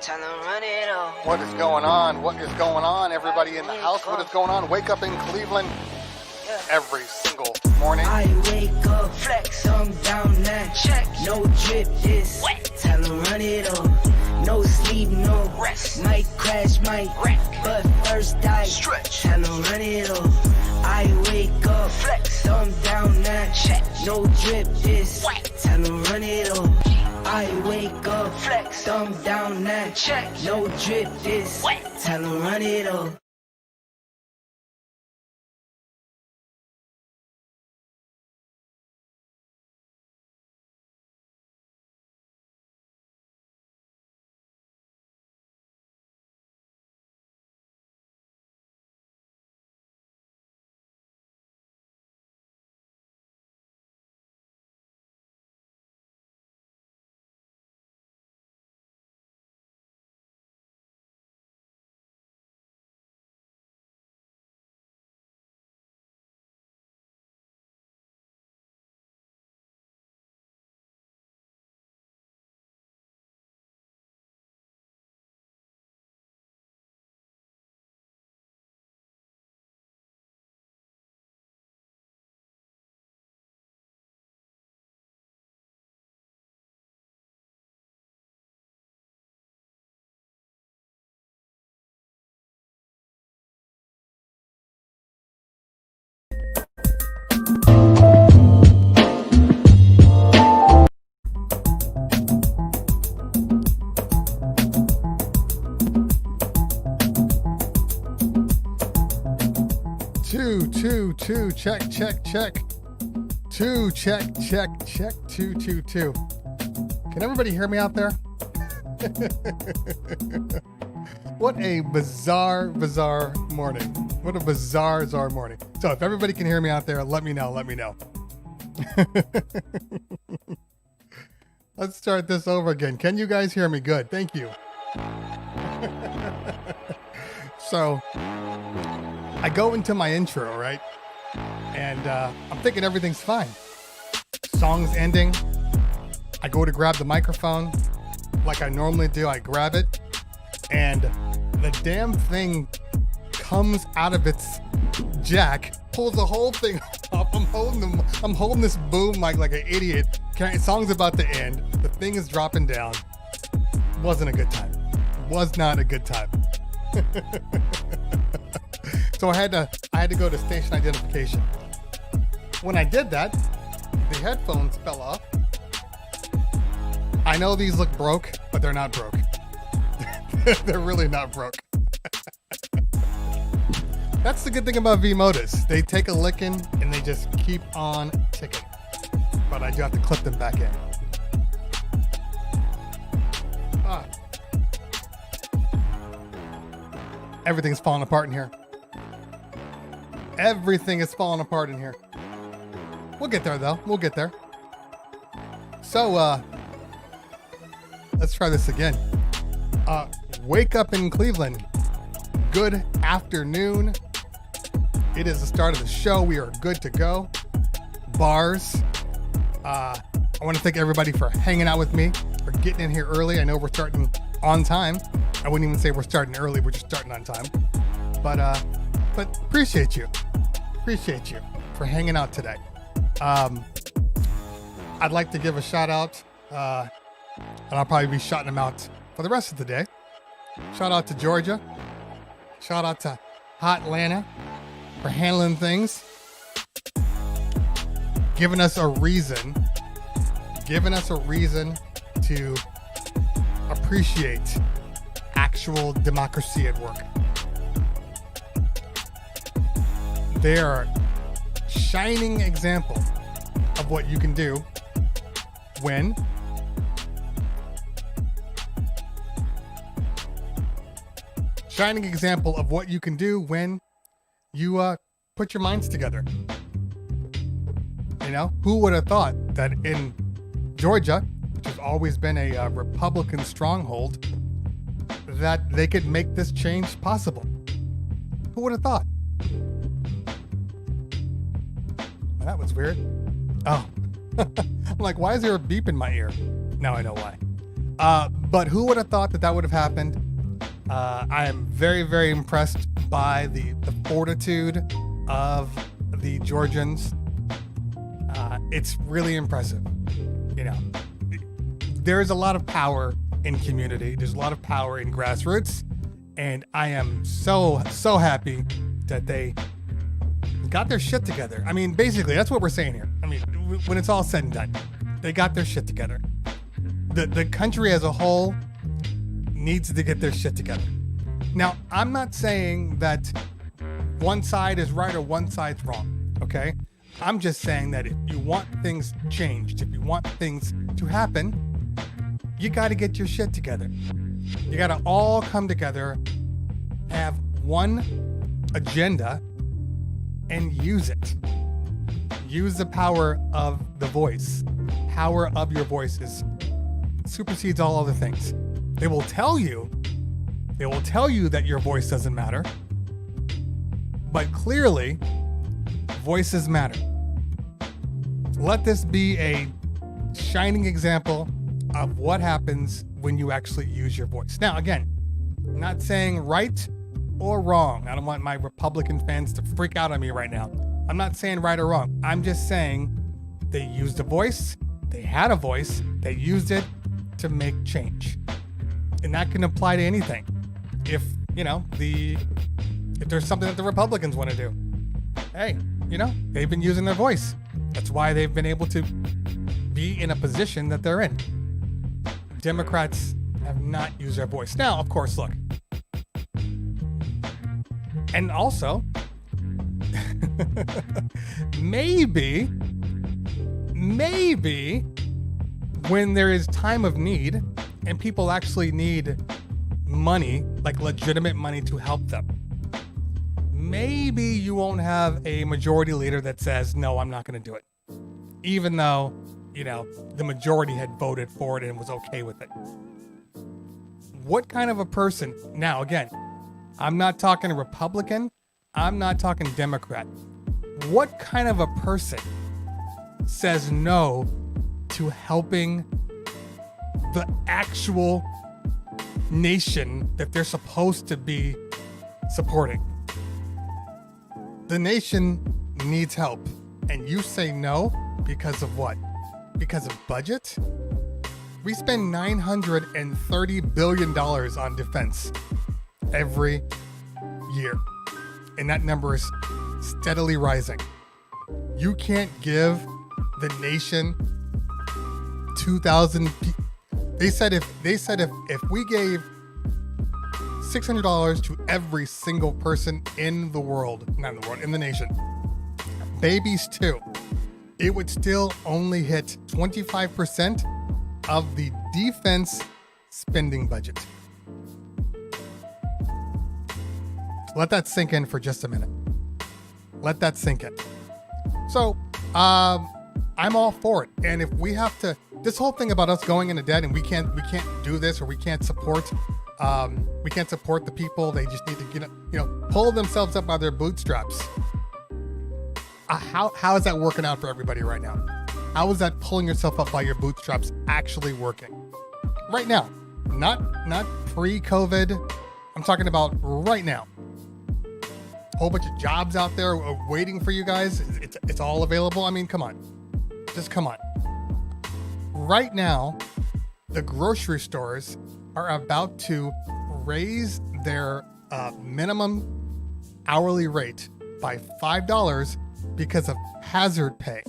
Tell them run it all. What is going on? What is going on? Everybody in the house, what is going on? Wake up in Cleveland every single morning. I wake up, flex, thumb down, now check. No drip, this wet. Tell them run it all. No sleep, no rest. Might crash, might wreck. But first I stretch. Tell them run it all. I wake up, flex, thumb down, now check. No drip, this wet. Tell them run it all. I wake up, flex, thumb down, now check. No drip, this wet. Tell them run it all. Two, check. Two, check. 2. Can everybody hear me out there? What a bizarre morning. What a bizarre morning. So if everybody can hear me out there, let me know. Let's start this over again. Can you guys hear me? Good. Thank you. So I go into my intro, right? And I'm thinking everything's fine. Song's ending. I go to grab the microphone like I normally do. I grab it and the damn thing comes out of its jack, pulls the whole thing off. I'm holding this boom mic like an idiot. Song's about to end. The thing is dropping down. Wasn't a good time. Was not a good time. So I had to go to station identification. When I did that, the headphones fell off. I know these look broke, but they're not broke. They're really not broke. That's the good thing about V-Modus. They take a licking and they just keep on ticking. But I do have to clip them back in. Everything's falling apart in here. Everything is falling apart in here. We'll get there though. We'll get there. So, let's try this again. Wake up in Cleveland. Good afternoon. It is the start of the show. We are good to go. Bars. I want to thank everybody for hanging out with me, for getting in here early. I know we're starting on time. I wouldn't even say we're starting early. We're just starting on time. But appreciate you. Appreciate you for hanging out today. I'd like to give a shout out, and I'll probably be shouting them out for the rest of the day. Shout out to Georgia. Shout out to Hot Atlanta for handling things. Giving us a reason to appreciate actual democracy at work. They are a shining example of what you can do when you put your minds together. You know, who would have thought that in Georgia, which has always been a Republican stronghold, that they could make this change possible? Who would have thought? Well, that was weird. Oh, I'm like, why is there a beep in my ear? Now I know why. But who would have thought that would have happened? I am very, very impressed by the fortitude of the Georgians. It's really impressive. You know, there's a lot of power in community. There's a lot of power in grassroots. And I am so happy that they got their shit together. I mean, basically, that's what we're saying here. I mean, when it's all said and done, they got their shit together. The country as a whole needs to get their shit together. Now, I'm not saying that one side is right or one side's wrong, okay? I'm just saying that if you want things changed, if you want things to happen, you got to get your shit together. You got to all come together, have one agenda, and use it. Use the power of the voice. Power of your voices supersedes all other things. They will tell you that your voice doesn't matter, but clearly, voices matter. Let this be a shining example of what happens when you actually use your voice. Now, again, I'm not saying right or wrong. I don't want my Republican fans to freak out on me right now. I'm not saying right or wrong. I'm just saying they used a voice, they had a voice, they used it to make change. And that can apply to anything. If there's something that the Republicans want to do, hey, they've been using their voice. That's why they've been able to be in a position that they're in. Democrats have not used their voice. Now, of course, look. And also, maybe when there is time of need and people actually need money, like legitimate money to help them, maybe you won't have a majority leader that says, no, I'm not going to do it. Even though, the majority had voted for it and was okay with it. What kind of a person? Now, again, I'm not talking Republican. I'm not talking Democrat. What kind of a person says no to helping the actual nation that they're supposed to be supporting? The nation needs help, and you say no because of what? Because of budget? We spend $930 billion on defense every year, and that number is steadily rising. You can't give the nation 2,000. They said if we gave $600 to every single person in the world, not in the world, in the nation, babies too, it would still only hit 25% of the defense spending budget. Let that sink in for just a minute. Let that sink in. So, I'm all for it. And if we have to, this whole thing about us going into debt and we can't do this, or we can't support the people. They just need to pull themselves up by their bootstraps. How is that working out for everybody right now? How is that pulling yourself up by your bootstraps actually working right now? Not pre-COVID. I'm talking about right now. Whole bunch of jobs out there waiting for you guys. It's all available. I mean, come on. Just come on. Right now, the grocery stores are about to raise their minimum hourly rate by $5 because of hazard pay.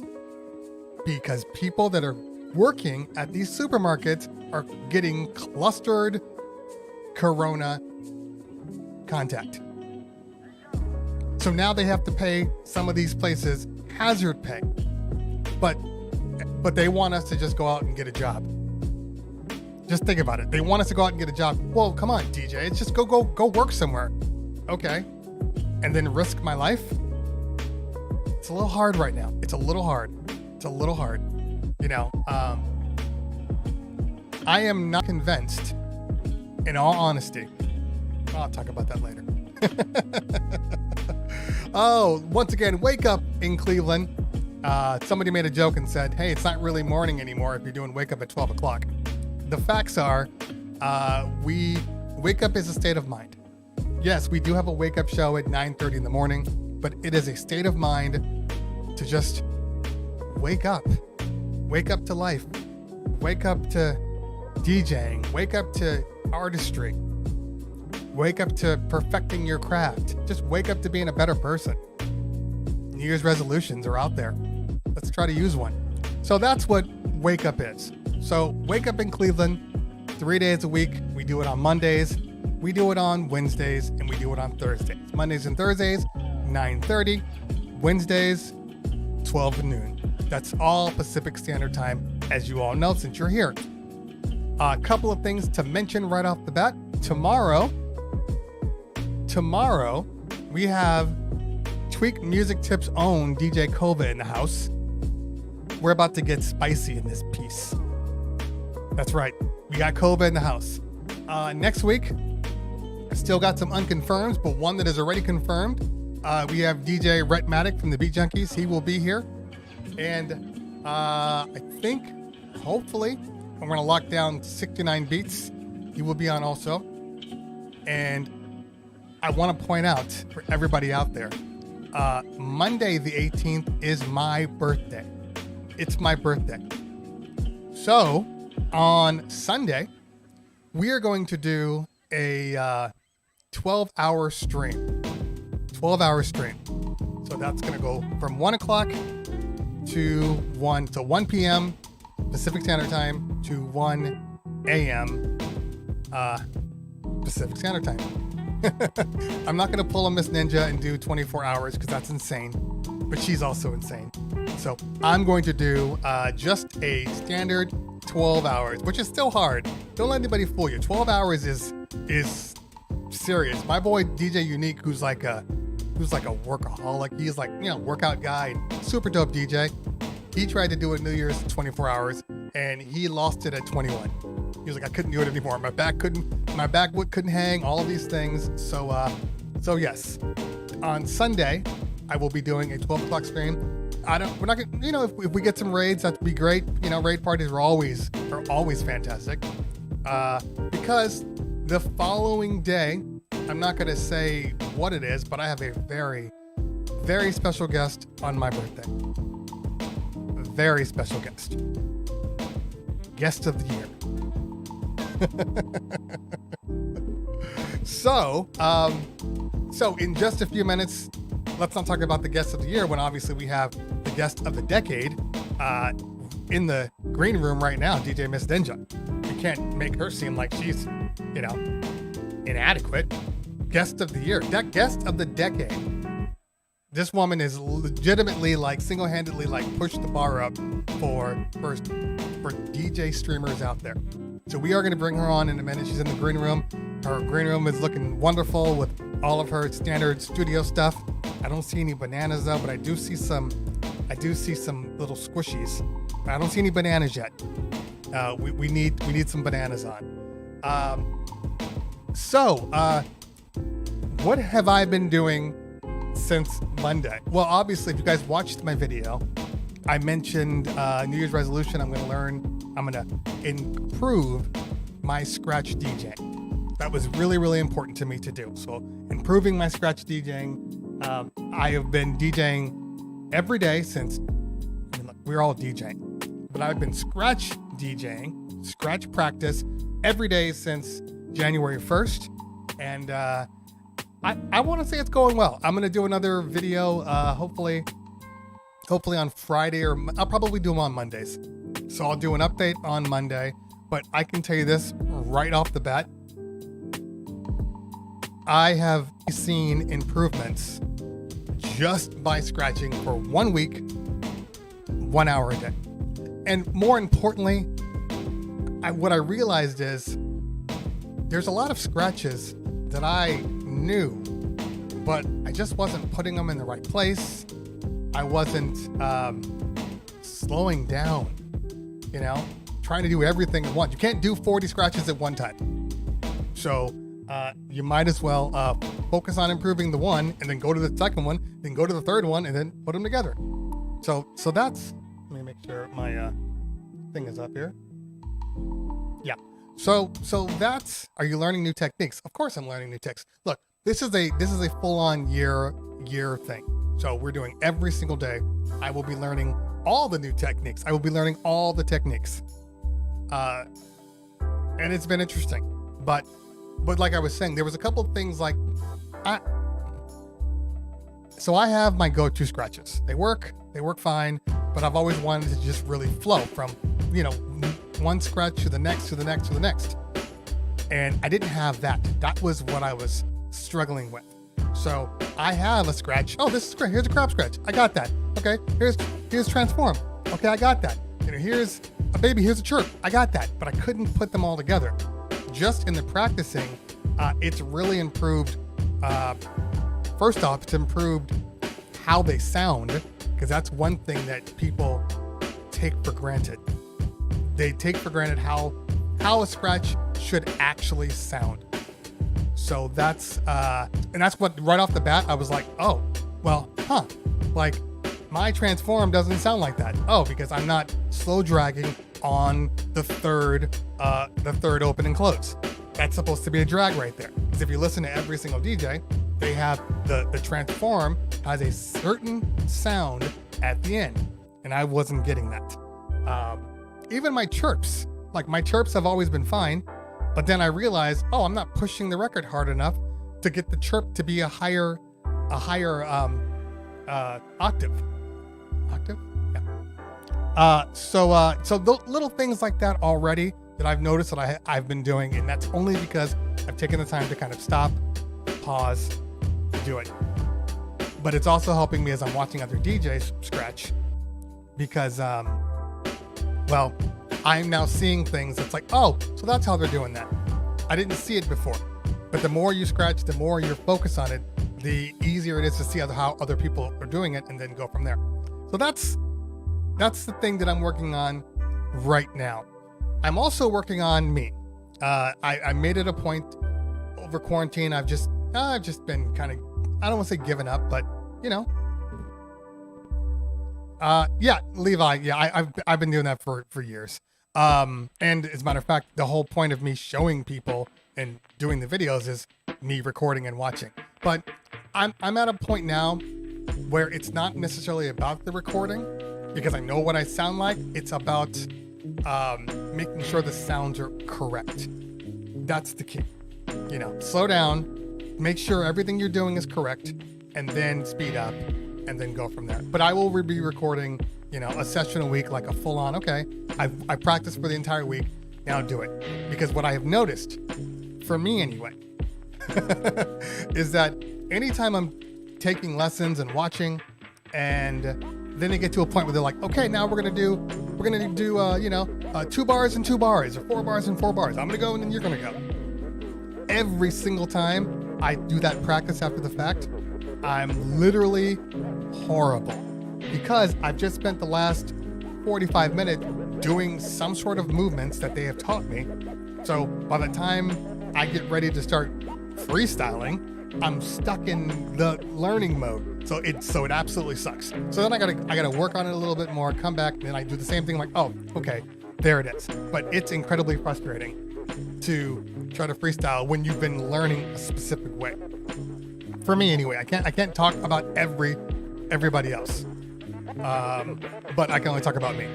Because people that are working at these supermarkets are getting clustered corona contact. So now they have to pay some of these places hazard pay. But they want us to just go out and get a job. Just think about it. They want us to go out and get a job. Well, come on, DJ. It's just go work somewhere. Okay. And then risk my life? It's a little hard right now. It's a little hard. I am not convinced, in all honesty. I'll talk about that later. Oh, once again, wake up in Cleveland. Somebody made a joke and said, hey, it's not really morning anymore if you're doing wake up at 12 o'clock. the facts are, we wake up is a state of mind. Yes, we do have a wake up show at 9:30 in the morning, but it is a state of mind to just wake up to life, wake up to DJing, wake up to artistry, wake up to perfecting your craft. Just wake up to being a better person. New Year's resolutions are out there. Let's try to use one. So that's what Wake Up is. So Wake Up in Cleveland, 3 days a week. We do it on Mondays, we do it on Wednesdays, and we do it on Thursdays. Mondays and Thursdays, 9:30. Wednesdays, 12 noon. That's all Pacific Standard Time, as you all know, since you're here. A couple of things to mention right off the bat. Tomorrow, we have Tweak Music Tips' own DJ Kova in the house. We're about to get spicy in this piece. That's right. We got Kova in the house. Next week, I still got some unconfirmed, but one that is already confirmed. We have DJ Rhett Maddock from the Beat Junkies. He will be here. And I think, hopefully, I'm going to lock down 69 Beats. He will be on also. And I want to point out for everybody out there, Monday the 18th is my birthday. It's my birthday. So on Sunday, we are going to do a 12-hour stream. 12-hour stream. So that's going to go from 1 o'clock to 1 p.m. Pacific Standard Time to 1 a.m. Pacific Standard Time. I'm not going to pull a Miss Ninja and do 24 hours because that's insane, but she's also insane. So I'm going to do just a standard 12 hours, which is still hard. Don't let anybody fool you. 12 hours is serious. My boy DJ Unique, who's like a workaholic. He's like, workout guy, super dope DJ. He tried to do a New Year's 24 hours and he lost it at 21. He was like, I couldn't do it anymore. My back couldn't hang, all of these things. So yes, on Sunday, I will be doing a 12 o'clock stream. We're not gonna, if we get some raids, that'd be great. Raid parties are always fantastic. Because the following day, I'm not gonna say what it is, but I have a very, very special guest on my birthday. A very special guest. Guest of the year. So in just a few minutes, let's not talk about the guest of the year when obviously we have the guest of the decade in the green room right now, DJ Miss Ninja. We can't make her seem like she's, inadequate. Guest of the year, guest of the decade. This woman is legitimately single-handedly pushed the bar up for DJ streamers out there. So we are going to bring her on in a minute. She's in the green room. Her green room is looking wonderful with all of her standard studio stuff. I don't see any bananas though, but I do see some little squishies. I don't see any bananas yet. We need some bananas on. What have I been doing since Monday? Well, obviously, if you guys watched my video, I mentioned New Year's resolution. I'm going to improve my scratch DJing. That was really, really important to me to do. So improving my scratch DJing. I have been DJing every day since, we're all DJing, but I've been scratch DJing, scratch practice every day since January 1st. And I want to say it's going well. I'm going to do another video, hopefully on Friday, or I'll probably do them on Mondays. So I'll do an update on Monday, but I can tell you this right off the bat. I have seen improvements just by scratching for 1 week, 1 hour a day. And more importantly, what I realized is there's a lot of scratches that I knew, but I just wasn't putting them in the right place. I wasn't slowing down, trying to do everything at once. You can't do 40 scratches at one time. So you might as well focus on improving the one and then go to the second one, then go to the third one and then put them together. So that's, let me make sure my thing is up here. Yeah. So that's, are you learning new techniques? Of course I'm learning new techniques. Look, this is a full-on year thing. So we're doing every single day. I will be learning all the new techniques. I will be learning all the techniques. And it's been interesting. But like I was saying, there was a couple of things like I have my go-to scratches. They work fine, but I've always wanted to just really flow from, one scratch to the next, to the next, to the next. And I didn't have that. That was what I was struggling with. So I have a scratch. Oh, this is great. Here's a crop scratch. I got that. Okay. Here's transform. Okay, I got that. Here's a baby. Here's a chirp. I got that. But I couldn't put them all together. Just in the practicing, it's really improved. First off, it's improved how they sound, because that's one thing that people take for granted. They take for granted how a scratch should actually sound. So that's and that's what, right off the bat, I was like, oh, well, like my transform doesn't sound like that. Oh, because I'm not slow dragging on the third open and close. That's supposed to be a drag right there. Because if you listen to every single DJ, they have the transform has a certain sound at the end, and I wasn't getting that. Even my chirps, like my chirps have always been fine, but then I realized, oh, I'm not pushing the record hard enough to get the chirp to be a higher octave. Octave? Yeah. So those little things like that already that I've noticed that I've been doing, and that's only because I've taken the time to kind of stop, pause, do it. But it's also helping me as I'm watching other DJs scratch, because well, I'm now seeing things that's like, oh, so that's how they're doing that. I didn't see it before. But the more you scratch, the more you focus on it, the easier it is to see how other people are doing it and then go from there. So that's the thing that I'm working on right now. I'm also working on me. I made it a point over quarantine. I've just been kind of, I don't want to say giving up, but yeah, Levi. Yeah, I've been doing that for years. And as a matter of fact, the whole point of me showing people and doing the videos is me recording and watching. But I'm at a point now where it's not necessarily about the recording, because I know what I sound like. It's about making sure the sounds are correct. That's the key. Slow down, make sure everything you're doing is correct, and then speed up, and then go from there. But I will be recording, a session a week, like a full-on, okay, I practiced for the entire week, now do it. Because what I have noticed, for me anyway, is that anytime I'm taking lessons and watching, and then they get to a point where they're like, okay, now we're gonna do 2 bars and 2 bars, or 4 bars and 4 bars. I'm gonna go and then you're gonna go. Every single time I do that practice after the fact, I'm literally horrible, because I've just spent the last 45 minutes doing some sort of movements that they have taught me. So by the time I get ready to start freestyling, I'm stuck in the learning mode. So it absolutely sucks. So then I gotta work on it a little bit more, come back, and then I do the same thing, like, oh, okay, there it is. But it's incredibly frustrating to try to freestyle when you've been learning a specific way. For me anyway, I can't talk about everybody else. But I can only talk about me.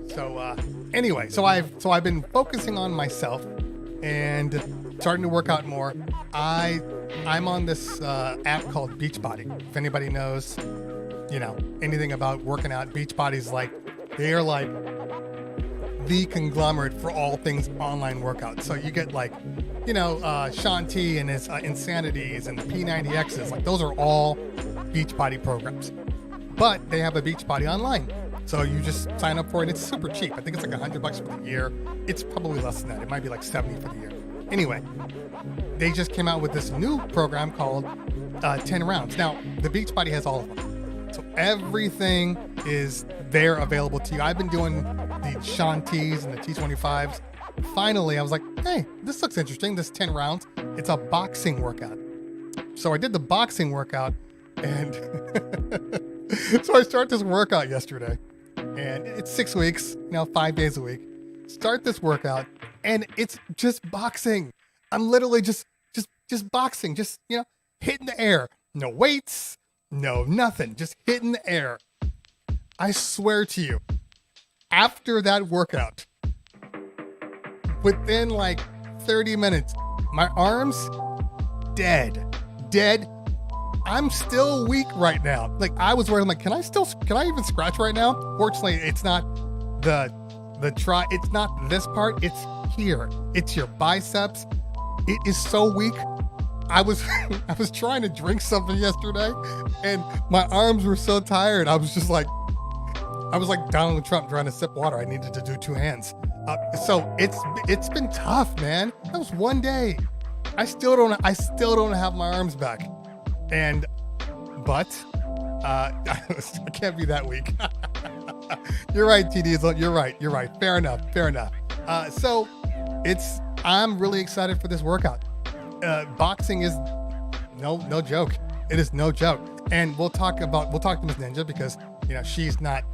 So anyway, so I've been focusing on myself and starting to work out more. I'm on this app called Beachbody. If anybody knows, anything about working out, Beachbody's they are like the conglomerate for all things online workouts. So you get Sean T and his Insanities and the P90Xs, those are all Beachbody programs. But they have a Beachbody online. So you just sign up for it. It's super cheap. I think it's like $100 for the year. It's probably less than that. It might be like $70 for the year. Anyway, they just came out with this new program called 10 Rounds. Now, the Beachbody has all of them. So everything is there available to you. I've been doing the Sean T's and the T25s. Finally, I was like, hey, this looks interesting, this 10 rounds. It's a boxing workout. So I did the boxing workout, and so I start this workout yesterday, and it's 6 weeks, 5 days a week. Start this workout, and it's just boxing. I'm literally just boxing, just, hitting the air. No weights, no nothing, just hitting the air. I swear to you, after that workout, within like 30 minutes, my arms dead. I'm still weak right now. Like I was worried, I'm like, can I even scratch right now? Fortunately, it's not it's not this part, it's here. It's your biceps. It is so weak. I was trying to drink something yesterday and my arms were so tired. I was like Donald Trump trying to sip water. I needed to do two hands. So it's been tough, man. That was one day. I still don't have my arms back. But I can't be that weak. You're right, T Diesel. You're right. Fair enough. So I'm really excited for this workout. Boxing is no joke. It is no joke. And we'll talk to Miss Ninja because she's not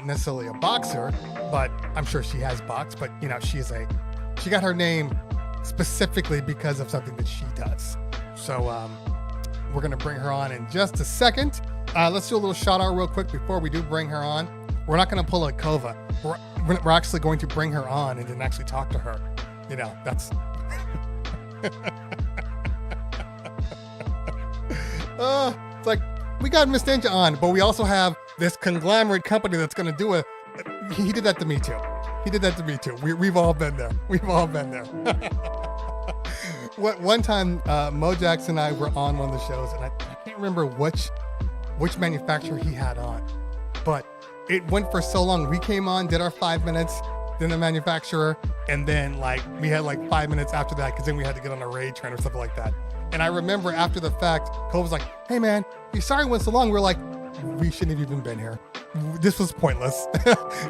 necessarily a boxer, but I'm sure she has boxed. But she got her name specifically because of something that she does. So we're gonna bring her on in just a second. Let's do a little shout out real quick before we do bring her on. We're not gonna pull a Kova. We're actually going to bring her on and then actually talk to her. That's it's like we got Miss Ninja on, but we also have this conglomerate company that's going to do he did that to me too. We've all been there. One time, Mojax and I were on one of the shows, and I can't remember which manufacturer he had on, but it went for so long. We came on, did our 5 minutes, then the manufacturer, and then we had 5 minutes after that because then we had to get on a raid train or something like that. And I remember after the fact, Cole was like, "Hey man, you sorry it went so long." We're like, "We shouldn't have even been here. This was pointless."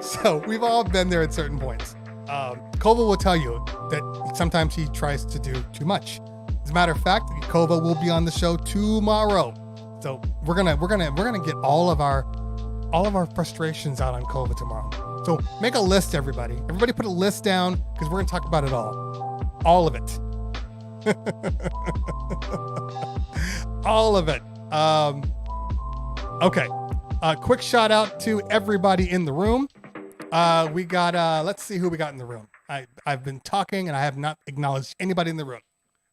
So we've all been there at certain points. Kova will tell you that sometimes he tries to do too much. As a matter of fact, Kova will be on the show tomorrow. So we're gonna get all of our frustrations out on Kova tomorrow. So make a list, everybody. Everybody put a list down because we're gonna talk about it all of it. All of it. Okay. Quick shout out to everybody in the room. We got, let's see who we got in the room. I've been talking and I have not acknowledged anybody in the room.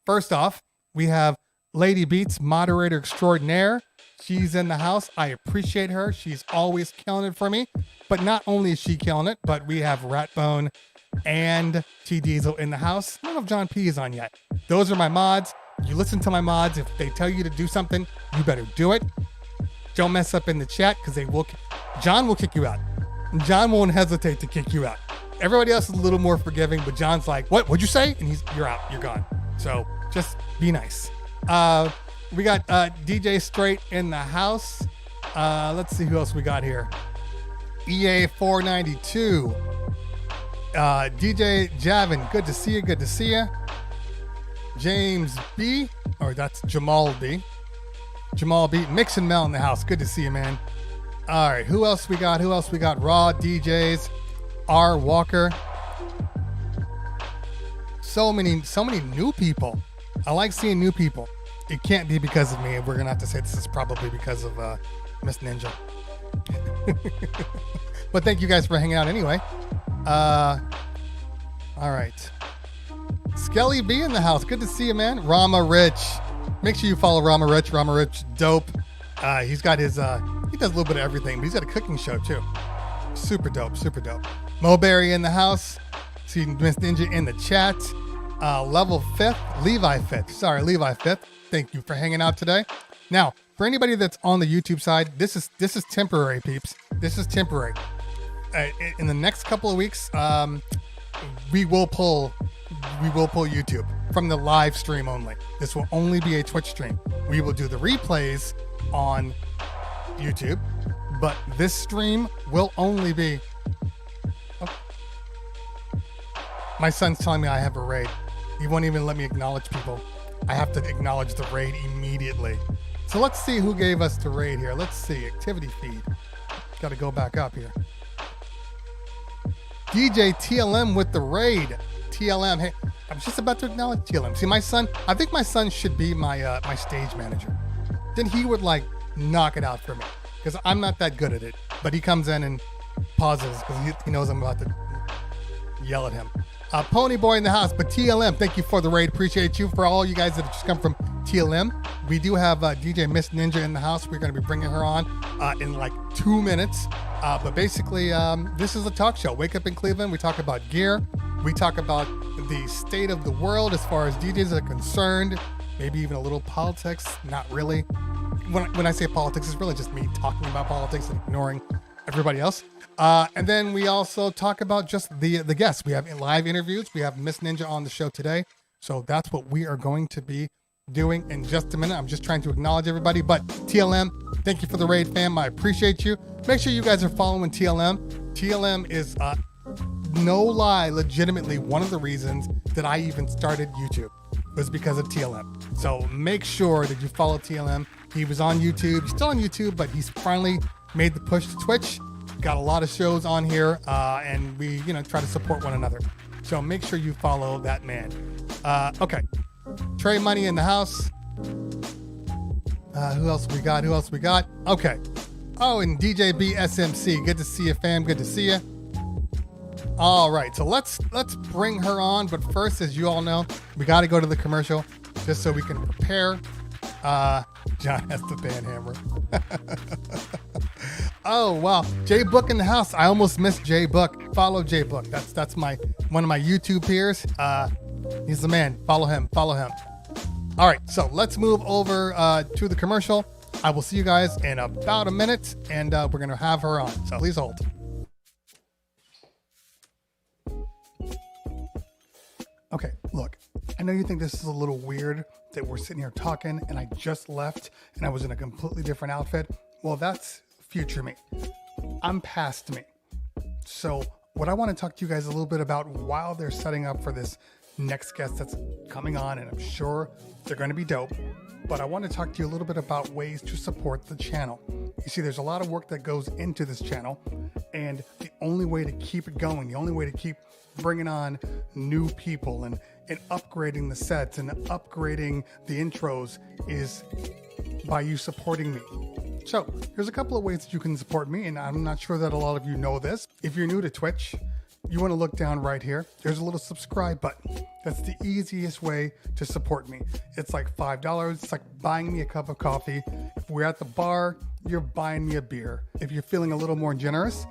First off, we have Lady Beats, moderator extraordinaire. She's in the house. I appreciate her. She's always killing it for me. But not only is she killing it, but we have Ratbone and T Diesel in the house. I don't know if John P is on yet. Those are my mods. You listen to my mods. If they tell you to do something, you better do it. Don't mess up in the chat because John will kick you out. John won't hesitate to kick you out. Everybody else is a little more forgiving, but John's like, "What'd you say?" And you're out, you're gone. So just be nice. We got DJ Straight in the house. Let's see who else we got here. EA 492. DJ Javin, good to see you. James B, or that's Jamal B. Mix and Mel in the house. Good to see you, man. All right, who else we got? Raw DJs, R Walker. So many new people. I like seeing new people. It can't be because of me. We're gonna have to say this is probably because of Miss Ninja. But thank you guys for hanging out anyway. All right. Skelly B in the house. Good to see you, man. Rama Rich. Make sure you follow Rama Rich. Rama Rich, dope. He's got his, he does a little bit of everything, but he's got a cooking show too. Super dope. Moberry in the house. See Miss Ninja in the chat. Level 5th, Levi 5th. Thank you for hanging out today. Now, for anybody that's on the YouTube side, this is temporary, peeps. This is temporary. In the next couple of weeks, we will pull YouTube from the live stream only. This will only be a Twitch stream. We will do the replays on YouTube, but this stream will only be... Oh. My son's telling me I have a raid. He won't even let me acknowledge people. I have to acknowledge the raid immediately. So let's see who gave us the raid here. Let's see, activity feed. Got to go back up here. DJ TLM with the raid. TLM, hey, I was just about to acknowledge TLM. See, my son, I think my son should be my my stage manager. Then he would like knock it out for me because I'm not that good at it. But he comes in and pauses because he knows I'm about to yell at him. Pony Boy in the house, but TLM, thank you for the raid. Appreciate you. For all you guys that have just come from TLM, we do have DJ Miss Ninja in the house. We're going to be bringing her on in like 2 minutes. But basically, this is a talk show. Wake Up in Cleveland. We talk about gear. We talk about the state of the world as far as DJs are concerned. Maybe even a little politics. Not really. When I say politics, it's really just me talking about politics and ignoring everybody else. And then we also talk about just the guests. We have live interviews. We have Miss Ninja on the show today. So that's what we are going to be doing in just a minute. I'm just trying to acknowledge everybody. But TLM, thank you for the raid, fam. I appreciate you. Make sure you guys are following TLM. TLM is, no lie, legitimately one of the reasons that I even started YouTube was because of TLM. So make sure that you follow TLM. He was on YouTube. He's still on YouTube, but he's finally made the push to Twitch. Got a lot of shows on here, and we, try to support one another. So make sure you follow that man. Okay. Trey Money in the house. Who else we got? Okay. Oh, and DJ B SMC. Good to see you, fam. Good to see you. All right. So let's bring her on. But first, as you all know, we got to go to the commercial just so we can prepare. John has the band hammer. Oh, wow. J Book in the house. I almost missed J Book. Follow J Book. That's one of my YouTube peers. He's the man. Follow him. All right. So let's move over to the commercial. I will see you guys in about a minute, and we're going to have her on. So please hold. Okay, look, I know you think this is a little weird that we're sitting here talking and I just left and I was in a completely different outfit. Well, that's future me. I'm past me. So what I want to talk to you guys a little bit about while they're setting up for this next guest that's coming on, and I'm sure they're going to be dope, but I want to talk to you a little bit about ways to support the channel. You see, there's a lot of work that goes into this channel, and the only way to keep it going, the only way to keep bringing on new people and upgrading the sets and upgrading the intros is by you supporting me. So there's a couple of ways that you can support me, and I'm not sure that a lot of you know this. If you're new to Twitch, you want to look down right here. There's a little subscribe button. That's the easiest way to support me. It's like $5. It's like buying me a cup of coffee. If we're at the bar, you're buying me a beer. If you're feeling a little more generous,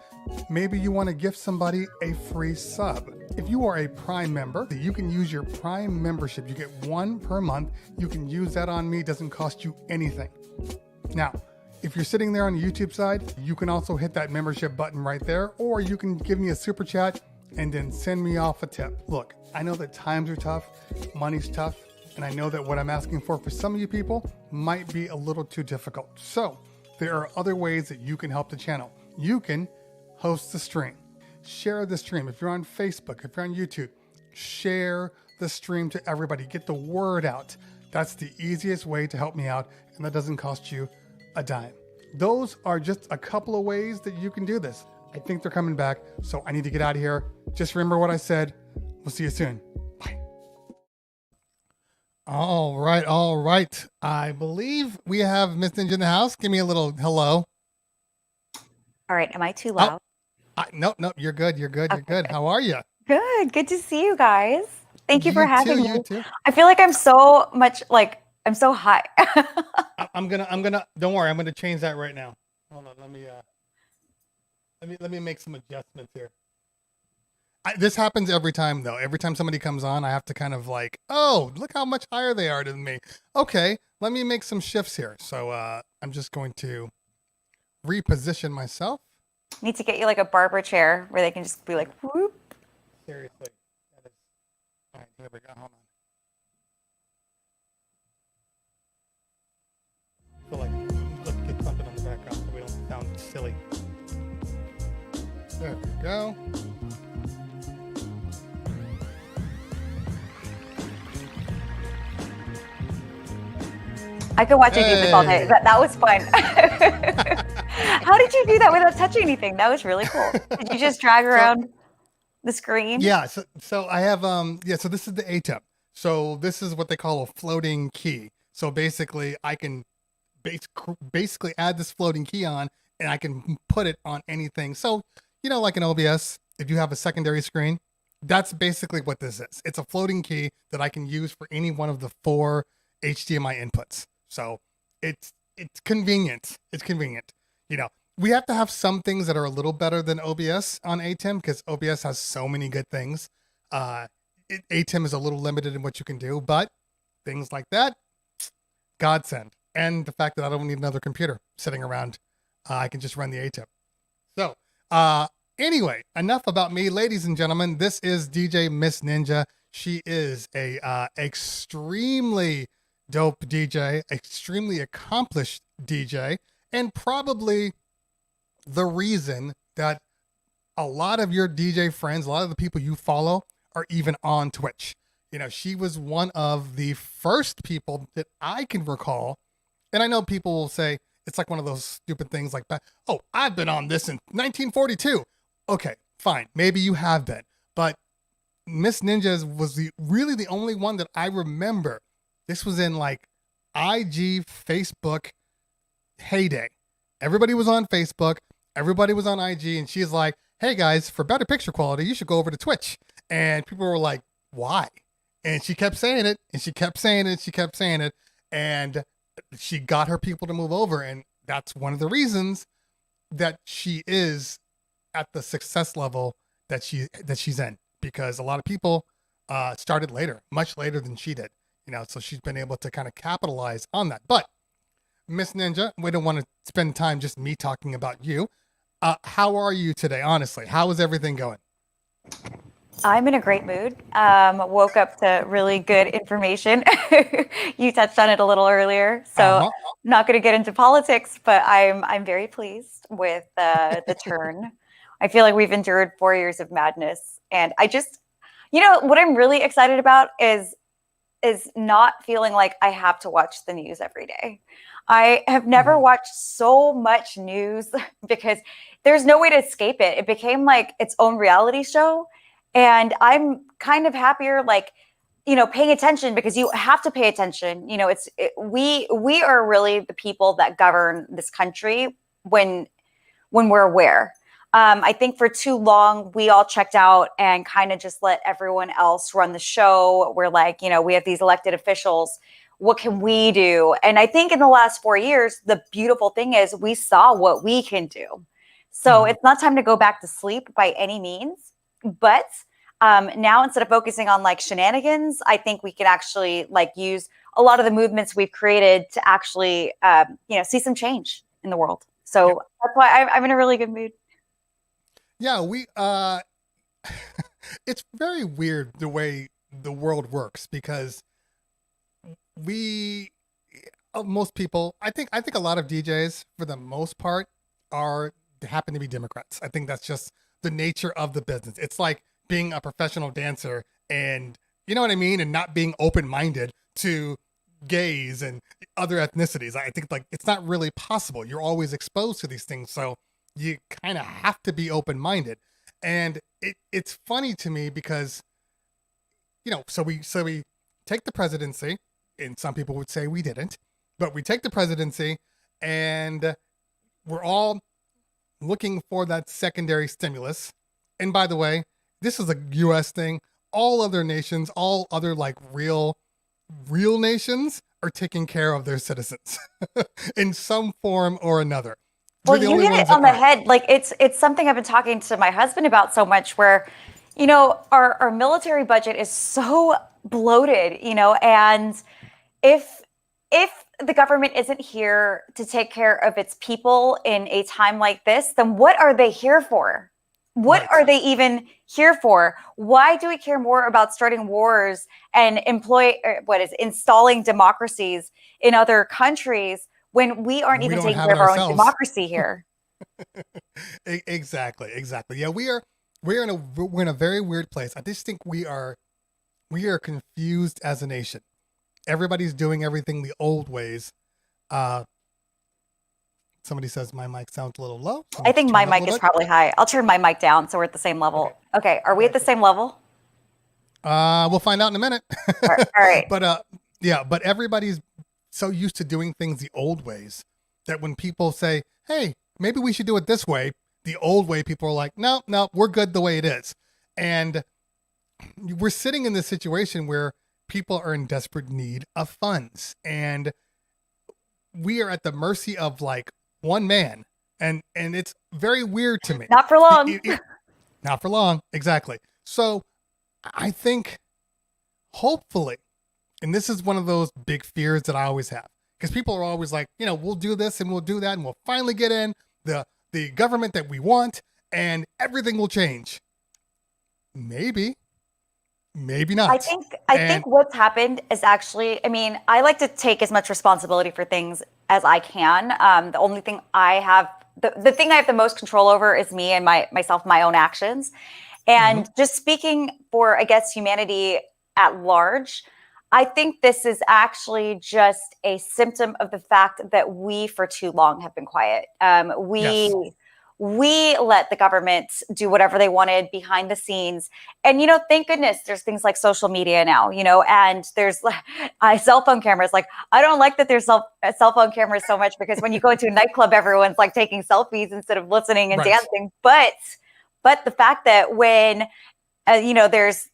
maybe you want to gift somebody a free sub. If you are a Prime member, you can use your Prime membership. You get one per month. You can use that on me. It doesn't cost you anything. Now, if you're sitting there on the YouTube side, you can also hit that membership button right there, or you can give me a super chat and then send me off a tip. Look, I know that times are tough, money's tough, and I know that what I'm asking for some of you people might be a little too difficult. So there are other ways that you can help the channel. You can host the stream, share the stream. If you're on Facebook, if you're on YouTube, share the stream to everybody. Get the word out. That's the easiest way to help me out, and that doesn't cost you a dime. Those are just a couple of ways that you can do this. I think they're coming back, so I need to get out of here. Just remember what I said. We'll see you soon. Bye. All right. I believe we have Miss Ninja in the house. Give me a little hello. All right. Am I too loud? No, you're good. You're good. How are you? Good to see you guys. Thank you for having me. You too. I feel like I'm so high. I'm gonna don't worry, I'm gonna change that right now. Hold on, let me make some adjustments here. This happens every time though. Every time somebody comes on, I have to kind of like, oh, look how much higher they are than me. Okay, let me make some shifts here. So I'm just going to reposition myself. Need to get you like a barber chair where they can just be like, whoop. Seriously. That is... All right, here we go. Hold on. I feel like let's get something on the background so we don't sound silly. There we go. I could watch you do this all day. That was fun. How did you do that without touching anything? That was really cool. Did you just drag around the screen. Yeah. So I have so this is the ATEM. So this is what they call a floating key. So basically I can basically add this floating key on, and I can put it on anything. So, like an OBS, if you have a secondary screen, that's basically what this is. It's a floating key that I can use for any one of the 4 HDMI inputs. So it's convenient. It's convenient. We have to have some things that are a little better than OBS on ATEM because OBS has so many good things. ATEM is a little limited in what you can do, but things like that, godsend. And the fact that I don't need another computer sitting around. I can just run the ATEM. So anyway, enough about me. Ladies and gentlemen, this is DJ Miss Ninja. She is a extremely dope DJ, extremely accomplished DJ, and probably the reason that a lot of your DJ friends, a lot of the people you follow are even on Twitch. She was one of the first people that I can recall. And I know people will say it's like one of those stupid things like that. Oh, I've been on this in 1942. Okay, fine. Maybe you have been. But Miss Ninja was really the only one that I remember. This was in like IG, Facebook heyday. Everybody was on Facebook. Everybody was on IG. And she's like, hey guys, for better picture quality, you should go over to Twitch. And people were like, why? And she kept saying it. And she kept saying it. She kept saying it. And she got her people to move over, and that's one of the reasons that she is at the success level that she's in, because a lot of people started later, much later than she did, so she's been able to kind of capitalize on that. But Miss Ninja, we don't want to spend time just me talking about you. How are you today? Honestly, how is everything going? I'm in a great mood. Woke up to really good information. You touched on it a little earlier, so not going to get into politics, but I'm very pleased with the turn. I feel like we've endured 4 years of madness, and I just, what I'm really excited about is not feeling like I have to watch the news every day. I have never watched so much news because there's no way to escape it. It became like its own reality show. And I'm kind of happier, paying attention, because you have to pay attention. We are really the people that govern this country when we're aware. I think for too long, we all checked out and kind of just let everyone else run the show. We're like, we have these elected officials. What can we do? And I think in the last 4 years, the beautiful thing is we saw what we can do. So it's not time to go back to sleep by any means. But now, instead of focusing on shenanigans, I think we can actually use a lot of the movements we've created to actually, see some change in the world. So that's why I'm in a really good mood. Yeah, it's very weird the way the world works, because most people, I think a lot of DJs, for the most part, happen to be Democrats. I think that's just the nature of the business. It's like being a professional dancer, and you know what I mean, and not being open-minded to gays and other ethnicities. I think it's not really possible. You're always exposed to these things, so you kind of have to be open-minded. And it's funny to me because so we take the presidency, and some people would say we didn't, but we take the presidency and we're all looking for that secondary stimulus. And by the way, this is a US thing. All other nations, all other real nations are taking care of their citizens in some form or another. Well, you hit it on the head. It's something I've been talking to my husband about so much, where, our military budget is so bloated, and if the government isn't here to take care of its people in a time like this, then what are they here for? What are they even here for? Why do we care more about starting wars and installing democracies in other countries when we aren't even taking care of our own democracy here? Exactly. Yeah, we're in a very weird place. I just think we are confused as a nation. Everybody's doing everything the old ways. Somebody says my mic sounds a little low. I think my mic is probably high. I'll turn my mic down so we're at the same level. Okay. Are we at the same level? We'll find out in a minute. All right. But everybody's so used to doing things the old ways that when people say, hey, maybe we should do it this way, the old way, people are like, no, we're good the way it is. And we're sitting in this situation where people are in desperate need of funds, and we are at the mercy of like one man. And it's very weird to me. Not for long. Not for long. Exactly. So I think hopefully, and this is one of those big fears that I always have, because people are always like, we'll do this and we'll do that, and we'll finally get in the government that we want, and everything will change. Maybe not. I think what's happened is actually, I like to take as much responsibility for things as I can. The only thing I have, the thing I have the most control over is me and myself, my own actions. And just speaking for, I guess, humanity at large, I think this is actually just a symptom of the fact that we, for too long, have been quiet. We let the government do whatever they wanted behind the scenes. And, thank goodness there's things like social media now, and there's cell phone cameras. Like, I don't like that there's cell phone cameras so much, because when you go into a nightclub, everyone's like taking selfies instead of listening and dancing. But the fact that when, there's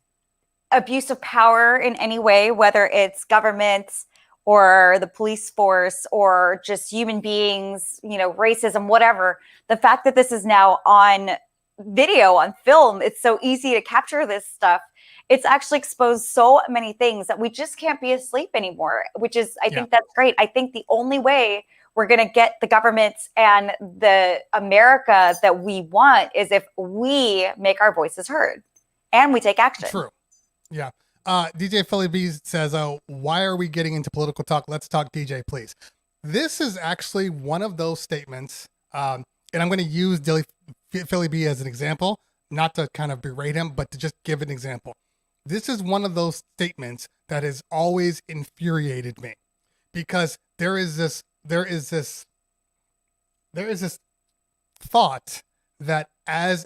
abuse of power in any way, whether it's government or the police force or just human beings, racism, whatever, the fact that this is now on video, on film, it's so easy to capture this stuff. It's actually exposed so many things that we just can't be asleep anymore, which is, I think that's great. I think the only way we're going to get the government and the America that we want is if we make our voices heard and we take action. True. Yeah. DJ Philly B says, why are we getting into political talk? Let's talk DJ, please. This is actually one of those statements, and I'm going to use Philly B as an example, not to kind of berate him, but to just give an example. This is one of those statements that has always infuriated me, because there is this thought that as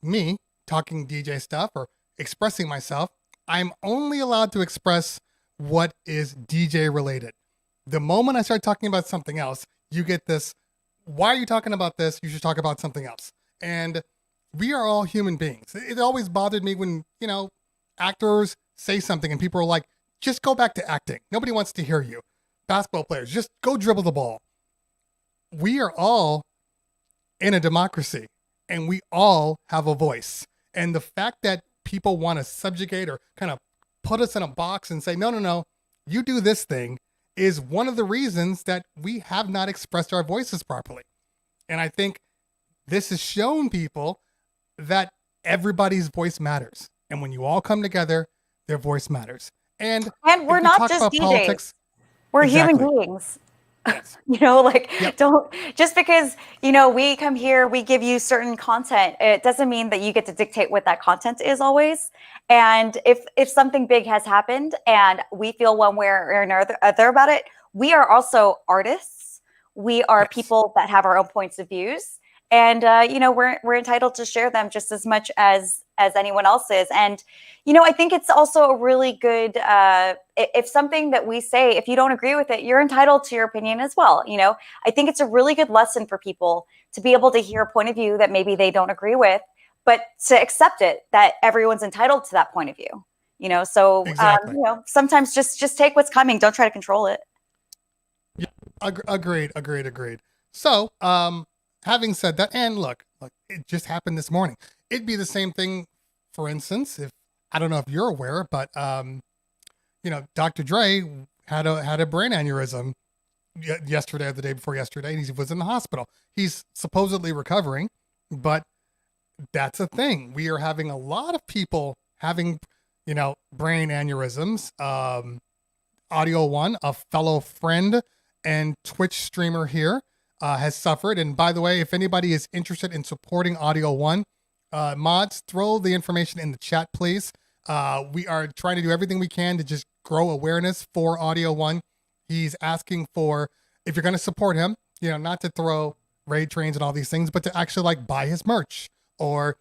me talking DJ stuff or expressing myself, I'm only allowed to express what is DJ related. The moment I start talking about something else, you get this, why are you talking about this? You should talk about something else. And we are all human beings. It always bothered me when, actors say something and people are like, just go back to acting. Nobody wants to hear you. Basketball players, just go dribble the ball. We are all in a democracy, and we all have a voice. And the fact that people want to subjugate or kind of put us in a box and say, no, you do this thing, is one of the reasons that we have not expressed our voices properly. And I think this has shown people that everybody's voice matters. And when you all come together, their voice matters. And we're not just DJs. Politics, we're human beings. Yes. Don't, just because, we come here, we give you certain content, it doesn't mean that you get to dictate what that content is always. And if something big has happened and we feel one way or another about it, we are also artists. We are people that have our own points of views. And, we're entitled to share them just as much as anyone else is. And, I think it's also a really good, if something that we say, if you don't agree with it, you're entitled to your opinion as well. I think it's a really good lesson for people to be able to hear a point of view that maybe they don't agree with, but to accept it, that everyone's entitled to that point of view. So, exactly. Sometimes just take what's coming. Don't try to control it. Yeah, agreed. So, having said that, and look, it just happened this morning. It'd be the same thing, for instance, if, I don't know if you're aware, but, Dr. Dre had a brain aneurysm yesterday or the day before yesterday, and he was in the hospital. He's supposedly recovering, but that's a thing. We are having a lot of people having, brain aneurysms. Audio One, a fellow friend and Twitch streamer here, has suffered. And by the way, if anybody is interested in supporting Audio One, mods, throw the information in the chat, please. We are trying to do everything we can to just grow awareness for Audio One. He's asking for, if you're going to support him, not to throw raid trains and all these things, but to actually buy his merch or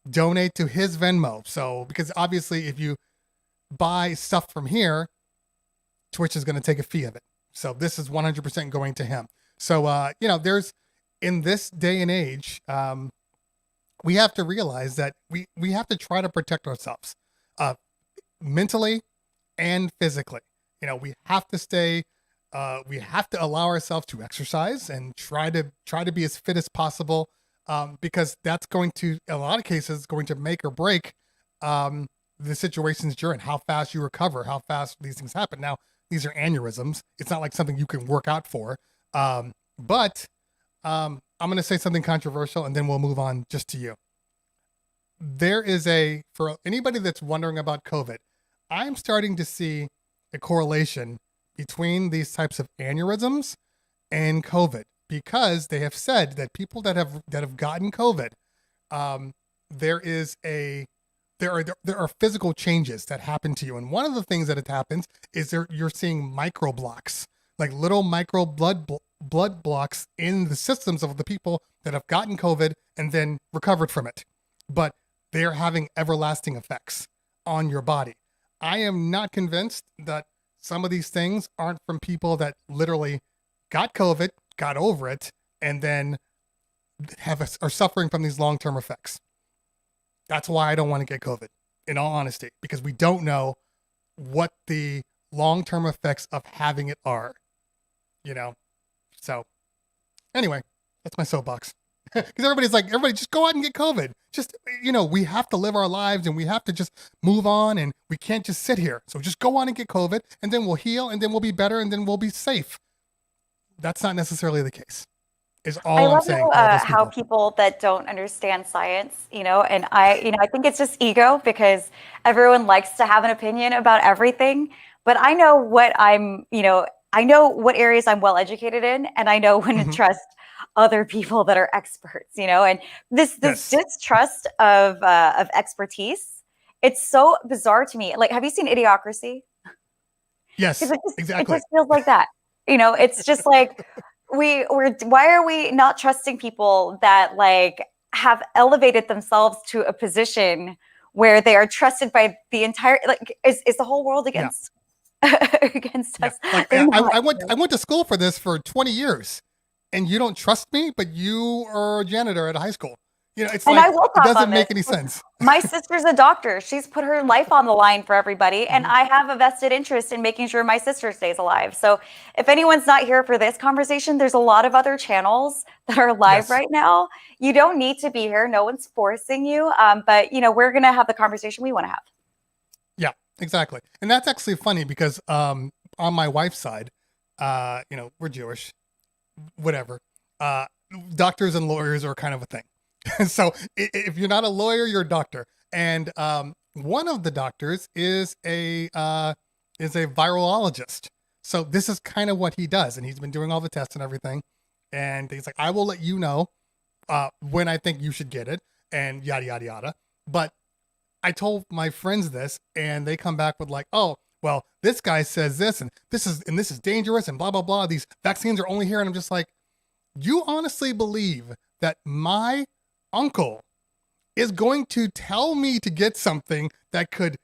donate to his Venmo. So, because obviously if you buy stuff from here, Twitch is going to take a fee of it. So this is 100% going to him. So, there's, in this day and age, we have to realize that we have to try to protect ourselves, mentally and physically. We have to stay, we have to allow ourselves to exercise and try to be as fit as possible, because that's going to, in a lot of cases, going to make or break the situations you're in, how fast you recover, how fast these things happen. Now, these are aneurysms. It's not like something you can work out for. But I'm going to say something controversial and then we'll move on just to you. There is for anybody that's wondering about COVID, I'm starting to see a correlation between these types of aneurysms and COVID, because they have said that people that have gotten COVID, there are physical changes that happen to you. And one of the things that happens is you're seeing micro blocks, like little micro blood blocks in the systems of the people that have gotten COVID and then recovered from it. But they're having everlasting effects on your body. I am not convinced that some of these things aren't from people that literally got COVID, got over it, and then are suffering from these long-term effects. That's why I don't want to get COVID, in all honesty, because we don't know what the long-term effects of having it are, So anyway, that's my soapbox. Because everybody just go out and get COVID. Just, we have to live our lives and we have to just move on, and we can't just sit here. So just go on and get COVID, and then we'll heal, and then we'll be better, and then we'll be safe. That's not necessarily the case. Is all I'm saying. How people that don't understand science, and I think it's just ego, because everyone likes to have an opinion about everything. But I know what I know what areas I'm well educated in, and I know when to trust other people that are experts, and this distrust of expertise, it's so bizarre to me. Like, have you seen Idiocracy? Yes, exactly. It just feels like that. It's just like, why are we not trusting people that have elevated themselves to a position where they are trusted by the entire, is the whole world against against us? I went to school for this for 20 years, and you don't trust me, but you are a janitor at a high school. It's and it doesn't make any sense. My sister's a doctor. She's put her life on the line for everybody. And I have a vested interest in making sure my sister stays alive. So if anyone's not here for this conversation, there's a lot of other channels that are live right now. You don't need to be here. No one's forcing you. But, we're going to have the conversation we want to have. Yeah, exactly. And that's actually funny because on my wife's side, we're Jewish, whatever. Doctors and lawyers are kind of a thing. So if you're not a lawyer, you're a doctor. And one of the doctors is a virologist. So this is kind of what he does. And he's been doing all the tests and everything. And he's like, I will let you know when I think you should get it, and yada, yada, yada. But I told my friends this, and they come back with oh, well, this guy says this, and this is dangerous, and blah, blah, blah. These vaccines are only here. And I'm just like, you honestly believe that my uncle is going to tell me to get something that could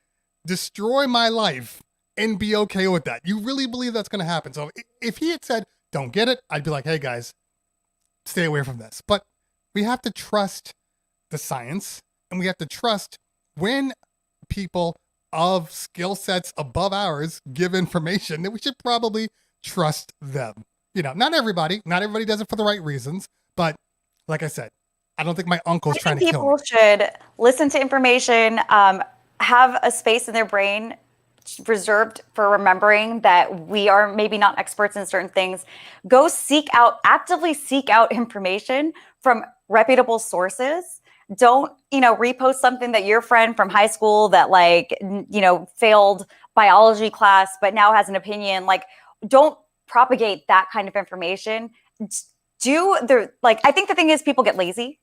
destroy my life and be okay with that? You really believe that's going to happen? So if he had said, don't get it, I'd be like, hey guys, stay away from this. But we have to trust the science, and we have to trust when people of skill sets above ours give information, that we should probably trust them. Not everybody does it for the right reasons, but like I said, I don't think my uncle's trying to kill me. People should listen to information, have a space in their brain reserved for remembering that we are maybe not experts in certain things. Go actively seek out information from reputable sources. Don't, repost something that your friend from high school that failed biology class, but now has an opinion. Don't propagate that kind of information. I think the thing is, people get lazy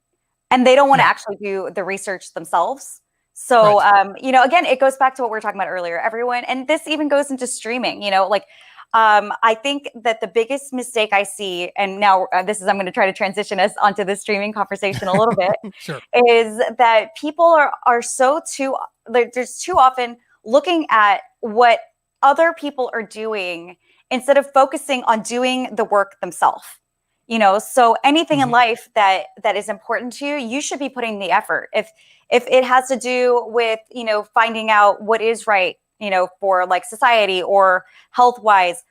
and they don't want to actually do the research themselves. So, again, it goes back to what we were talking about earlier. Everyone, and this even goes into streaming, I think that the biggest mistake I see, and now I'm going to try to transition us onto the streaming conversation a little bit, Sure. is that people are there's too often looking at what other people are doing instead of focusing on doing the work themselves. So anything in life that is important to you, you should be putting the effort. If it has to do with, finding out what is right, for like society or health wise,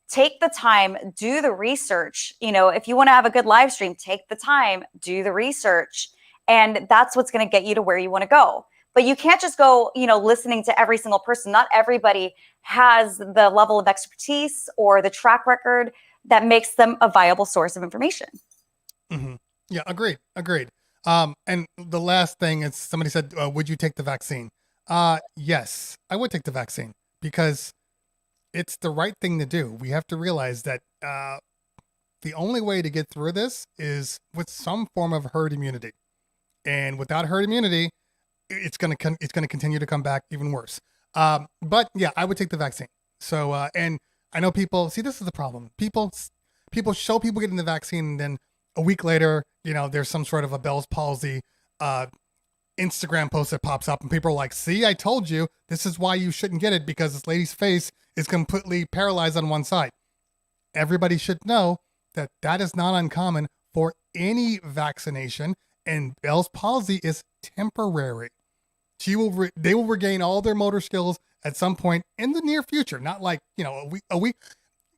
take the time, do the research. If you want to have a good live stream, take the time, do the research. And that's what's going to get you to where you want to go. But you can't just go, listening to every single person. Not everybody has the level of expertise or the track record that makes them a viable source of information. Mm-hmm. Yeah, agreed. And the last thing is somebody said, would you take the vaccine? Yes, I would take the vaccine because it's the right thing to do. We have to realize that the only way to get through this is with some form of herd immunity. And without herd immunity, it's going to continue to come back even worse. But yeah, I would take the vaccine. So, and I know people see, this is the problem. People show people getting the vaccine, and then a week later, there's some sort of a Bell's palsy Instagram post that pops up, and people are like, see, I told you, this is why you shouldn't get it, because this lady's face is completely paralyzed on one side. Everybody should know that that is not uncommon for any vaccination, and Bell's palsy is temporary. They will regain all their motor skills at some point in the near future. Not like, a week.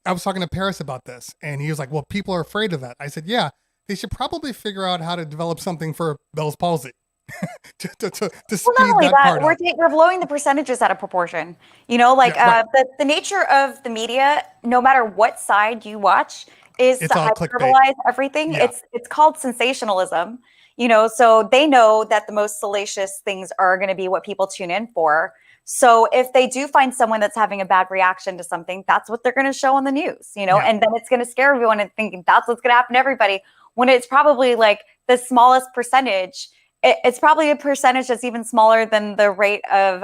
I was talking to Paris about this, and he was like, well, people are afraid of that. I said, yeah, they should probably figure out how to develop something for Bell's palsy. to speed not only that part up. We're blowing the percentages out of proportion. The nature of the media, no matter what side you watch, is to hyperbolize everything. Yeah. It's called sensationalism. So they know that the most salacious things are going to be what people tune in for. So if they do find someone that's having a bad reaction to something, that's what they're going to show on the news, and then it's going to scare everyone and thinking that's what's going to happen to everybody, when it's probably like the smallest percentage. It's probably a percentage that's even smaller than the rate of,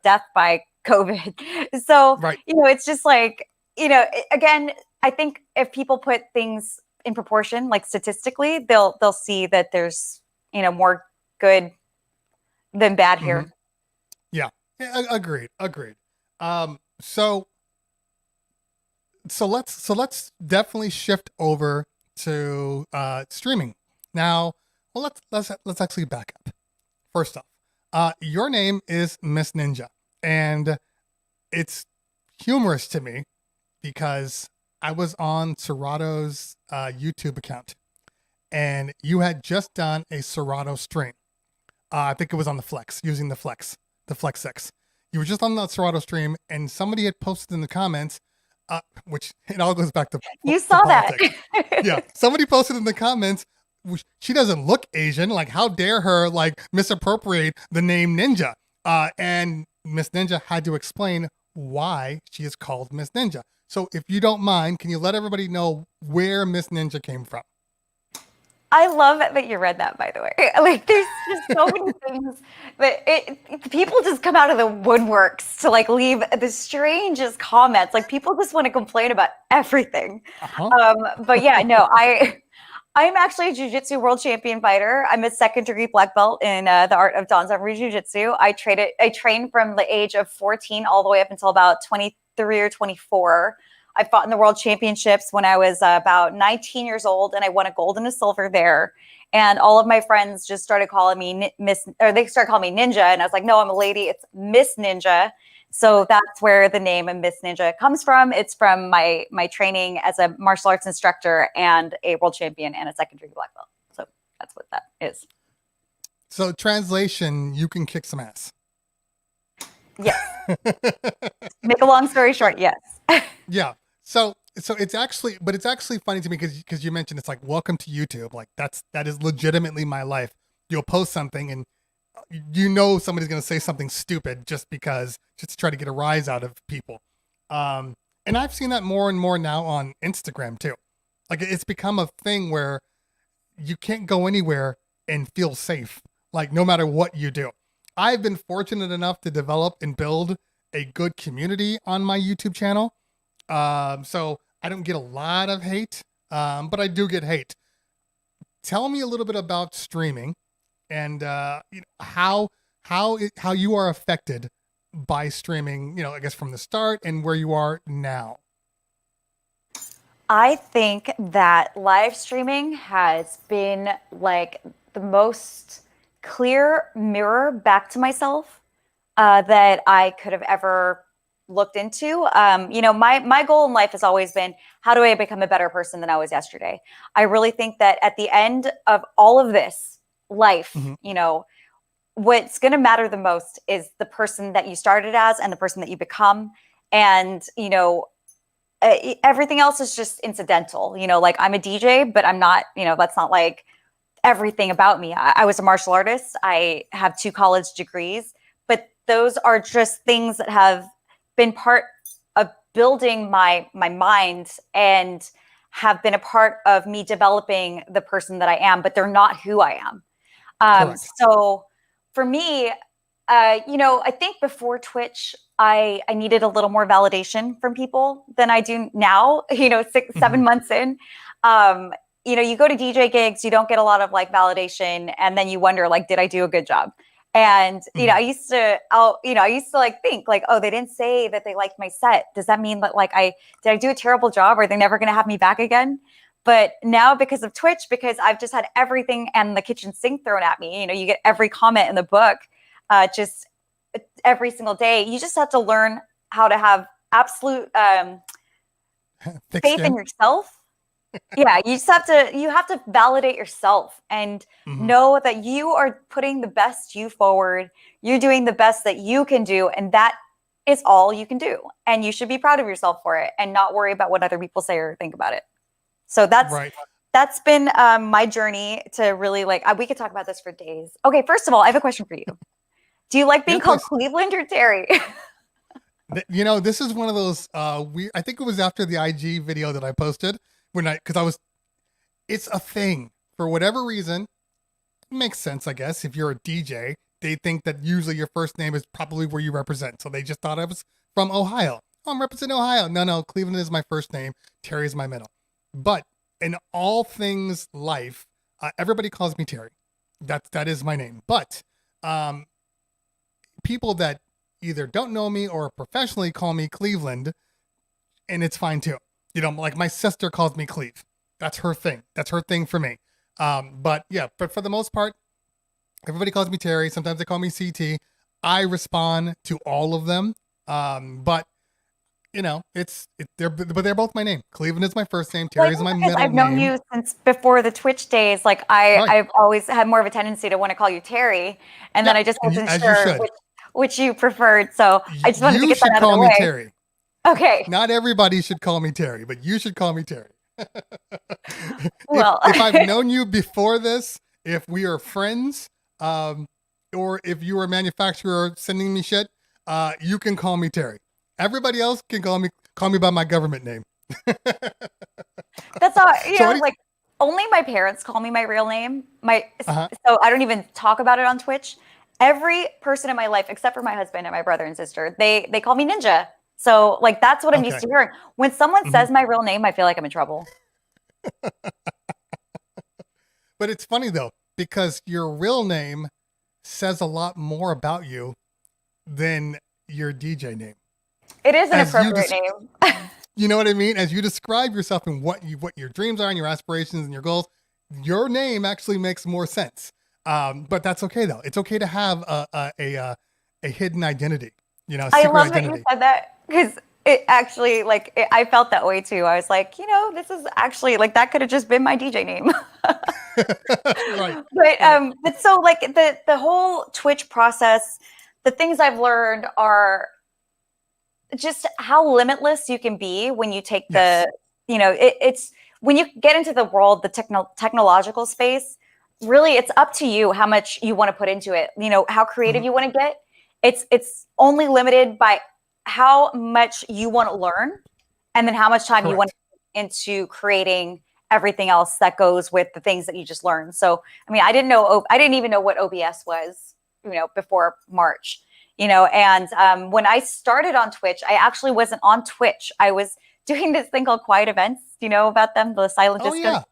death by COVID. So, it's just like, again, I think if people put things in proportion, like statistically, they'll see that there's, more good than bad here. Mm-hmm. Yeah, agreed. So let's definitely shift over to streaming now. Well, let's actually back up. First off, your name is Miss Ninja, and it's humorous to me because I was on Serato's YouTube account, and you had just done a Serato stream. I think it was on the Flex, using the Flex 6. You were just on that Serato stream, and somebody had posted in the comments, which it all goes back to you saw that. Yeah, somebody posted in the comments, she doesn't look Asian. Like, how dare her misappropriate the name Ninja? And Miss Ninja had to explain why she is called Miss Ninja. So if you don't mind, can you let everybody know where Miss Ninja came from? I love that you read that, by the way. Like, there's just so many things that people just come out of the woodworks to leave the strangest comments. Like, people just want to complain about everything. But yeah, no, I'm actually a jiu-jitsu world champion fighter. I'm a second-degree black belt in the art of Danzanryu jiu-jitsu. I trained from the age of 14 all the way up until about 23 or 24. I fought in the world championships when I was about 19 years old, and I won a gold and a silver there. And all of my friends just started calling me they started calling me Ninja, and I was like, no, I'm a lady. It's Miss Ninja. So that's where the name of Miss Ninja comes from. It's from my training as a martial arts instructor and a world champion and a second-degree black belt. So that's what that is. So translation, you can kick some ass. Yes. Make a long story short, yes. Yeah. So it's actually funny to me because you mentioned it's like, welcome to YouTube. Like that is legitimately my life. You'll post something and somebody's going to say something stupid just to try to get a rise out of people. And I've seen that more and more now on Instagram too. Like, it's become a thing where you can't go anywhere and feel safe, like, no matter what you do. I've been fortunate enough to develop and build a good community on my YouTube channel. So I don't get a lot of hate, but I do get hate. Tell me a little bit about streaming and how you are affected by streaming, I guess from the start and where you are now. I think that live streaming has been like the most clear mirror back to myself that I could have ever looked into. My goal in life has always been, how do I become a better person than I was yesterday? I really think that at the end of all of this life, what's going to matter the most is the person that you started as and the person that you become. And, everything else is just incidental. Like I'm a DJ, but I'm not, that's not like everything about me. I was a martial artist. I have 2 college degrees, but those are just things that have been part of building my mind and have been a part of me developing the person that I am, but they're not who I am. So for me, I think before Twitch, I needed a little more validation from people than I do now, 7 months in. You go to DJ gigs, you don't get a lot of like validation. And then you wonder, like, did I do a good job? And, I used to like think like, oh, they didn't say that they liked my set. Does that mean that like, did I do a terrible job? Are they never going to have me back again? But now because of Twitch, because I've just had everything and the kitchen sink thrown at me, you get every comment in the book, just every single day. You just have to learn how to have absolute faith in yourself. Yeah, you have to validate yourself and know that you are putting the best you forward. You're doing the best that you can do, and that is all you can do. And you should be proud of yourself for it and not worry about what other people say or think about it. So that's been my journey to really we could talk about this for days. Okay, first of all, I have a question for you. Do you like being called Cleveland or Terry? This is one of those I think it was after the IG video that I posted it's a thing for whatever reason. It makes sense, I guess. If you're a DJ, they think that usually your first name is probably where you represent. So they just thought I was from Ohio. Oh, I'm representing Ohio. No, Cleveland is my first name. Terry is my middle. But in all things life, everybody calls me Terry. That is my name. But people that either don't know me or professionally call me Cleveland, and it's fine too. Like my sister calls me Cleve. That's her thing. That's her thing for me. But for the most part, everybody calls me Terry. Sometimes they call me CT. I respond to all of them. But they're both my name. Cleveland is my first name. Terry is my middle name. I've known you since before the Twitch days. Like I've always had more of a tendency to want to call you Terry, and then I just wasn't sure which you preferred. So I just wanted to get that out of the way. You should call me Terry. Okay. Not everybody should call me Terry, but you should call me Terry. Well, if I've known you before this, if we are friends, or if you are a manufacturer sending me shit, you can call me Terry. Everybody else can call me by my government name. That's all. Only my parents call me my real name. So I don't even talk about it on Twitch. Every person in my life, except for my husband and my brother and sister, they call me Ninja. So that's what I'm used to hearing. When someone says my real name, I feel like I'm in trouble. But it's funny though, because your real name says a lot more about you than your DJ name. It is an appropriate name. You know what I mean? As you describe yourself and what your dreams are and your aspirations and your goals, your name actually makes more sense. But that's okay though. It's okay to have a hidden identity. I love that you said that, because it actually I felt that way too. I was like, this is actually that could have just been my DJ name. Right. But so the whole Twitch process, the things I've learned are just how limitless you can be when you take it's when you get into the world, the technological space. Really, it's up to you how much you want to put into it. How creative you want to get. It's only limited by how much you want to learn, and then how much time you want to put into creating everything else that goes with the things that you just learned. So, I didn't even know what OBS was, before March, and when I started on Twitch, I actually wasn't on Twitch. I was doing this thing called quiet events. Do you know about them? The silent disco. Yeah.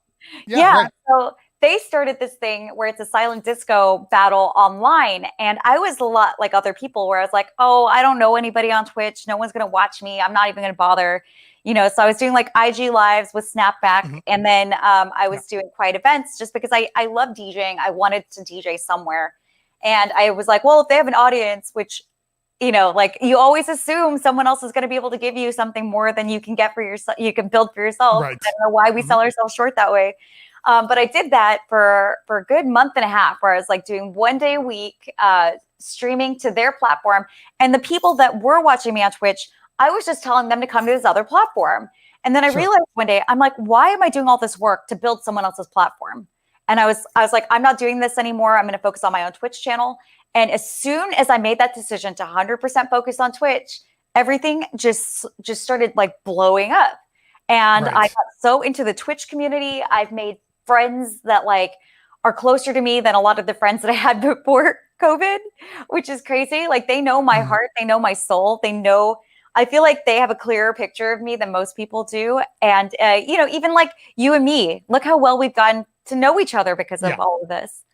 Yeah. Right. So they started this thing where it's a silent disco battle online. And I was a lot like other people where I was like, oh, I don't know anybody on Twitch. No one's going to watch me. I'm not even going to bother. So I was doing like IG lives with Snapback. Mm-hmm. And then I was doing quiet events just because I love DJing. I wanted to DJ somewhere. And I was like, well, if they have an audience, which, like you always assume someone else is going to be able to give you something more than you can get for yourself. You can build for yourself. Right. I don't know why we sell ourselves short that way. But I did that for a good month and a half where I was like doing 1 day a week, streaming to their platform. And the people that were watching me on Twitch, I was just telling them to come to this other platform. And then I realized one day, I'm like, why am I doing all this work to build someone else's platform? And I was like, I'm not doing this anymore. I'm going to focus on my own Twitch channel. And as soon as I made that decision to 100% focus on Twitch, everything just started like blowing up. And I got so into the Twitch community. I've made friends that like are closer to me than a lot of the friends that I had before COVID, which is crazy. Like they know my heart, they know my soul, I feel like they have a clearer picture of me than most people do. And, even like you and me, look how well we've gotten to know each other because of all of this.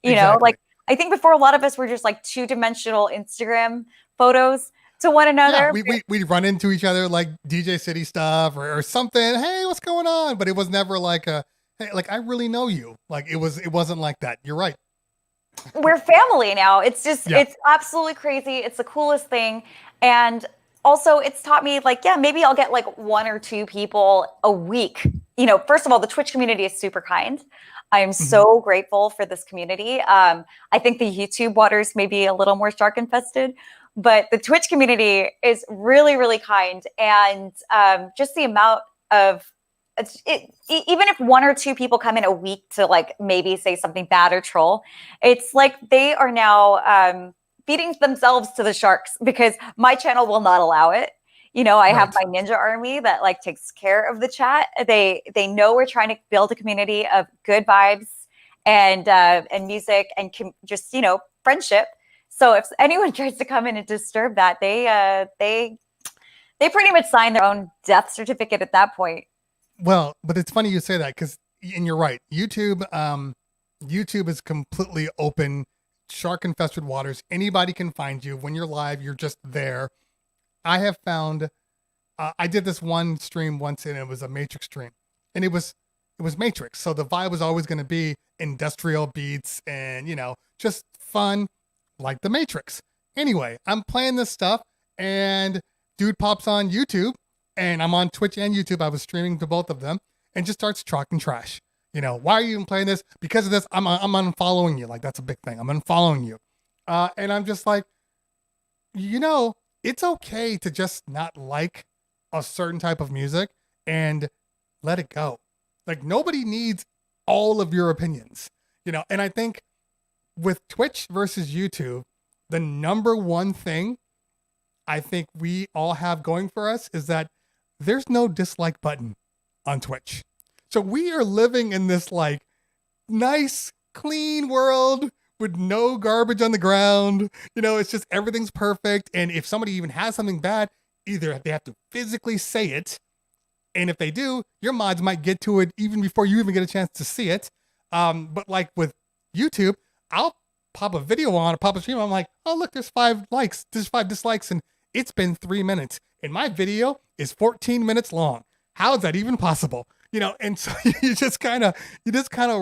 Like I think before a lot of us were just like 2-dimensional Instagram photos to one another. Yeah, we'd run into each other like DJ City stuff or something. Hey, what's going on? But it was never like hey, like I really know you. Like it wasn't like that. You're right. We're family now. It's just, it's absolutely crazy. It's the coolest thing. And also it's taught me like, maybe I'll get like 1 or 2 people a week. First of all, the Twitch community is super kind. I am so grateful for this community. I think the YouTube waters may be a little more shark infested, but the Twitch community is really, really kind. And just the amount of, even if 1 or 2 people come in a week to like maybe say something bad or troll, it's like they are now feeding themselves to the sharks because my channel will not allow it. I have my ninja army that like takes care of the chat. They know we're trying to build a community of good vibes and music and just friendship. So if anyone tries to come in and disturb that, they pretty much sign their own death certificate at that point. Well, but it's funny you say that and you're right. YouTube is completely open, shark infested waters. Anybody can find you. When you're live, you're just there. I have found, I did this one stream once and it was a Matrix stream and it was Matrix. So the vibe was always going to be industrial beats and, just fun like the Matrix. Anyway, I'm playing this stuff and dude pops on YouTube and I'm on Twitch and YouTube. I was streaming to both of them and just starts talking trash. Why are you even playing this? Because of this, I'm unfollowing you. Like that's a big thing. I'm unfollowing you. And I'm just like, it's okay to just not like a certain type of music and let it go. Like nobody needs all of your opinions, and I think with Twitch versus YouTube, the number one thing I think we all have going for us is that there's no dislike button on Twitch. So we are living in this like nice, clean world with no garbage on the ground. It's just everything's perfect. And if somebody even has something bad, either they have to physically say it. And if they do, your mods might get to it even before you even get a chance to see it. But like with YouTube, I'll pop a video on or pop a stream. I'm like, oh, look, there's 5 likes. There's 5 dislikes. And it's been 3 minutes. And my video is 14 minutes long. How is that even possible? And so you just kind of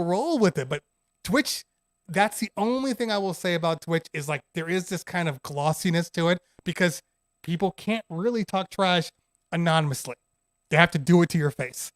roll with it. But Twitch, that's the only thing I will say about Twitch is like there is this kind of glossiness to it because people can't really talk trash anonymously. They have to do it to your face,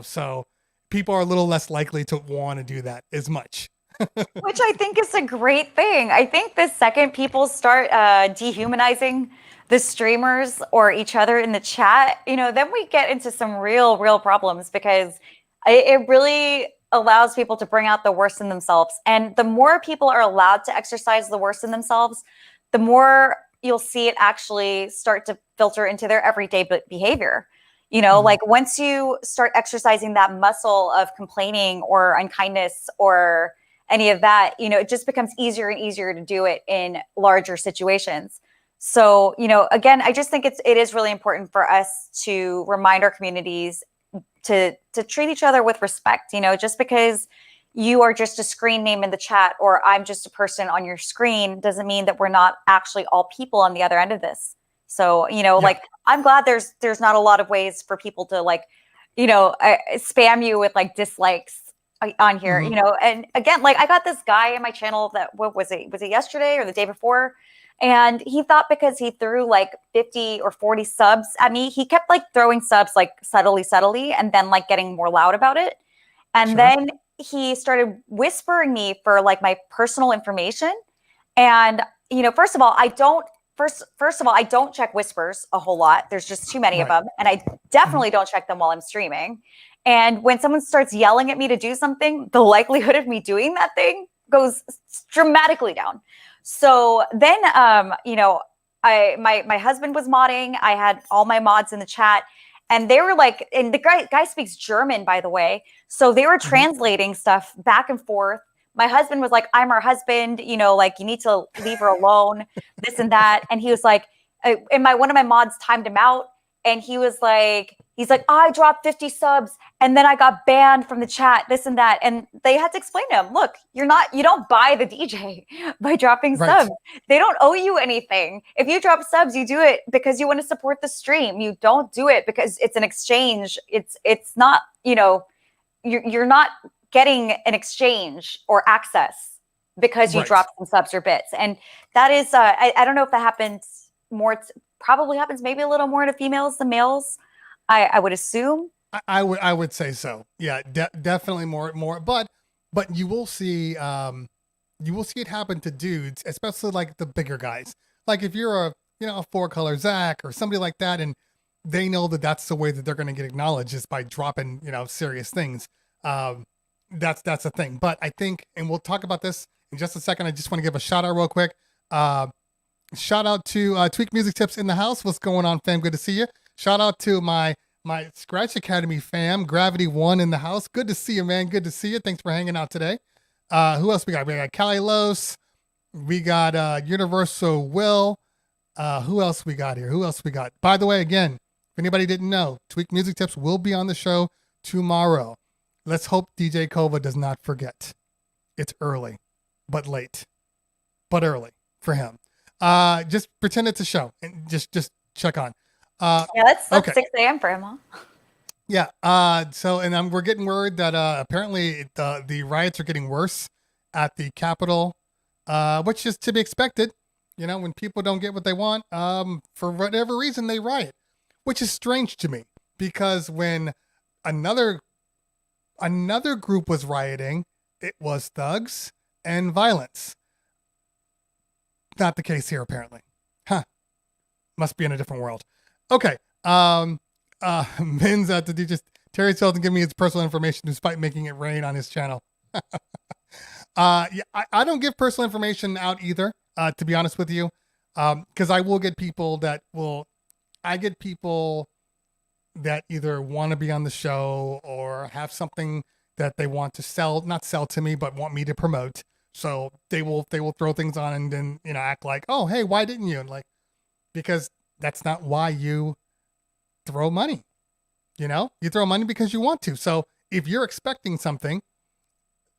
so people are a little less likely to want to do that as much. Which I think is a great thing. I think the second people start dehumanizing the streamers or each other in the chat, then we get into some real problems because it really allows people to bring out the worst in themselves. And the more people are allowed to exercise the worst in themselves, the more you'll see it actually start to filter into their everyday behavior. Like once you start exercising that muscle of complaining or unkindness or any of that, it just becomes easier and easier to do it in larger situations. So, again, I just think it is really important for us to remind our communities to treat each other with respect. Just because you are just a screen name in the chat, or I'm just a person on your screen, doesn't mean that we're not actually all people on the other end of this. So, like, I'm glad there's not a lot of ways for people to spam you with like dislikes on here, and again, like I got this guy in my channel that, what was it yesterday or the day before? And he thought because he threw like 50 or 40 subs at me, he kept like throwing subs like subtly, and then like getting more loud about it. And then he started whispering me for like my personal information. And, first of all, I don't check whispers a whole lot. There's just too many of them. And I definitely don't check them while I'm streaming. And when someone starts yelling at me to do something, the likelihood of me doing that thing goes dramatically down. So then, my husband was modding. I had all my mods in the chat, and they were like, and the guy speaks German, by the way. So they were translating stuff back and forth. My husband was like, I'm her husband, like you need to leave her alone, this and that. And he was like, one of my mods timed him out. And he's like, I dropped 50 subs and then I got banned from the chat, this and that. And they had to explain to him, look, you don't buy the DJ by dropping subs. They don't owe you anything. If you drop subs, you do it because you want to support the stream. You don't do it because it's an exchange. It's not, you're not getting an exchange or access because you drop some subs or bits. And that is, I don't know if that happens more. Probably happens maybe a little more to females than males. I would assume. I would say so. Yeah, definitely more. But you will see it happen to dudes, especially like the bigger guys. Like if you're a 4-color Zach or somebody like that, and they know that that's the way that they're going to get acknowledged is by dropping serious things. That's a thing. But I think, and we'll talk about this in just a second. I just want to give a shout out real quick. Shout out to Tweak Music Tips in the house. What's going on, fam? Good to see you. Shout out to my Scratch Academy fam, Gravity One in the house. Good to see you, man. Good to see you. Thanks for hanging out today. Who else we got? We got Kalilos. We got Universal Will. Who else we got here? Who else we got? By the way, again, if anybody didn't know, Tweak Music Tips will be on the show tomorrow. Let's hope DJ Kova does not forget. It's early, but late, but early for him. Just pretend it's a show and just check on. That's 6 a.m. for him, huh? Yeah. And we're getting word that apparently the riots are getting worse at the Capitol, which is to be expected. When people don't get what they want, for whatever reason they riot, which is strange to me because when another group was rioting, it was thugs and violence. Not the case here, apparently. Must be in a different world. Okay. Min's at the DJ. Terry Selton give me his personal information despite making it rain on his channel. I don't give personal information out either, to be honest with you. Because I will get people that either want to be on the show or have something that they want to not sell to me, but want me to promote. So they will throw things on and then, act like, oh, hey, why didn't you? And like, because that's not why you throw money. You throw money because you want to. So if you're expecting something,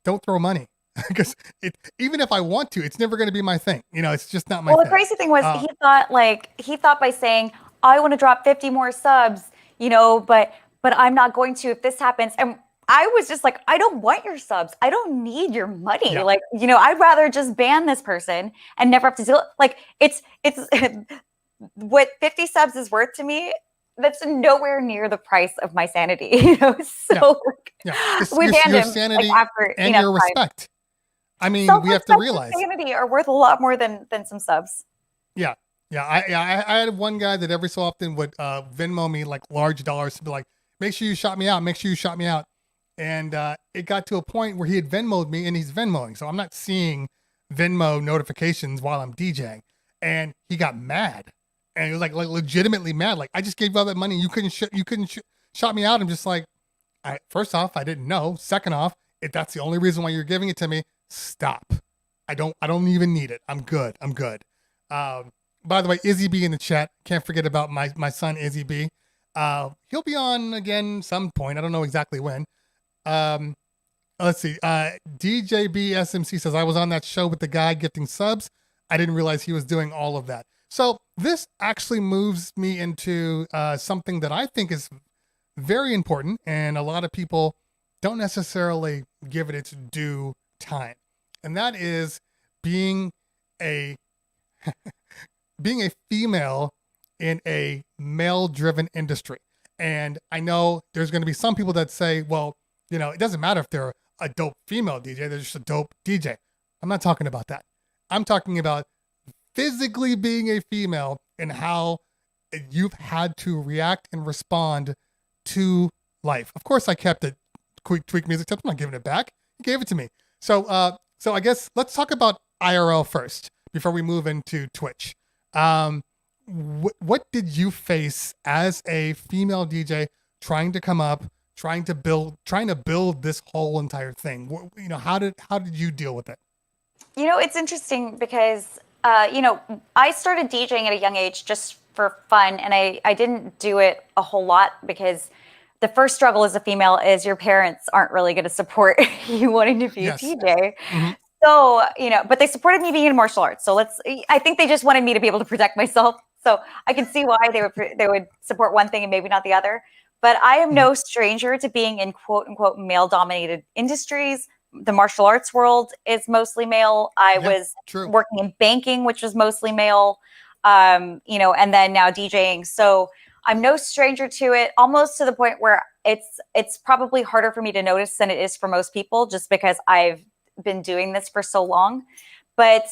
don't throw money because even if I want to, it's never going to be my thing. It's just not my thing. Well, the crazy thing was he thought by saying, I want to drop 50 more subs, but I'm not going to if this happens. And I was just like, I don't want your subs. I don't need your money. Yeah. Like, I'd rather just ban this person and never have to deal. Like it's what 50 subs is worth to me. That's nowhere near the price of my sanity. So we banned him sanity after and your respect. I mean, we have to realize sanity are worth a lot more than some subs. Yeah. I had one guy that every so often would Venmo me like large dollars to be like, make sure you shout me out. Make sure you shout me out. And it got to a point where he had Venmo'd me and he's Venmoing. So I'm not seeing Venmo notifications while I'm DJing. And he got mad. And he was like legitimately mad. Like, I just gave you all that money. You couldn't shout me out. I'm just like, first off, I didn't know. Second off, if that's the only reason why you're giving it to me, stop. I don't even need it. I'm good. by the way, Izzy B in the chat. Can't forget about my son Izzy B. He'll be on again some point. I don't know exactly when. Let's see. DJB SMC says, I was on that show with the guy gifting subs. I didn't realize he was doing all of that. So this actually moves me into something that I think is very important, and a lot of people don't necessarily give it its due time. And that is being a being a female in a male-driven industry. And I know there's going to be some people that say, well, you know, it doesn't matter if they're a dope female DJ, they're just a dope DJ. I'm not talking about that. I'm talking about physically being a female and how you've had to react and respond to life. Of course, I kept it tweak music tips. I'm not giving it back. You gave it to me. So I guess let's talk about IRL first before we move into Twitch. What did you face as a female DJ trying to come up, trying to build this whole entire thing? You know, how did you deal with it? You know, it's interesting because you know, I started DJing at a young age just for fun, and I didn't do it a whole lot because the first struggle as a female is your parents aren't really going to support you wanting to be a DJ. Mm-hmm. So, you know, but they supported me being in martial arts. So I think they just wanted me to be able to protect myself. So I can see why they would support one thing and maybe not the other. But I am no stranger to being in quote unquote male dominated industries. The martial arts world is mostly male. I was working in banking, which was mostly male, you know, and then now DJing. So I'm no stranger to it, almost to the point where it's probably harder for me to notice than it is for most people, just because I've been doing this for so long. But,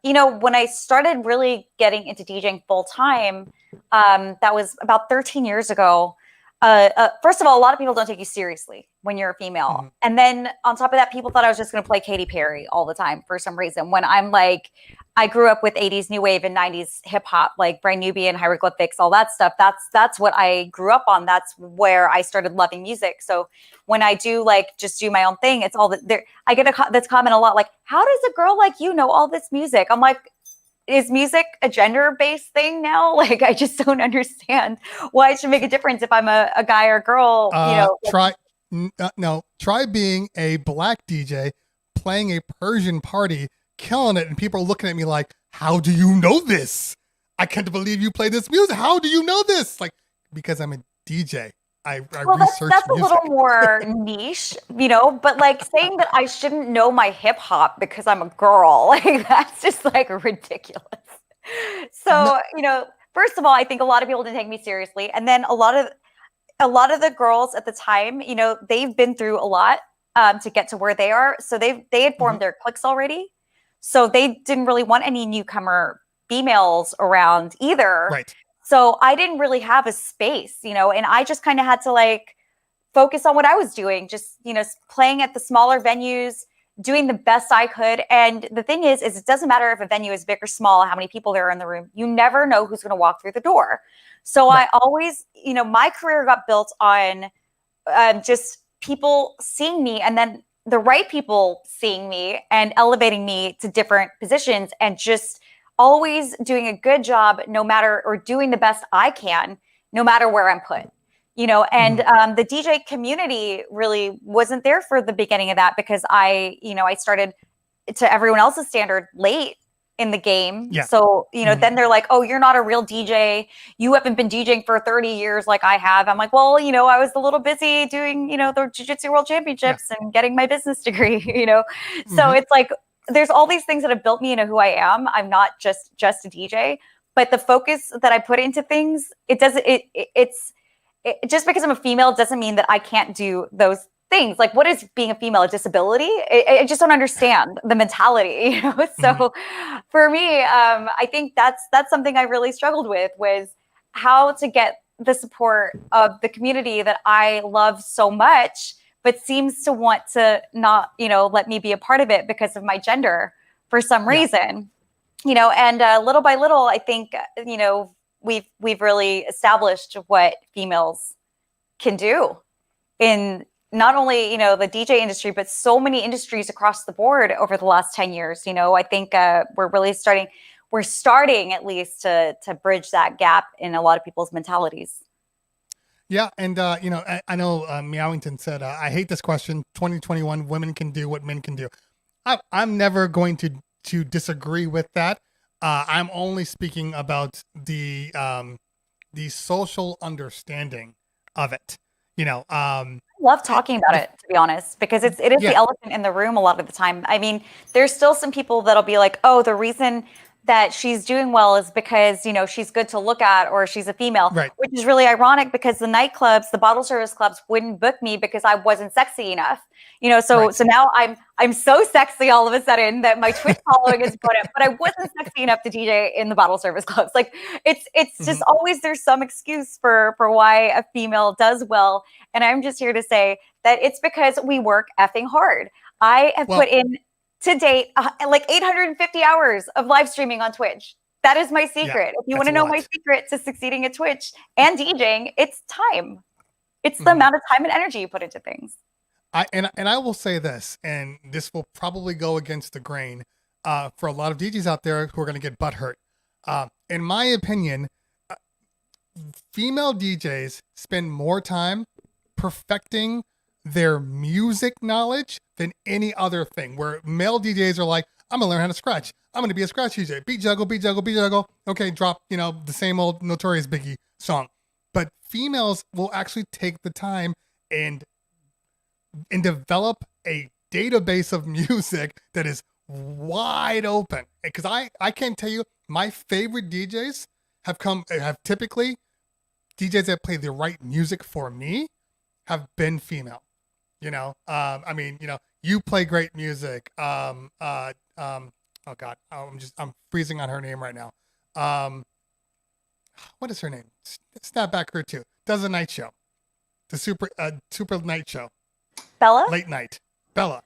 you know, when I started really getting into DJing full time, that was about 13 years ago. First of all, a lot of people don't take you seriously when you're a female. Mm-hmm. And then on top of that, people thought I was just going to play Katy Perry all the time for some reason. When I'm like, I grew up with 80s new wave and 90s hip hop, like Brand Nubian, hieroglyphics, all that stuff. That's what I grew up on. That's where I started loving music. So when I do like just do my own thing, it's all that there. I get this comment a lot, like, how does a girl like you know all this music? I'm like, is music a gender-based thing now? Like, I just don't understand why it should make a difference if I'm a guy or a girl. You know, try being a black DJ playing a Persian party, killing it, and people are looking at me like, "How do you know this? I can't believe you play this music. How do you know this?" Like, because I'm a DJ. I research that's music. A little more niche, you know, but like saying that I shouldn't know my hip hop because I'm a girl, like that's just like ridiculous. So, you know, first of all, I think a lot of people didn't take me seriously. And then a lot of the girls at the time, you know, they've been through a lot to get to where they are. So they had formed their cliques already. So they didn't really want any newcomer females around either. Right. So I didn't really have a space, you know, and I just kind of had to like focus on what I was doing, just, you know, playing at the smaller venues, doing the best I could. And the thing is it doesn't matter if a venue is big or small, how many people there are in the room. You never know who's going to walk through the door. So I always, you know, my career got built on just people seeing me, and then the right people seeing me and elevating me to different positions, and just always doing a good job, or doing the best I can, no matter where I'm put, you know, and the DJ community really wasn't there for the beginning of that, because I started to everyone else's standard late in the game. Yeah. So, you know, then they're like, oh, you're not a real DJ. You haven't been DJing for 30 years like I have. I'm like, well, you know, I was a little busy doing, you know, the Jiu-Jitsu World Championships and getting my business degree, you know. So it's like, there's all these things that have built me into who I am. I'm not just a DJ, but the focus that I put into things, it's just because I'm a female doesn't mean that I can't do those things. Like, what is being a female, a disability? I just don't understand the mentality, you know? So for me, I think that's something I really struggled with, was how to get the support of the community that I love so much, but seems to want to not, you know, let me be a part of it because of my gender for some reason, you know, and little by little, I think, you know, we've really established what females can do in not only, you know, the DJ industry, but so many industries across the board over the last 10 years. You know, I think we're really starting, we're starting at least to bridge that gap in a lot of people's mentalities. Yeah, and I know Meowington said, "I hate this question. 2021, women can do what men can do." I'm never going to disagree with that. I'm only speaking about the social understanding of it. I love talking about it, to be honest, because it is the elephant in the room a lot of the time. I mean, there's still some people that'll be like, oh, the reason that she's doing well is because, she's good to look at or she's a female, right. Which is really ironic because the nightclubs, the bottle service clubs wouldn't book me because I wasn't sexy enough. So now I'm so sexy all of a sudden that my Twitch following is put up, but I wasn't sexy enough to DJ in the bottle service clubs. Like it's just always there's some excuse for why a female does well. And I'm just here to say that it's because we work effing hard. I have put in to date like 850 hours of live streaming on Twitch. That is my secret. If you want to know my secret to succeeding at Twitch and DJing, it's time. It's the amount of time and energy you put into things. I will say this, and this will probably go against the grain for a lot of DJs out there who are going to get butthurt. In my opinion, female DJs spend more time perfecting their music knowledge than any other thing, where male DJs are like, I'm gonna learn how to scratch. I'm gonna be a scratch DJ. Beat juggle, beat juggle, beat juggle. Okay, drop, the same old Notorious Biggie song. But females will actually take the time and develop a database of music that is wide open. Because I can't tell you, my favorite DJs have typically DJs that play the right music for me have been female. You play great music. Oh God, I'm freezing on her name right now. What is her name? Snapback her too. Does a night show, the super night show. Bella? Late night. Bella.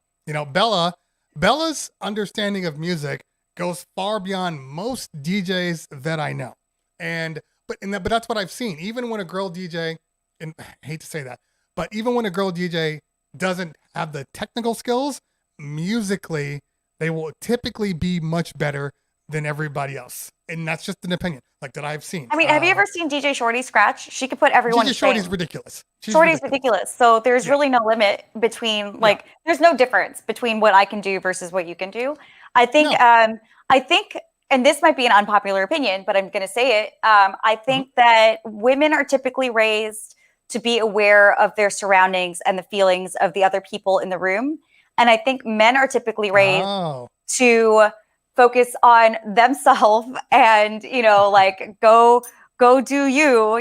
Bella's understanding of music goes far beyond most DJs that I know. But that's what I've seen. Even when a girl DJ, and I hate to say that, but even when a girl DJ doesn't have the technical skills, musically, they will typically be much better than everybody else. And that's just an opinion, like that I've seen. I mean, have you ever seen DJ Shorty scratch? She could put everyone to shame. Shorty's ridiculous. Shorty's ridiculous. So there's really no limit between, there's no difference between what I can do versus what you can do. I think, and this might be an unpopular opinion, but I'm going to say it. I think that women are typically raised to be aware of their surroundings and the feelings of the other people in the room. And I think men are typically raised to focus on themselves and, go do you,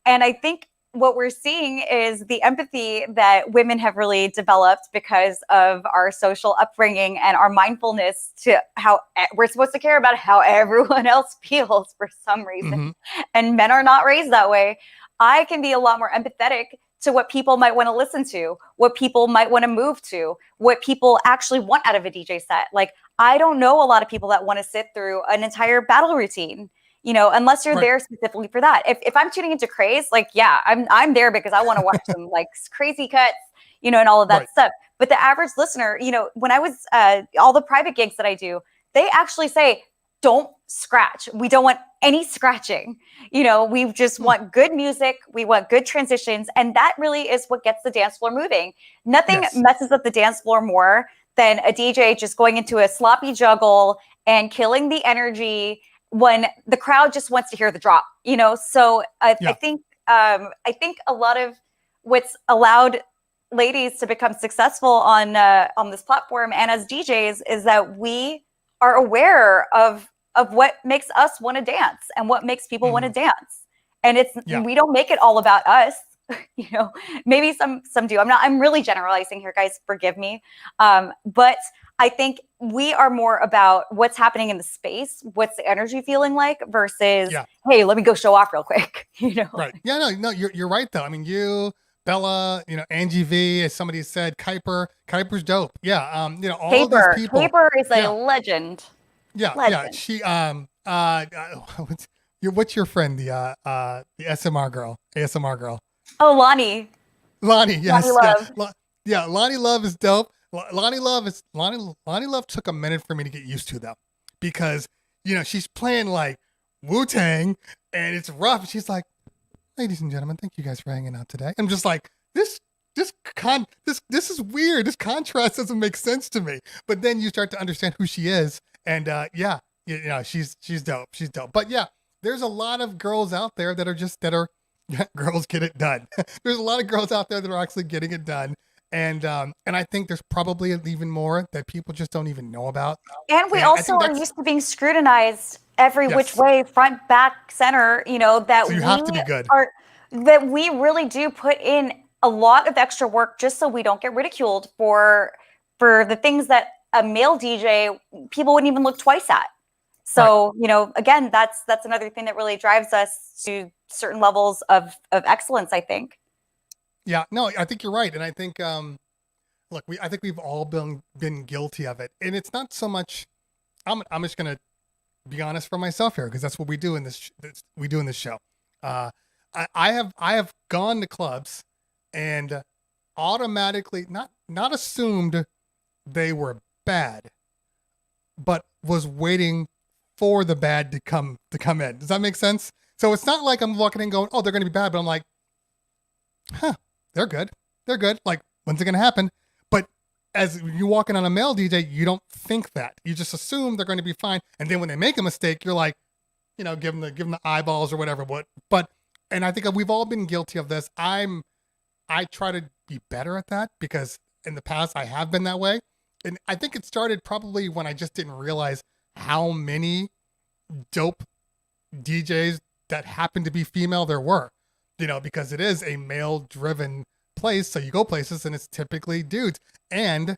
and I think what we're seeing is the empathy that women have really developed because of our social upbringing and our mindfulness to how we're supposed to care about how everyone else feels for some reason. And men are not raised that way. I can be a lot more empathetic to what people might want to listen to, what people might want to move to, what people actually want out of a DJ set. Like, I don't know a lot of people that want to sit through an entire battle routine, unless you're there specifically for that. If I'm tuning into craze, I'm there because I want to watch some crazy cuts, and all of that stuff. But the average listener, when I was all the private gigs that I do, they actually say, don't scratch. We don't want any scratching. We just want good music. We want good transitions. And that really is what gets the dance floor moving. Nothing messes up the dance floor more than a DJ just going into a sloppy juggle and killing the energy when the crowd just wants to hear the drop, So I think a lot of what's allowed ladies to become successful on this platform and as DJs is that we are aware of what makes us want to dance and what makes people want to dance. And we don't make it all about us. Maybe some do. I'm really generalizing here, guys, forgive me. But I think we are more about what's happening in the space, what's the energy feeling like versus, hey, let me go show off real quick, Right. Yeah, no, you're right though. I mean, you, Bella, Angie V, as somebody said, Kuiper's dope. Yeah. All of these people. Kuiper is a legend. Yeah. Legend. She, what's your friend? The ASMR girl. Oh, Lonnie. Yes. Lonnie Love. Lonnie Love is dope. Lonnie Love took a minute for me to get used to though, because she's playing like Wu-Tang and it's rough. She's like, ladies and gentlemen, thank you guys for hanging out today. I'm just like, this is weird. This contrast doesn't make sense to me. But then you start to understand who she is, and she's dope. She's dope. But yeah, there's a lot of girls out there that are girls get it done. There's a lot of girls out there that are actually getting it done. And I think there's probably even more that people just don't even know about. And we also are used to being scrutinized every which way, front, back, center, that so you have to be good. That we really do put in a lot of extra work just so we don't get ridiculed for the things that a male DJ, people wouldn't even look twice at. So, again, that's another thing that really drives us to certain levels of excellence, I think. Yeah, no, I think you're right. And I think, look, I think we've all been guilty of it. And it's not so much, I'm just going to be honest for myself here, because that's what we do in this show. I have gone to clubs and automatically not assumed they were bad, but was waiting for the bad to come in. Does that make sense? So it's not like I'm walking in going, oh, they're going to be bad, but I'm like, they're good. They're good. Like, when's it going to happen? But as you walk in on a male DJ, you don't think that. You just assume they're going to be fine. And then when they make a mistake, you're like, give them the eyeballs or whatever. And I think we've all been guilty of this. I try to be better at that because in the past I have been that way. And I think it started probably when I just didn't realize how many dope DJs that happened to be female there were, because it is a male driven place. So you go places and it's typically dudes. And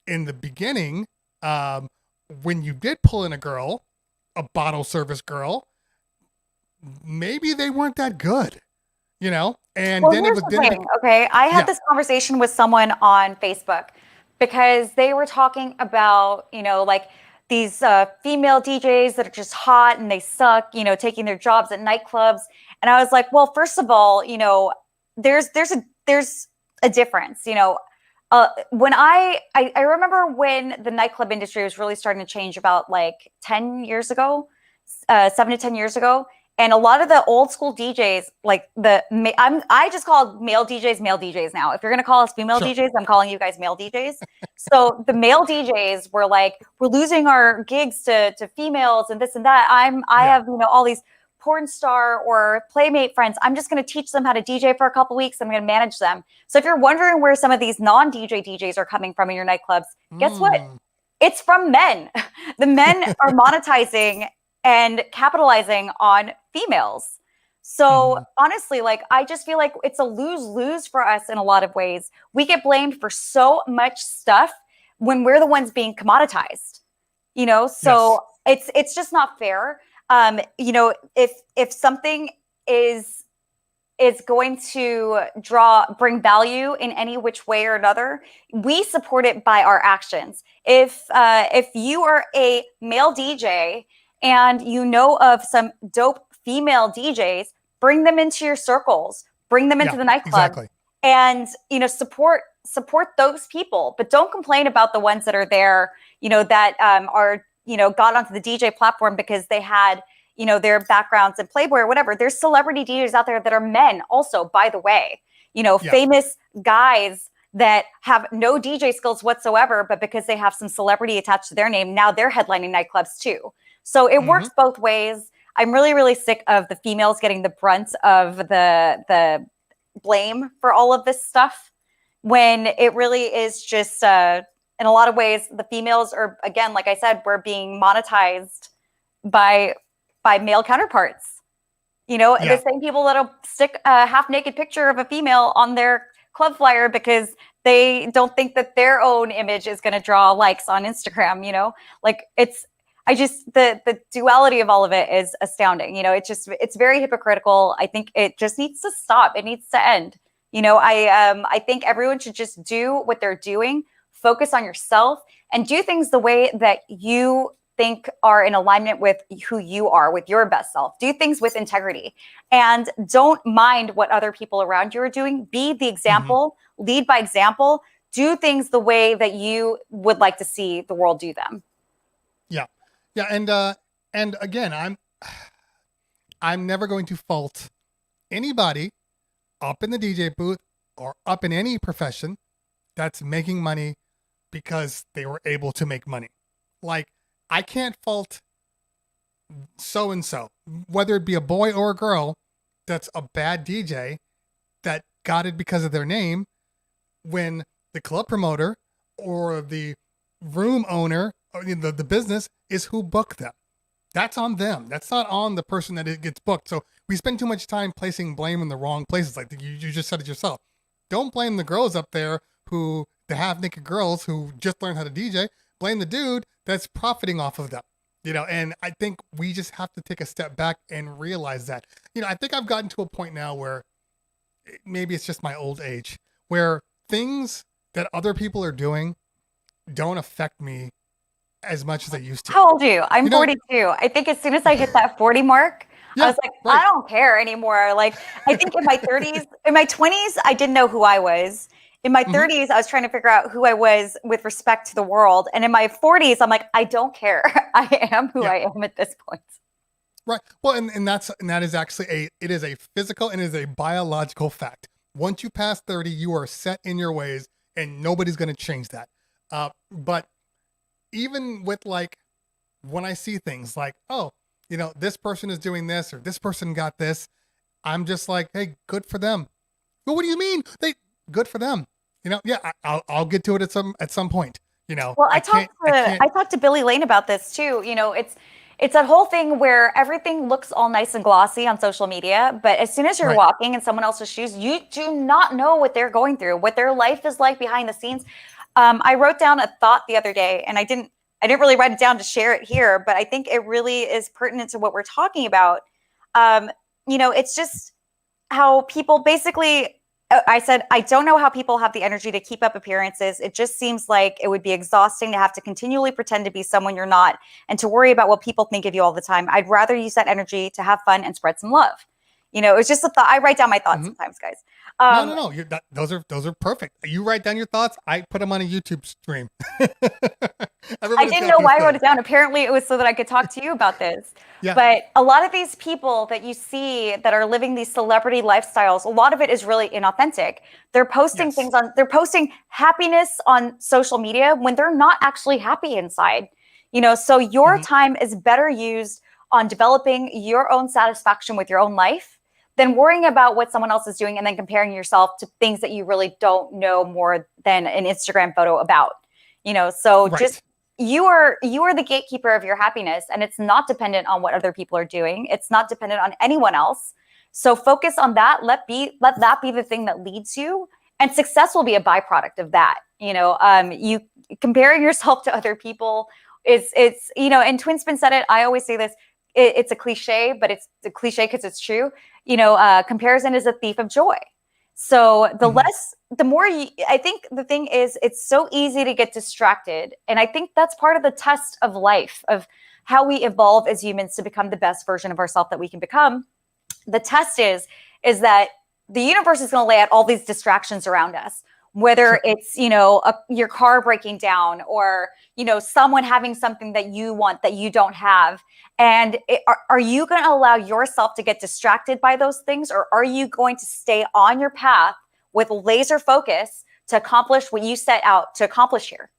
in the beginning, when you did pull in a bottle service girl, maybe they weren't that good, and then it was okay. I had this conversation with someone on Facebook because they were talking about, like these female DJs that are just hot and they suck, taking their jobs at nightclubs. And I was like, well, first of all, there's a difference, when I remember when the nightclub industry was really starting to change about like 10 years ago, 7 to 10 years ago. And a lot of the old school DJs, like I just call male DJs now. If you're going to call us female DJs, I'm calling you guys male DJs. So the male DJs were like, we're losing our gigs to females and this and that. I have, all these porn star or playmate friends. I'm just going to teach them how to DJ for a couple weeks. I'm going to manage them. So if you're wondering where some of these non-DJ DJs are coming from in your nightclubs, guess what? It's from men. The men are monetizing and capitalizing on females. So honestly, like, I just feel like it's a lose-lose for us in a lot of ways. We get blamed for so much stuff when we're the ones being commoditized, so it's just not fair. If something is going to bring value in any which way or another, we support it by our actions. If you are a male DJ and of some dope female DJs, bring them into your circles, bring them into the nightclub, and support those people. But don't complain about the ones that are there, that are got onto the DJ platform because they had their backgrounds in Playboy or whatever. There's celebrity DJs out there that are men also, by the way, famous guys that have no DJ skills whatsoever, but because they have some celebrity attached to their name, now they're headlining nightclubs too. So it works both ways. I'm really, really sick of the females getting the brunt of the blame for all of this stuff, when it really is just, in a lot of ways, the females are, again, like I said, we're being monetized by male counterparts. The same people that'll stick a half-naked picture of a female on their club flyer because they don't think that their own image is going to draw likes on Instagram. Like the duality of all of it is astounding. It's very hypocritical. I think it just needs to stop. It needs to end. I think everyone should just do what they're doing, focus on yourself, and do things the way that you think are in alignment with who you are, with your best self. Do things with integrity, and don't mind what other people around you are doing. Be the example, lead by example, do things the way that you would like to see the world do them. Yeah. And And again, I'm never going to fault anybody up in the DJ booth or up in any profession that's making money because they were able to make money. Like, I can't fault so and so, whether it be a boy or a girl that's a bad DJ that got it because of their name, when the club promoter or the room owner or the business is who booked them. That's on them. That's not on the person that it gets booked. So we spend too much time placing blame in the wrong places. Like you just said it yourself. Don't blame the girls up there the half-naked girls who just learned how to DJ. Blame the dude that's profiting off of them. And I think we just have to take a step back and realize that. I think I've gotten to a point now where maybe it's just my old age, where things that other people are doing don't affect me as much as they used to. How old are you? I'm 42. I think as soon as I hit that 40 mark, I was like, right. I don't care anymore. Like, I think in my 20s, I didn't know who I was. In my 30s, I was trying to figure out who I was with respect to the world. And in my 40s, I'm like, I don't care. I am who I am at this point. Right. Well, and that is actually it is a physical and it is a biological fact. Once you pass 30, you are set in your ways and nobody's going to change that. But even with like, when I see things like, oh, this person is doing this or this person got this, I'm just like, hey, good for them. Well, what do you mean? Good for them. I'll get to it at some point. Well, I talked to Billy Lane about this too. It's that whole thing where everything looks all nice and glossy on social media, but as soon as you're walking in someone else's shoes, you do not know what they're going through, what their life is like behind the scenes. I wrote down a thought the other day, and I didn't really write it down to share it here, but I think it really is pertinent to what we're talking about. It's just how people basically, I said, I don't know how people have the energy to keep up appearances. It just seems like it would be exhausting to have to continually pretend to be someone you're not and to worry about what people think of you all the time. I'd rather use that energy to have fun and spread some love. It's just a thought. I write down my thoughts sometimes, guys. No. Those are perfect. You write down your thoughts. I put them on a YouTube stream. I didn't know why I wrote it down. Apparently it was so that I could talk to you about this. Yeah. But a lot of these people that you see that are living these celebrity lifestyles, a lot of it is really inauthentic. They're posting they're posting happiness on social media when they're not actually happy inside. So your time is better used on developing your own satisfaction with your own life than worrying about what someone else is doing and then comparing yourself to things that you really don't know more than an Instagram photo about. Just you are the gatekeeper of your happiness, and it's not dependent on what other people are doing. It's not dependent on anyone else. So focus on that. Let that be the thing that leads you, and success will be a byproduct of that. You comparing yourself to other people it's and Twin Spin said it. I always say this. It's a cliche, but it's a cliche because it's true. Comparison is a thief of joy. So the more I think the thing is, it's so easy to get distracted. And I think that's part of the test of life, of how we evolve as humans to become the best version of ourselves that we can become. The test is that the universe is going to lay out all these distractions around us, whether it's, your car breaking down or, someone having something that you want that you don't have. And are you going to allow yourself to get distracted by those things? Or are you going to stay on your path with laser focus to accomplish what you set out to accomplish here?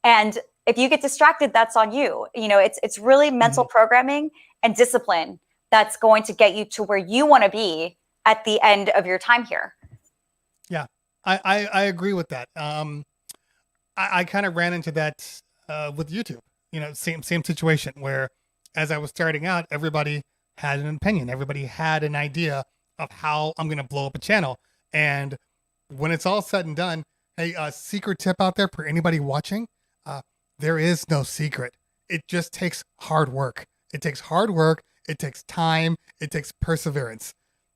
And if you get distracted, that's on you. It's really mental programming and discipline that's going to get you to where you want to be at the end of your time here. Yeah, I agree with that. I kind of ran into that with YouTube. Same situation where, as I was starting out, everybody had an opinion. Everybody had an idea of how I'm going to blow up a channel. And when it's all said and done, hey, a secret tip out there for anybody watching, there is no secret. It just takes hard work. It takes hard work. It takes time. It takes perseverance.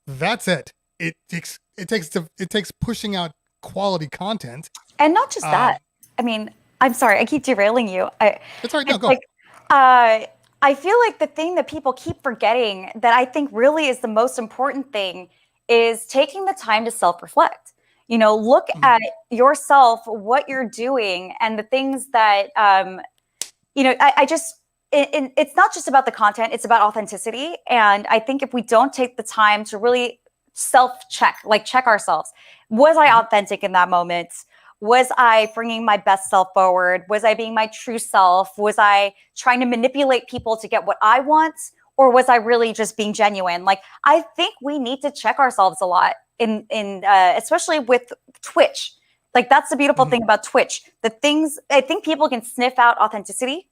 That's it. It takes pushing out quality content. And not just that. I mean, I'm sorry, I keep derailing you. It's all right. No, go. I feel like the thing that people keep forgetting that I think really is the most important thing is taking the time to self-reflect. Look at yourself, what you're doing, and the things that, it's not just about the content, it's about authenticity. And I think if we don't take the time to really self-check, like check ourselves, was I authentic in that moment? Was I bringing my best self forward? Was I being my true self? Was I trying to manipulate people to get what I want? Or was I really just being genuine? Like, I think we need to check ourselves a lot especially with Twitch. Like, that's the beautiful thing about Twitch. The things, I think people can sniff out authenticity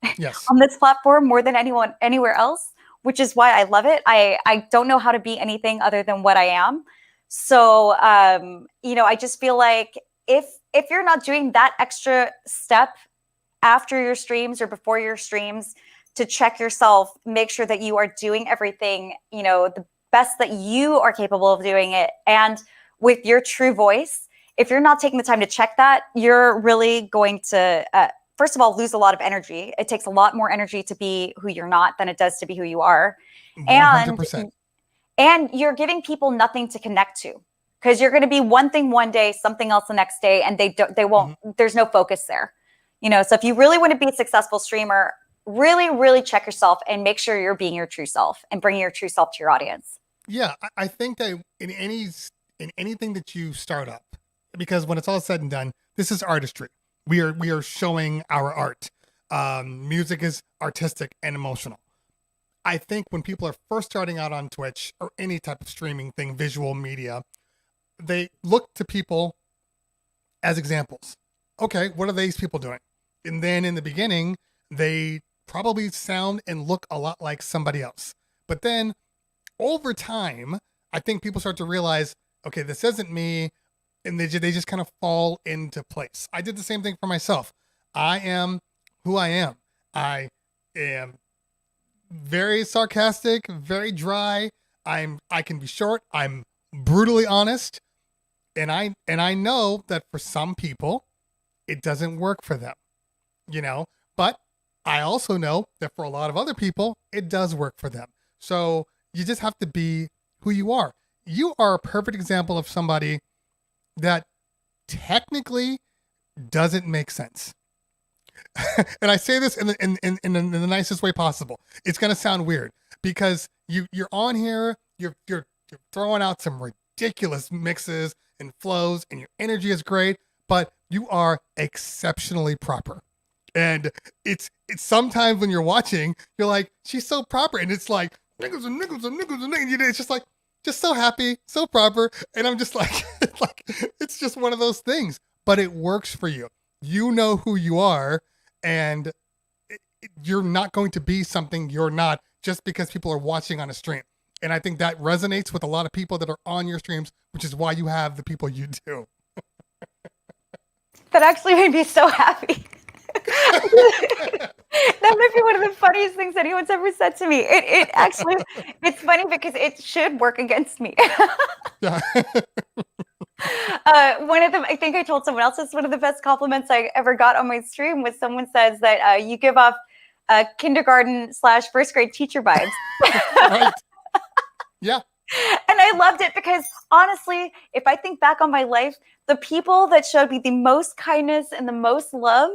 on this platform more than anyone anywhere else, which is why I love it. I don't know how to be anything other than what I am. So, I just feel like if you're not doing that extra step after your streams or before your streams to check yourself, make sure that you are doing everything, the best that you are capable of doing it, and with your true voice, if you're not taking the time to check that, you're really going to, first of all, lose a lot of energy. It takes a lot more energy to be who you're not than it does to be who you are. 100%. And you're giving people nothing to connect to, because you're going to be one thing one day, something else the next day, and they won't, there's no focus there. So if you really want to be a successful streamer, really, really check yourself and make sure you're being your true self and bringing your true self to your audience. Yeah, I think that in anything that you start up, because when it's all said and done, this is artistry. We are showing our art. Music is artistic and emotional. I think when people are first starting out on Twitch or any type of streaming thing, visual media, they look to people as examples. Okay, what are these people doing? And then in the beginning, they probably sound and look a lot like somebody else. But then over time, I think people start to realize, okay, this isn't me. And they just kind of fall into place. I did the same thing for myself. I am who I am. I am very sarcastic, very dry. I can be short. I'm brutally honest. And I know that for some people, it doesn't work for them, but I also know that for a lot of other people, it does work for them. So you just have to be who you are. You are a perfect example of somebody that technically doesn't make sense. And I say this in the nicest way possible. It's going to sound weird because you're on here, you're throwing out some ridiculous mixes and flows, and your energy is great, but you are exceptionally proper. And it's sometimes when you're watching, you're like, she's so proper, and it's like nickels and nickels and nickels and nickels. It's just like, just so happy, so proper. And I'm just like, it's just one of those things, but it works for you. You know who you are, and you're not going to be something you're not just because people are watching on a stream. And I think that resonates with a lot of people that are on your streams, which is why you have the people you do. That actually made me so happy. That might be one of the funniest things anyone's ever said to me. It actually, it's funny because it should work against me. Yeah. One of them, I think I told someone else, it's one of the best compliments I ever got on my stream was someone says that you give off kindergarten / first grade teacher vibes. Right. Yeah. And I loved it because honestly, if I think back on my life, the people that showed me the most kindness and the most love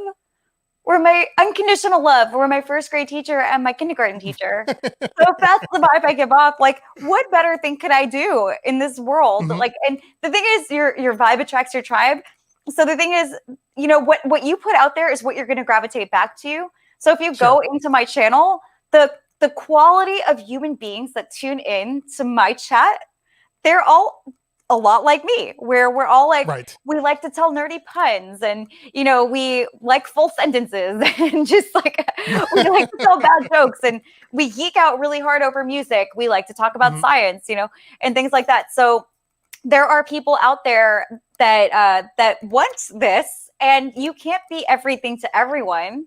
were my unconditional love, were my first grade teacher and my kindergarten teacher. So if that's the vibe I give off, like, what better thing could I do in this world? Like, and the thing is, your vibe attracts your tribe. So the thing is, what you put out there is what you're going to gravitate back to. So if you go into my channel, the quality of human beings that tune in to my chat, they're all a lot like me, where we're all like, we like to tell nerdy puns, and we like full sentences, and just like we like to tell bad jokes, and we geek out really hard over music. We like to talk about science, and things like that. So there are people out there that want this, and you can't be everything to everyone.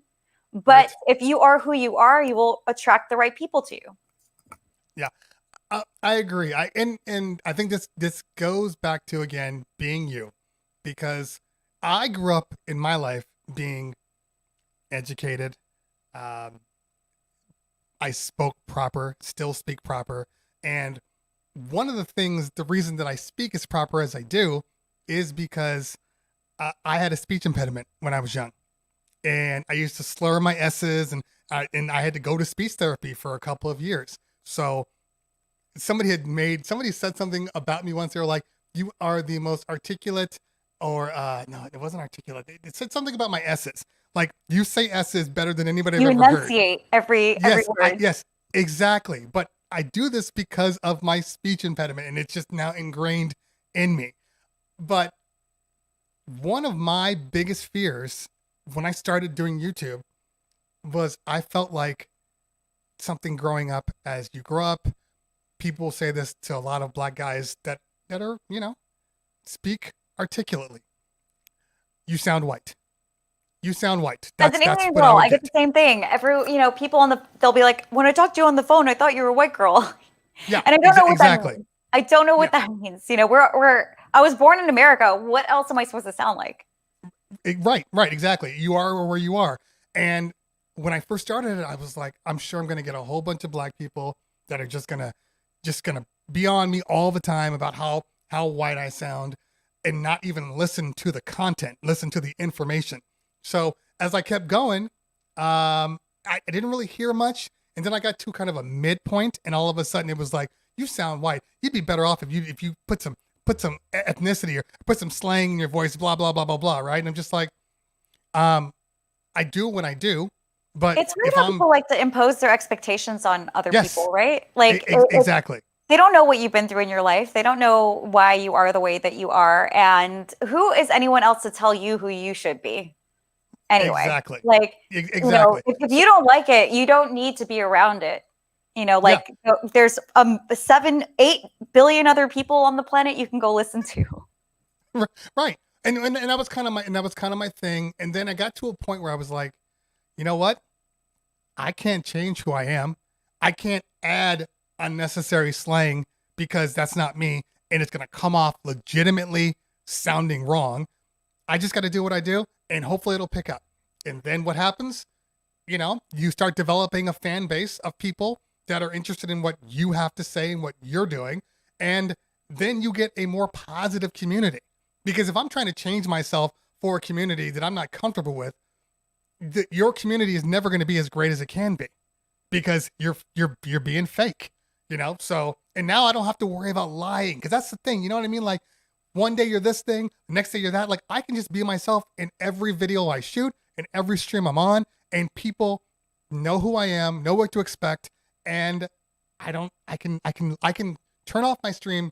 But if you are who you are, you will attract the right people to you. Yeah, I agree. And I think this goes back to, again, being you, because I grew up in my life being educated. I spoke proper, still speak proper. And one of the reason that I speak as proper as I do is because I had a speech impediment when I was young. And I used to slur my S's, and and I had to go to speech therapy for a couple of years. So somebody said something about me once. They were like, you are the most articulate, or no, it wasn't articulate. It said something about my S's. Like, you say S's better than anybody I've You ever heard. enunciate every word. Yes, exactly. But I do this because of my speech impediment, and it's just now ingrained in me. But one of my biggest fears when I started doing YouTube was I felt like something growing up. As you grow up, people say this to a lot of Black guys that are, speak articulately. You sound white. You sound white. As an Indian girl, I get the same thing. People they'll be like, when I talked to you on the phone, I thought you were a white girl. Yeah. And I don't know what that means. I don't know what that means. I was born in America. What else am I supposed to sound like? Right, exactly. You are where you are. And when I first started it, I was like, I'm sure I'm going to get a whole bunch of Black people that are just gonna be on me all the time about how white I sound, and not even listen to the content, listen to the information. So as I kept going, I didn't really hear much. And then I got to kind of a midpoint, and all of a sudden it was like, you sound white. You'd be better off if you put some ethnicity or put some slang in your voice, blah, blah, blah, blah, blah. Right. And I'm just like, I do what I do, but it's weird how people like to impose their expectations on other people, right? Like exactly. They don't know what you've been through in your life. They don't know why you are the way that you are. And who is anyone else to tell you who you should be? Anyway, exactly. Like, exactly. If you don't like it, you don't need to be around it. There's 7-8 billion other people on the planet you can go listen to. Right. And that was kind of my thing. And then I got to a point where I was like, you know what? I can't change who I am. I can't add unnecessary slang because that's not me, and it's going to come off legitimately sounding wrong. I just got to do what I do, and hopefully it'll pick up. And then what happens? You start developing a fan base of people that are interested in what you have to say and what you're doing. And then you get a more positive community. Because if I'm trying to change myself for a community that I'm not comfortable with, your community is never going to be as great as it can be, because you're being fake, So, and now I don't have to worry about lying, because that's the thing, you know what I mean? Like, one day you're this thing, the next day you're that. Like, I can just be myself in every video I shoot, in every stream I'm on, and people know who I am, know what to expect, and I can turn off my stream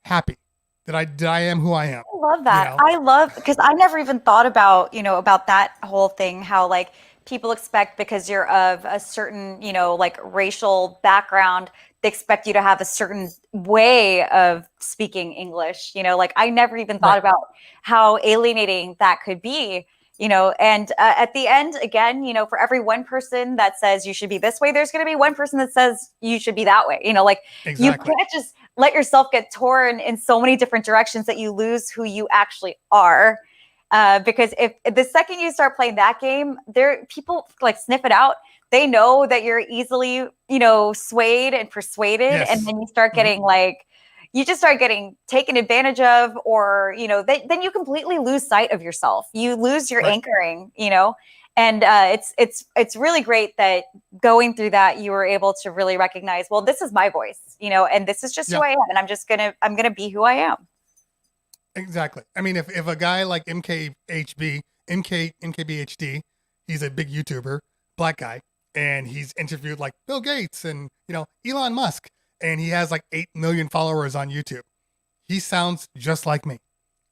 happy that I am who I am. I love that. I love, because I never even thought about, about that whole thing, how like people expect, because you're of a certain, like racial background, they expect you to have a certain way of speaking English, like I never even thought about how alienating that could be, and at the end, again, for every one person that says you should be this way, there's going to be one person that says you should be that way, Exactly. You can't just let yourself get torn in so many different directions that you lose who you actually are. Because if the second you start playing that game, people like sniff it out. They know that you're easily, swayed and persuaded. Yes. And then you start getting you just start getting taken advantage of, or, then you completely lose sight of yourself. You lose your anchoring, and it's really great that going through that, you were able to really recognize, well, this is my voice, and this is just who I am. And I'm going to be who I am. Exactly. I mean, if a guy like MKBHD, he's a big YouTuber, Black guy, and he's interviewed like Bill Gates and, Elon Musk, and he has like 8 million followers on YouTube. He sounds just like me.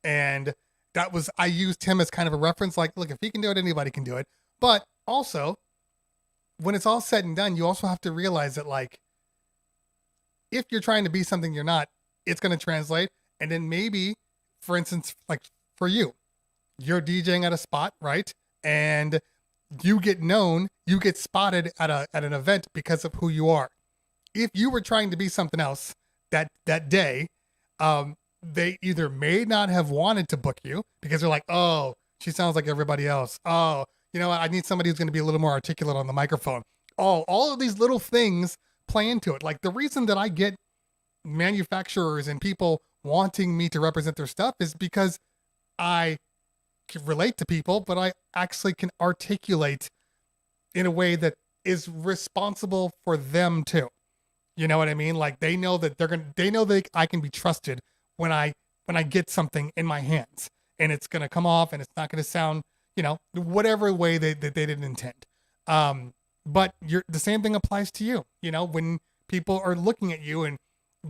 And I used him as kind of a reference. Like, look, if he can do it, anybody can do it. But also, when it's all said and done, you also have to realize that, like, if you're trying to be something you're not, it's going to translate. And then maybe, for instance, like for you're DJing at a spot, right? And you get known, you get spotted at an event because of who you are. If you were trying to be something else that day, they either may not have wanted to book you because they're like, oh, she sounds like everybody else. Oh, I need somebody who's going to be a little more articulate on the microphone. Oh, all of these little things play into it. Like, the reason that I get manufacturers and people wanting me to represent their stuff is because I can relate to people, but I actually can articulate in a way that is responsible for them too. You know what I mean? Like they know that I can be trusted when I get something in my hands, and it's gonna come off, and it's not gonna sound, whatever way that they didn't intend. But the same thing applies to you. When people are looking at you, and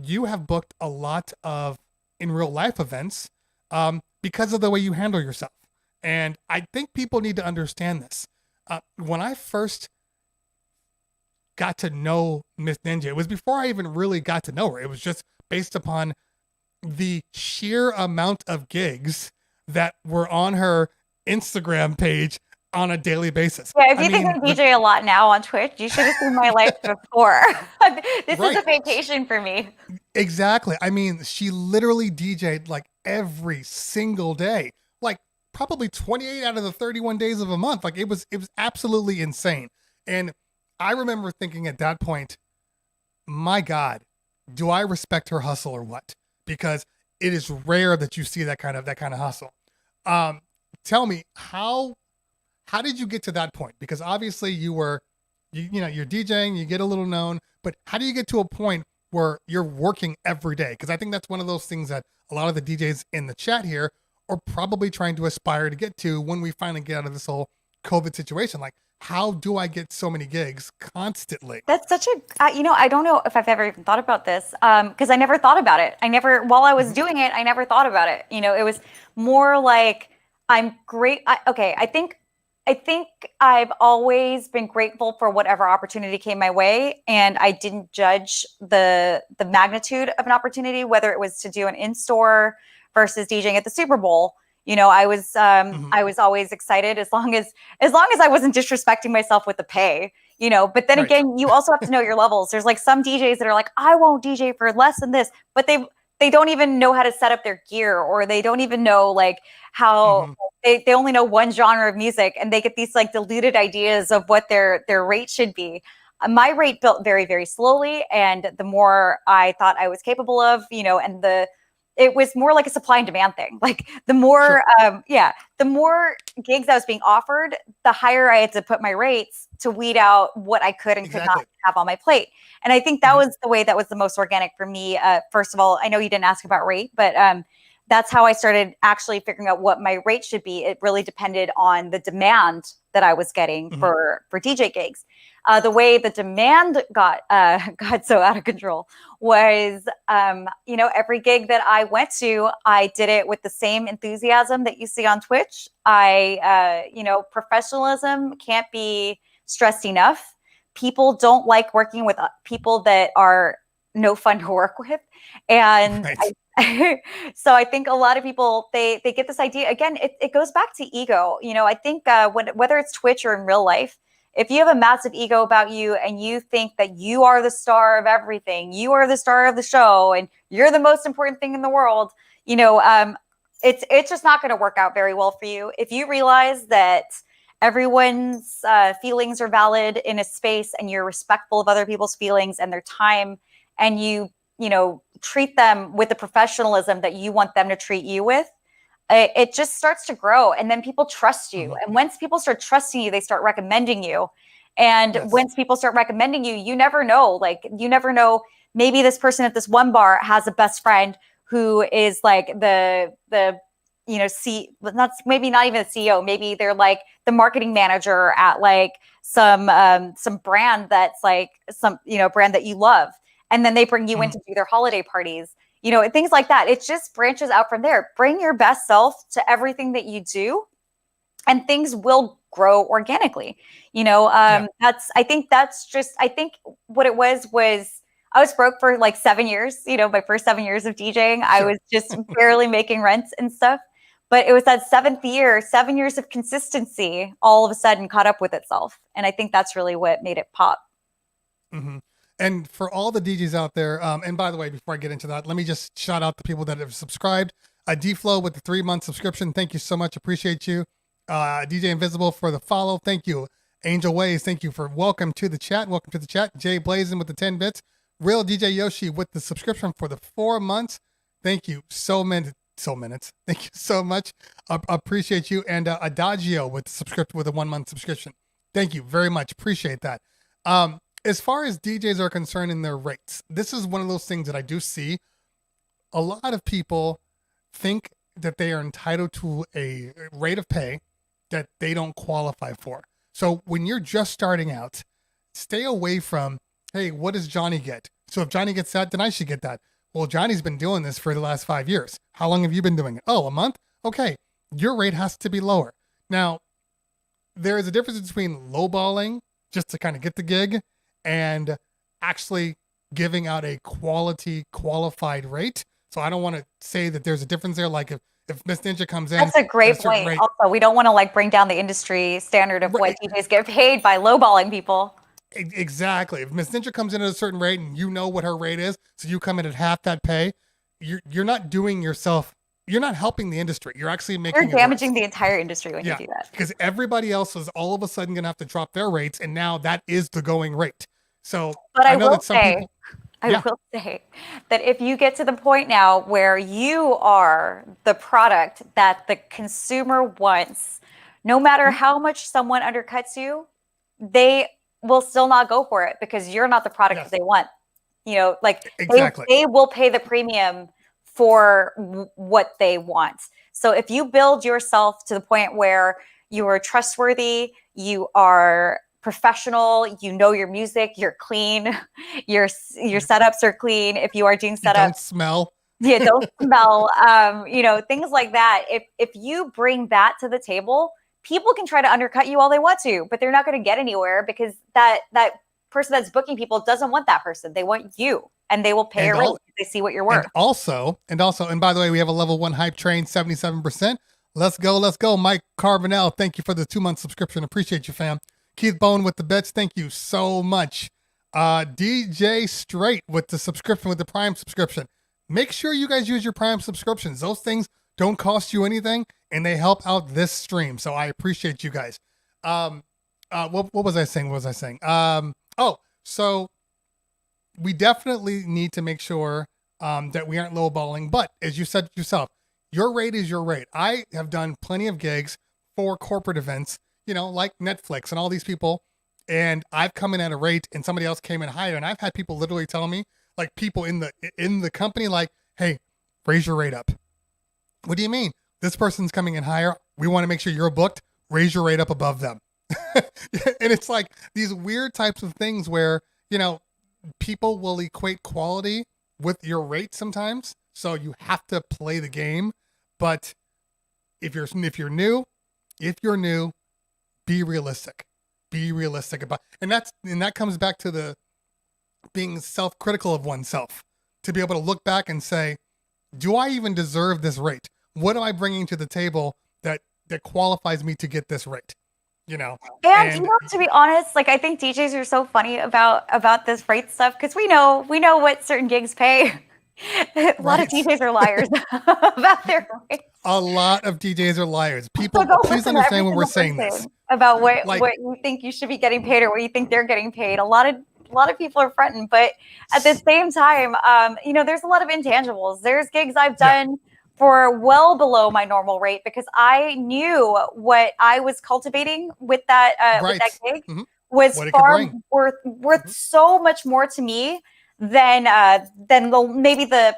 you have booked a lot of in real life events, because of the way you handle yourself. And I think people need to understand this. When I first got to know Miss Ninja, it was before I even really got to know her. It was just based upon the sheer amount of gigs that were on her Instagram page on a daily basis. Yeah, if you think I DJ a lot now on Twitch, you should have seen my life before. This is a vacation for me. Exactly. I mean, she literally DJ'd like every single day, like probably 28 out of the 31 days of a month. Like it was absolutely insane. And I remember thinking at that point, my God, do I respect her hustle or what? Because it is rare that you see that kind of hustle. Tell me, how did you get to that point? Because obviously you're DJing, you get a little known, but how do you get to a point where you're working every day? Because I think that's one of those things that a lot of the DJs in the chat here are probably trying to aspire to get to when we finally get out of this whole COVID situation. Like, how do I get so many gigs constantly? That's such a, I don't know if I've ever even thought about this, because I never thought about it. While I was doing it, I never thought about it. It was more like, I'm great. I think I've always been grateful for whatever opportunity came my way, and I didn't judge the magnitude of an opportunity, whether it was to do an in-store versus DJing at the Super Bowl. I was always excited as long as I wasn't disrespecting myself with the pay, but then again, you also have to know your levels. There's like some DJs that are like, I won't DJ for less than this, but they don't even know how to set up their gear, or they don't even know like how they only know one genre of music, and they get these like diluted ideas of what their rate should be. My rate built very, very slowly. And the more I thought I was capable of, and it was more like a supply and demand thing. Like the more, the more gigs that was being offered, the higher I had to put my rates to weed out what I could and could not have on my plate. And I think that was the way that was the most organic for me. First of all, I know you didn't ask about rate, but that's how I started actually figuring out what my rate should be. It really depended on the demand that I was getting for DJ gigs. The way the demand got so out of control was, every gig that I went to, I did it with the same enthusiasm that you see on Twitch. Professionalism can't be stressed enough. People don't like working with people that are no fun to work with. And so I think a lot of people, they get this idea, again, it goes back to ego. I think whether it's Twitch or in real life, if you have a massive ego about you and you think that you are the star of everything, you are the star of the show, and you're the most important thing in the world, it's just not going to work out very well for you. If you realize that everyone's feelings are valid in a space, and you're respectful of other people's feelings and their time, and you treat them with the professionalism that you want them to treat you with, it just starts to grow. And then people trust you. And once people start trusting you, they start recommending you. And once people start recommending you, you never know, maybe this person at this one bar has a best friend who is like maybe not even the CEO, maybe they're like the marketing manager at like some brand that's like brand that you love. And then they bring you in to do their holiday parties, things like that. It just branches out from there. Bring your best self to everything that you do, and things will grow organically. I think what it was I was broke for like 7 years, my first 7 years of DJing. I was just barely making rents and stuff. But it was that 7th year, 7 years of consistency, all of a sudden caught up with itself. And I think that's really what made it pop. And for all the DJs out there, and by the way, before I get into that, let me just shout out the people that have subscribed. D-Flow with the 3-month subscription. Thank you so much. Appreciate you. DJ Invisible for the follow. Thank you. Angel Ways, thank you for welcome to the chat. Welcome to the chat. Jay Blazin with the 10 bits. Real DJ Yoshi with the subscription for the 4 months. Thank you so minutes. Thank you so much. Appreciate you. And Adagio with the 1 month subscription. Thank you very much. Appreciate that. As far as DJs are concerned in their rates, this is one of those things that I do see. A lot of people think that they are entitled to a rate of pay that they don't qualify for. So when you're just starting out, stay away from, hey, what does Johnny get? So if Johnny gets that, then I should get that. Well, Johnny's been doing this for the last 5 years. How long have you been doing it? Oh, a month? Okay. Your rate has to be lower. Now, there is a difference between lowballing just to kind of get the gig and actually giving out a qualified rate. So I don't want to say that there's a difference there. Like if Miss Ninja comes in, that's a great point. Rate, also, we don't want to like bring down the industry standard of what DJs get paid by lowballing people. Exactly. If Miss Ninja comes in at a certain rate and you know what her rate is, so you come in at half that pay, you're not doing yourself. You're not helping the industry. You're actually making You're damaging the entire industry when you do that. Because everybody else is all of a sudden going to have to drop their rates, and now that is the going rate. So, but I will say that if you get to the point now where you are the product that the consumer wants, no matter how much someone undercuts you, they will still not go for it because you're not the product that they want. You know, like they will pay the premium for what they want. So if you build yourself to the point where you are trustworthy, you are professional, you know your music, you're clean, your setups are clean. If you are doing setups, don't smell. Yeah, don't smell. You know, things like that. If you bring that to the table, people can try to undercut you all they want to, but they're not going to get anywhere because that person that's booking people doesn't want that person. They want you, and they will pay a rate if they see what you're worth. And by the way, we have a level 1 hype train, 77%. Let's go. Mike Carbonell, thank you for the 2-month subscription. Appreciate you, fam. Keith Bone with the bets. Thank you so much. DJ Straight with the subscription, with the Prime subscription. Make sure you guys use your Prime subscriptions. Those things don't cost you anything, and they help out this stream. So I appreciate you guys. What was I saying? So we definitely need to make sure that we aren't lowballing. But as you said yourself, your rate is your rate. I have done plenty of gigs for corporate events, you know, like Netflix and all these people. And I've come in at a rate and somebody else came in higher. And I've had people literally tell me, like people in the company, like, hey, raise your rate up. What do you mean? This person's coming in higher. We want to make sure you're booked. Raise your rate up above them. And it's like these weird types of things where, you know, people will equate quality with your rate sometimes. So you have to play the game. But if you're new, be realistic. Be realistic about, and that comes back to the being self-critical of oneself, to be able to look back and say, do I even deserve this rate? What am I bringing to the table that qualifies me to get this rate? You know, and you know, to be honest, like I think DJs are so funny about this rate stuff because we know what certain gigs pay. A lot of DJs are liars about their rates. A lot of DJs are liars. People, please understand when we're saying this about what you think you should be getting paid or what you think they're getting paid. A lot of people are fronting, but at the same time, you know, there's a lot of intangibles. There's gigs I've done for well below my normal rate because I knew what I was cultivating with that gig was far worth so much more to me than maybe the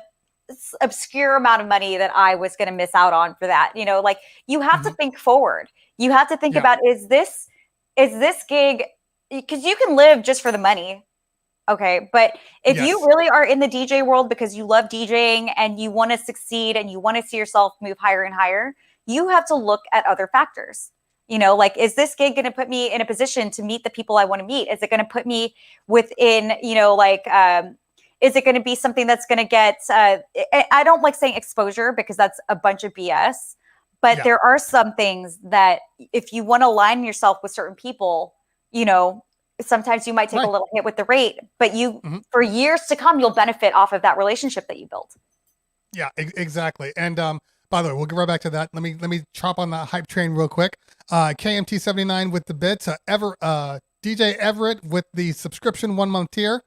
obscure amount of money that I was going to miss out on for that. You know, like you have to think forward. You have to think about, is this gig, because you can live just for the money. Okay. But if you really are in the DJ world because you love DJing and you want to succeed and you want to see yourself move higher and higher, you have to look at other factors. You know, like, is this gig going to put me in a position to meet the people I want to meet? Is it going to put me within, you know, like, is it going to be something that's going to get, I don't like saying exposure because that's a bunch of BS, but there are some things that if you want to align yourself with certain people, you know, sometimes you might take a little hit with the rate, but you, for years to come, you'll benefit off of that relationship that you built. Yeah, exactly. And by the way, we'll get right back to that. Let me chop on that hype train real quick. KMT79 with the bits. DJ Everett with the subscription 1-month tier.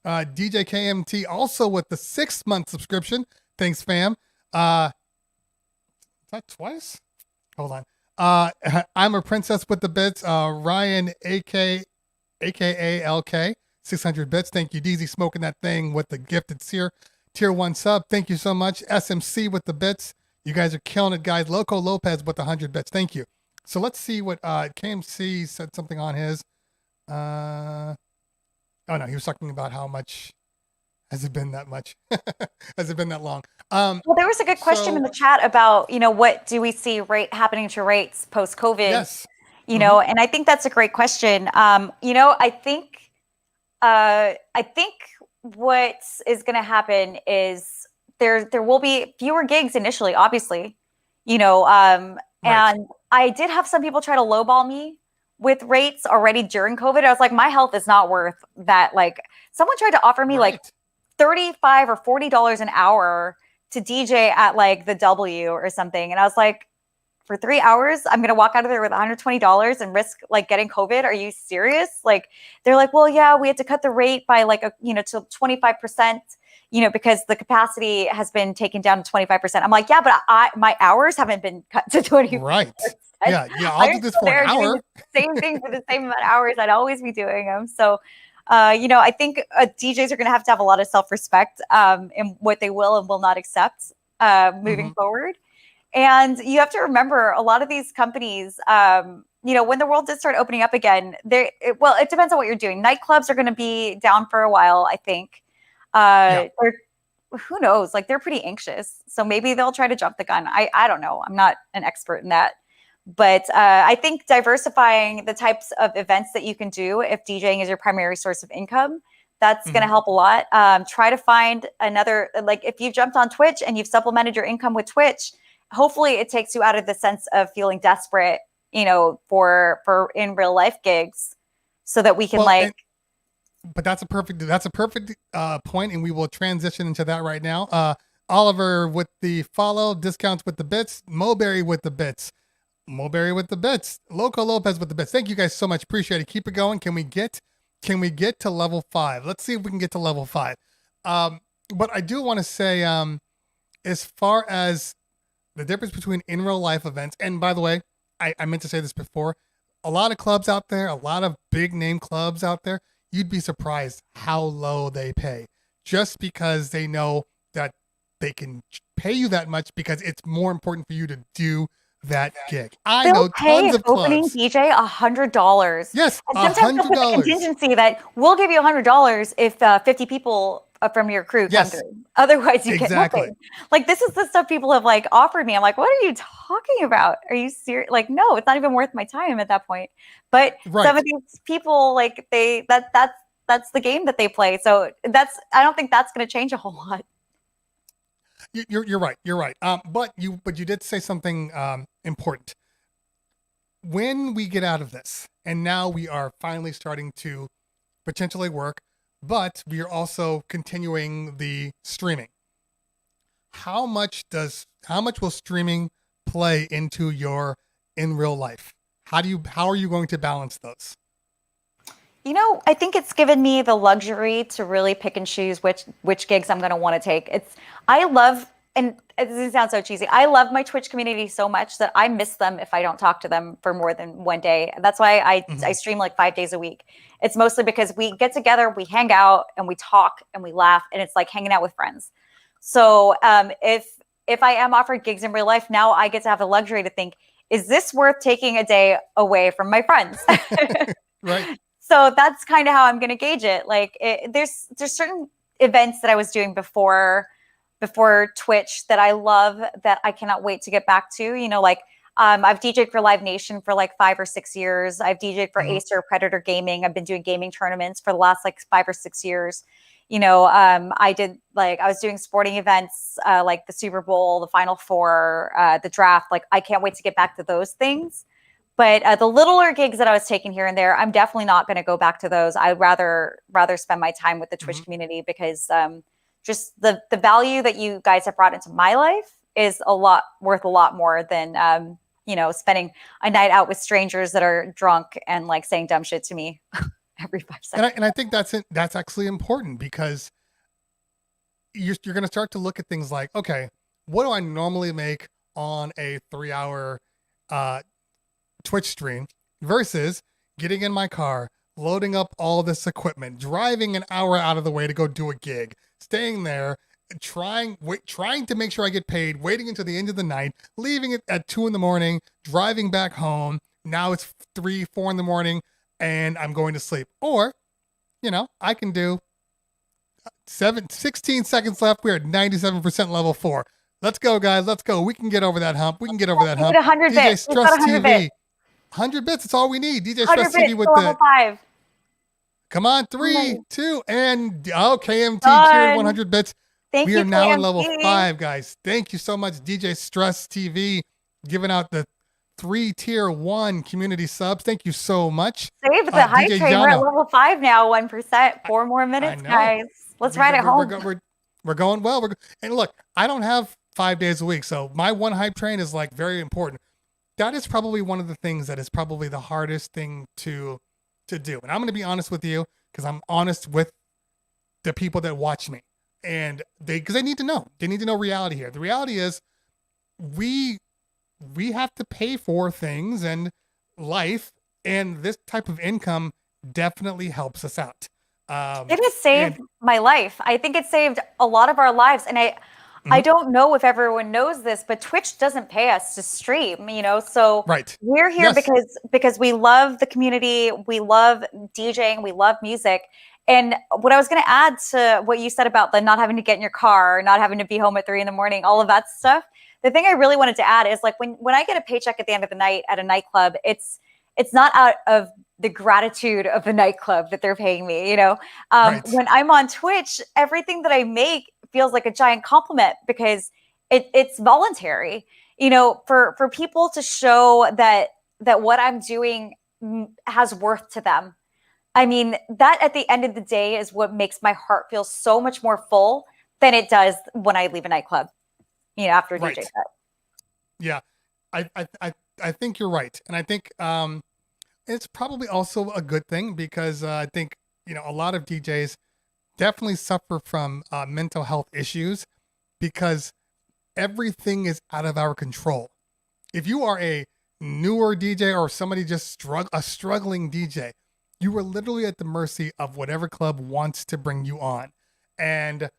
DJ KMT also with the 6-month subscription. Thanks, fam. Is that twice? Hold on. I'm a princess with the bits. Ryan AK aka LK, 600 bits. Thank you, DZ Smoking That Thing with the gifted tier 1 sub. Thank you so much. SMC with the bits. You guys are killing it, guys. Loco Lopez with the 100 bits. Thank you. So let's see what KMC said something on his. Oh no, he was talking about how much has it been that much? Has it been that long? Well, there was a good question in the chat about, what do we see happening to rates post-COVID? Yes. And I think that's a great question. I think what is going to happen is there will be fewer gigs initially, obviously, right. And I did have some people try to lowball me with rates already during COVID. I was like, my health is not worth that. Like, someone tried to offer me like $35 or $40 an hour to DJ at like the W or something. And I was like, for 3 hours, I'm going to walk out of there with $120 and risk like getting COVID. Are you serious? Like, they're like, well, yeah, we had to cut the rate by like, to 25%, because the capacity has been taken down to 25%. I'm like, yeah, but my hours haven't been cut to 20%. Right. Yeah. I'll do this for an hour. Same thing for the same amount of hours. I'd always be doing them. So, I think DJs are going to have a lot of self-respect in what they will and will not accept moving forward. And you have to remember, a lot of these companies, when the world did start opening up again, it depends on what you're doing. Nightclubs are going to be down for a while, I think. Who knows? Like, they're pretty anxious. So maybe they'll try to jump the gun. I don't know. I'm not an expert in that. But I think diversifying the types of events that you can do, if DJing is your primary source of income, that's going to help a lot. Try to find another, like if you've jumped on Twitch and you've supplemented your income with Twitch, hopefully it takes you out of the sense of feeling desperate, for in real life gigs, so that we can but that's a perfect point, and we will transition into that right now. Oliver with the follow, discounts with the bits, Moberry with the bits, Loco Lopez with the bits. Thank you guys so much. Appreciate it. Keep it going. Can we get to level 5? Let's see if we can get to level 5. But I do want to say, as far as the difference between in real life events, and by the way, I meant to say this before, a lot of clubs out there, a lot of big name clubs out there, you'd be surprised how low they pay, just because they know that they can pay you that much because it's more important for you to do that gig. I know tons of clubs. Opening DJ $100. Yes, and sometimes they'll put the contingency that we'll give you $100 if 50 people from your crew come through. Otherwise, you get nothing. Like, this is the stuff people have like offered me. I'm like, what are you talking about? Are you serious? Like, no, it's not even worth my time at that point. But some of these people, like, that's the game that they play. So I don't think that's going to change a whole lot. You're right. You're right. But you did say something important. When we get out of this, and now we are finally starting to potentially work, but we are also continuing the streaming. How much will streaming play into your in real life? How are you going to balance those? I think it's given me the luxury to really pick and choose which gigs I'm going to want to take. And it doesn't sound so cheesy, I love my Twitch community so much that I miss them if I don't talk to them for more than one day. That's why I stream like 5 days a week. It's mostly because we get together, we hang out, and we talk and we laugh, and it's like hanging out with friends. So if I am offered gigs in real life, now I get to have the luxury to think, is this worth taking a day away from my friends? Right. So that's kind of how I'm going to gauge it. Like, there's certain events that I was doing before Twitch that I love, that I cannot wait to get back to. I've DJed for Live Nation for like 5 or 6 years. I've DJed for Acer, Predator Gaming. I've been doing gaming tournaments for the last like 5 or 6 years. I was doing sporting events like the Super Bowl, the Final Four, the draft. Like, I can't wait to get back to those things. But the littler gigs that I was taking here and there, I'm definitely not going to go back to those. I'd rather spend my time with the Twitch community, because just the value that you guys have brought into my life is worth a lot more than spending a night out with strangers that are drunk and like saying dumb shit to me every 5 seconds. And I think that's actually important, because you're going to start to look at things like, okay, what do I normally make on a 3-hour Twitch stream versus getting in my car, loading up all this equipment, driving an hour out of the way to go do a gig, staying there, trying to make sure I get paid, waiting until the end of the night, leaving it at 2 a.m, driving back home. Now it's 3, 4 a.m, and I'm going to sleep. Or, I can do 16 seconds left. We're at 97% level 4. Let's go, guys. Let's go. We can get over that hump. 100 DJ bits. Stress TV. 100 bits. That's all we need. DJ Stress TV with level 5. Come on, 3, 2, and KMT Done. cheered 100 bits. Thank we you, are now KMT. in level 5, guys. Thank you so much, DJ Stress TV, giving out the 3 tier 1 community subs. Thank you so much. Save the hype train. We're at level 5 now, 1%. 4 more minutes, guys. Let's ride it home. We're going well. And look, I don't have 5 days a week, so my one hype train is like very important. That is probably one of the things that is probably the hardest thing to do. And I'm going to be honest with you, because I'm honest with the people that watch me, and because they need to know. They need to know reality here. The reality is we have to pay for things and life, and this type of income definitely helps us out. It has saved my life. I think it saved a lot of our lives. And I don't know if everyone knows this, but Twitch doesn't pay us to stream, so right. We're here because we love the community. We love DJing. We love music. And what I was going to add to what you said about the not having to get in your car, not having to be home at 3 a.m, all of that stuff. The thing I really wanted to add is like when I get a paycheck at the end of the night at a nightclub, it's not out of the gratitude of the nightclub that they're paying me, Right. When I'm on Twitch, everything that I make feels like a giant compliment because it's voluntary, for people to show that what I'm doing has worth to them. I mean, that at the end of the day is what makes my heart feel so much more full than it does when I leave a nightclub, after a DJ set. Yeah, I think you're right. And I think it's probably also a good thing because I think, a lot of DJs definitely suffer from mental health issues because everything is out of our control. If you are a newer DJ or somebody just a struggling DJ, you are literally at the mercy of whatever club wants to bring you on. And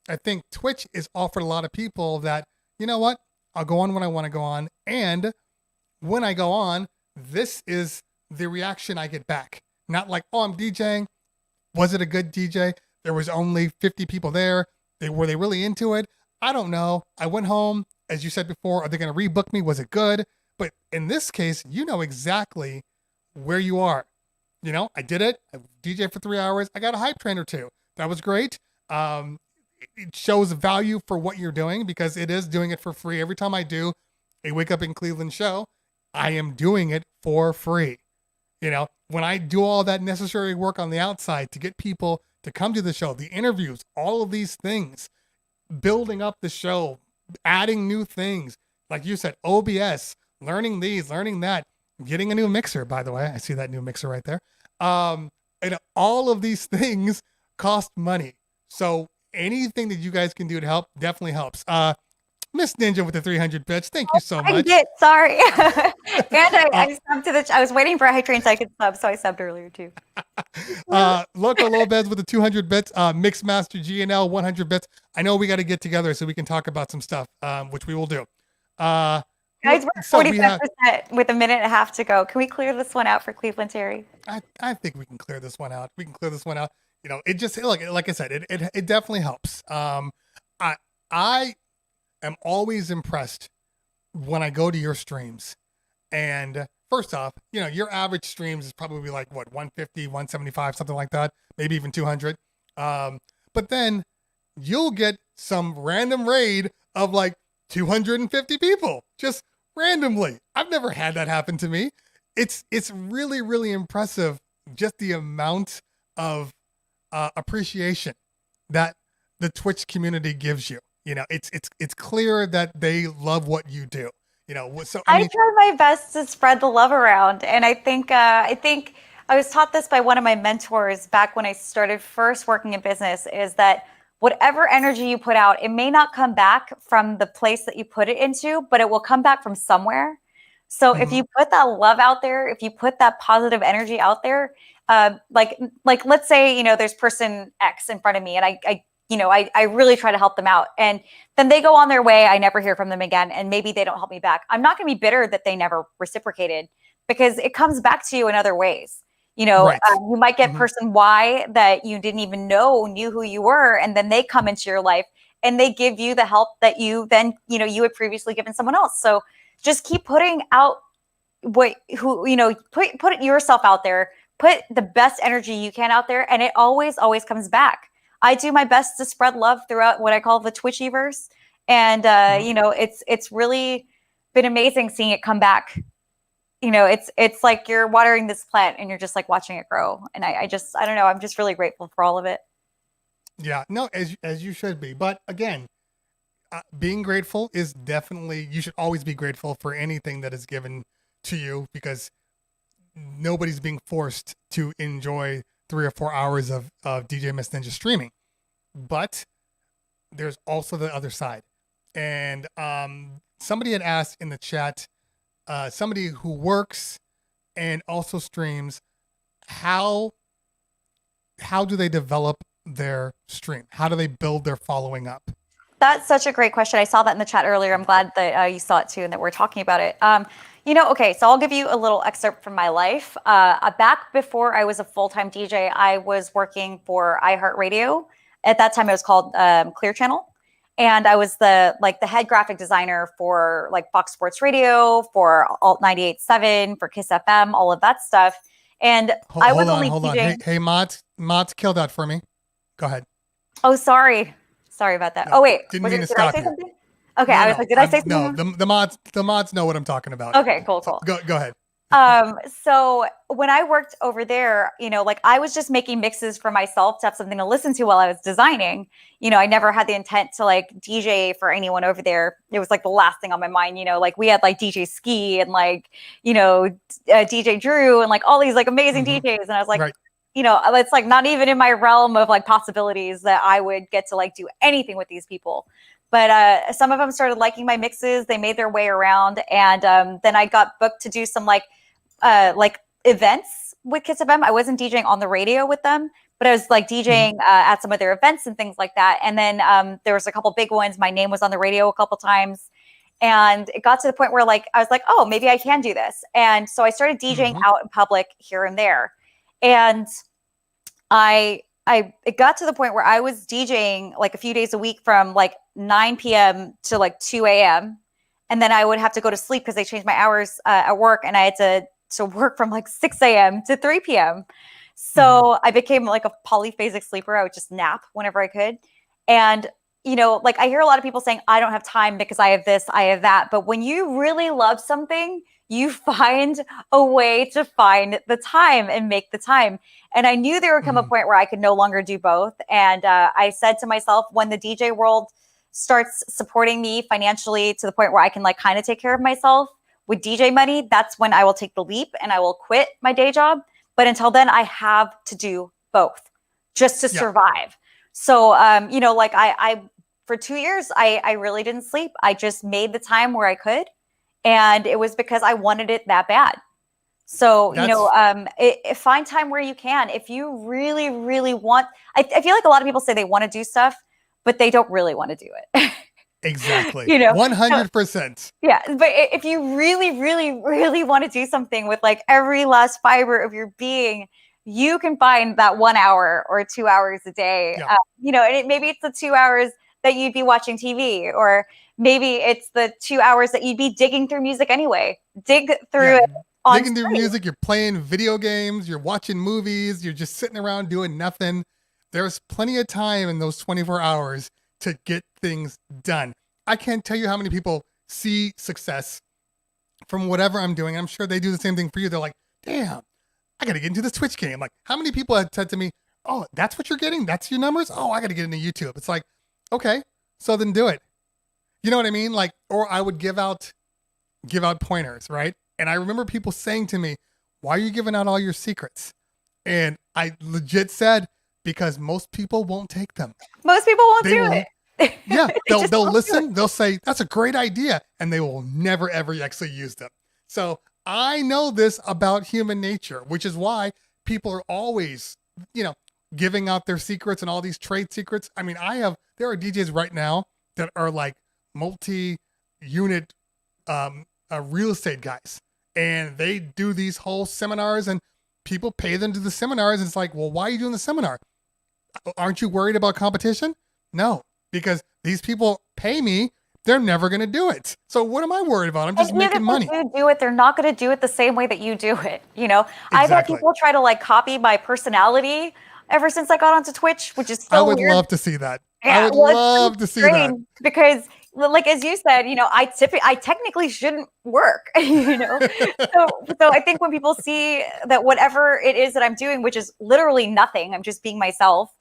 I think Twitch is offered a lot of people that, you know what, I'll go on when I want to go on. And when I go on, this is the reaction I get back. Not like, oh, I'm DJing. Was it a good DJ? There was only 50 people there. Were they really into it? I don't know. I went home. As you said before, are they going to rebook me? Was it good? But in this case, you know exactly where you are. I did it. I DJed for 3 hours. I got a hype train or 2. That was great. It shows value for what you're doing because it is doing it for free. Every time I do a Wake Up in Cleveland show, I am doing it for free. When I do all that necessary work on the outside to get people to come to the show, the interviews, all of these things, building up the show, adding new things, like you said, OBS, learning these, learning that, getting a new mixer, by the way. I see that new mixer right there. And all of these things cost money. So anything that you guys can do to help definitely helps. Miss Ninja with the 300 bits. Thank you so much. Sorry. And I subbed I was waiting for a hype train so I could sub, so I subbed earlier too. Loco Lopez with the 200 bits. Mixmaster GNL 100 bits. I know we got to get together so we can talk about some stuff, which we will do. Guys, we're 45% with a minute and a half to go. Can we clear this one out for Cleveland Terry? I think we can clear this one out. It just, like I said, it definitely helps. I am always impressed when I go to your streams. And first off, your average streams is probably like what, 150, 175, something like that, maybe even 200. But then you'll get some random raid of like 250 people just randomly. I've never had that happen to me. It's really, really impressive. Just the amount of appreciation that the Twitch community gives you. It's clear that they love what you do. So I try my best to spread the love around, and I think I was taught this by one of my mentors back when I started first working in business. Is that whatever energy you put out, it may not come back from the place that you put it into, but it will come back from somewhere. So if you put that love out there, if you put that positive energy out there, like let's say, there's person X in front of me and I really try to help them out, and then they go on their way. I never hear from them again, and maybe they don't help me back. I'm not going to be bitter that they never reciprocated, because it comes back to you in other ways. Right. You might get person Y that you didn't even know knew who you were, and then they come into your life and they give you the help that you then, you had previously given someone else. So just keep putting out put yourself out there, put the best energy you can out there, and it always comes back. I do my best to spread love throughout what I call the Twitchiverse. And, it's really been amazing seeing it come back. It's like you're watering this plant and you're just like watching it grow. And I don't know, I'm just really grateful for all of it. Yeah, no, as you should be. But again, being grateful is definitely, you should always be grateful for anything that is given to you, because nobody's being forced to enjoy 3 or 4 hours of DJ Miss Ninja streaming. But there's also the other side. And somebody had asked in the chat, somebody who works and also streams, how do they develop their stream? How do they build their following up? That's such a great question. I saw that in the chat earlier. I'm glad that you saw it too and that we're talking about it. Okay, so I'll give you a little excerpt from my life. Back before I was a full-time DJ, I was working for iHeartRadio. At that time, it was called Clear Channel. And I was the head graphic designer for like Fox Sports Radio, for Alt 98.7, for Kiss FM, all of that stuff. And I was only DJing. Hey, Mods, kill that for me. Go ahead. Oh, sorry about that. No, oh wait, did I say something? Okay, I was like, did I say something? No, the mods know what I'm talking about. Okay, cool. Go ahead. So when I worked over there, I was just making mixes for myself to have something to listen to while I was designing. I never had the intent to like DJ for anyone over there. It was like the last thing on my mind. We had like DJ Ski and DJ Drew and like all these like amazing DJs, and I was like, right. It's like not even in my realm of like possibilities that I would get to like do anything with these people. But some of them started liking my mixes. They made their way around, and then I got booked to do some like events with Kiss FM. I wasn't DJing on the radio with them, but I was like DJing at some of their events and things like that. And then there was a couple big ones. My name was on the radio a couple times, and it got to the point where like I was like, oh, maybe I can do this. And so I started DJing out in public here and there, and it got to the point where I was DJing like a few days a week from like 9 p.m. to like 2 a.m. And then I would have to go to sleep because they changed my hours at work, and I had to work from like 6 a.m. to 3 p.m. So I became like a polyphasic sleeper. I would just nap whenever I could. And, I hear a lot of people saying, I don't have time because I have this, I have that. But when you really love something, you find a way to find the time and make the time. And I knew there would come a point where I could no longer do both. And I said to myself, when the DJ world starts supporting me financially to the point where I can like kind of take care of myself with DJ money, that's when I will take the leap and I will quit my day job. But until then, I have to do both just to survive. So, I for 2 years, I really didn't sleep. I just made the time where I could. And it was because I wanted it that bad. So, find time where you can. If you really, really want, I feel like a lot of people say they want to do stuff, but they don't really want to do it. Exactly. 100%. Yeah. But if you really, really, really want to do something with like every last fiber of your being, you can find that 1 hour or 2 hours a day. Yeah. And maybe it's the 2 hours that you'd be watching TV, or maybe it's the 2 hours that you'd be digging through music anyway. Dig through it. Digging through music, you're playing video games, you're watching movies, you're just sitting around doing nothing. There's plenty of time in those 24 hours to get things done. I can't tell you how many people see success from whatever I'm doing. I'm sure they do the same thing for you. They're like, damn, I got to get into this Twitch game. Like, how many people have said to me, oh, that's what you're getting? That's your numbers? Oh, I got to get into YouTube. It's like, okay, so then do it. You know what I mean? Like, or I would give out pointers, right? And I remember people saying to me, why are you giving out all your secrets? And I legit said, because most people won't take them. Most people won't do it. Yeah, they'll listen. They'll say, that's a great idea. And they will never, ever actually use them. So I know this about human nature, which is why people are always, giving out their secrets and all these trade secrets. I mean, there are DJs right now that are like multi-unit real estate guys, and they do these whole seminars, and people pay them to the seminars. And it's like, well, why are you doing the seminar? Aren't you worried about competition? No, because these people pay me. They're never going to do it. So what am I worried about? I'm just making money. If they do it, they're not going to do it the same way that you do it. Exactly. I've had people try to like copy my personality ever since I got onto Twitch, which is so weird. I would love to see that. Yeah, I would love to see that. Because like, as you said, I technically shouldn't work, So I think when people see that whatever it is that I'm doing, which is literally nothing, I'm just being myself,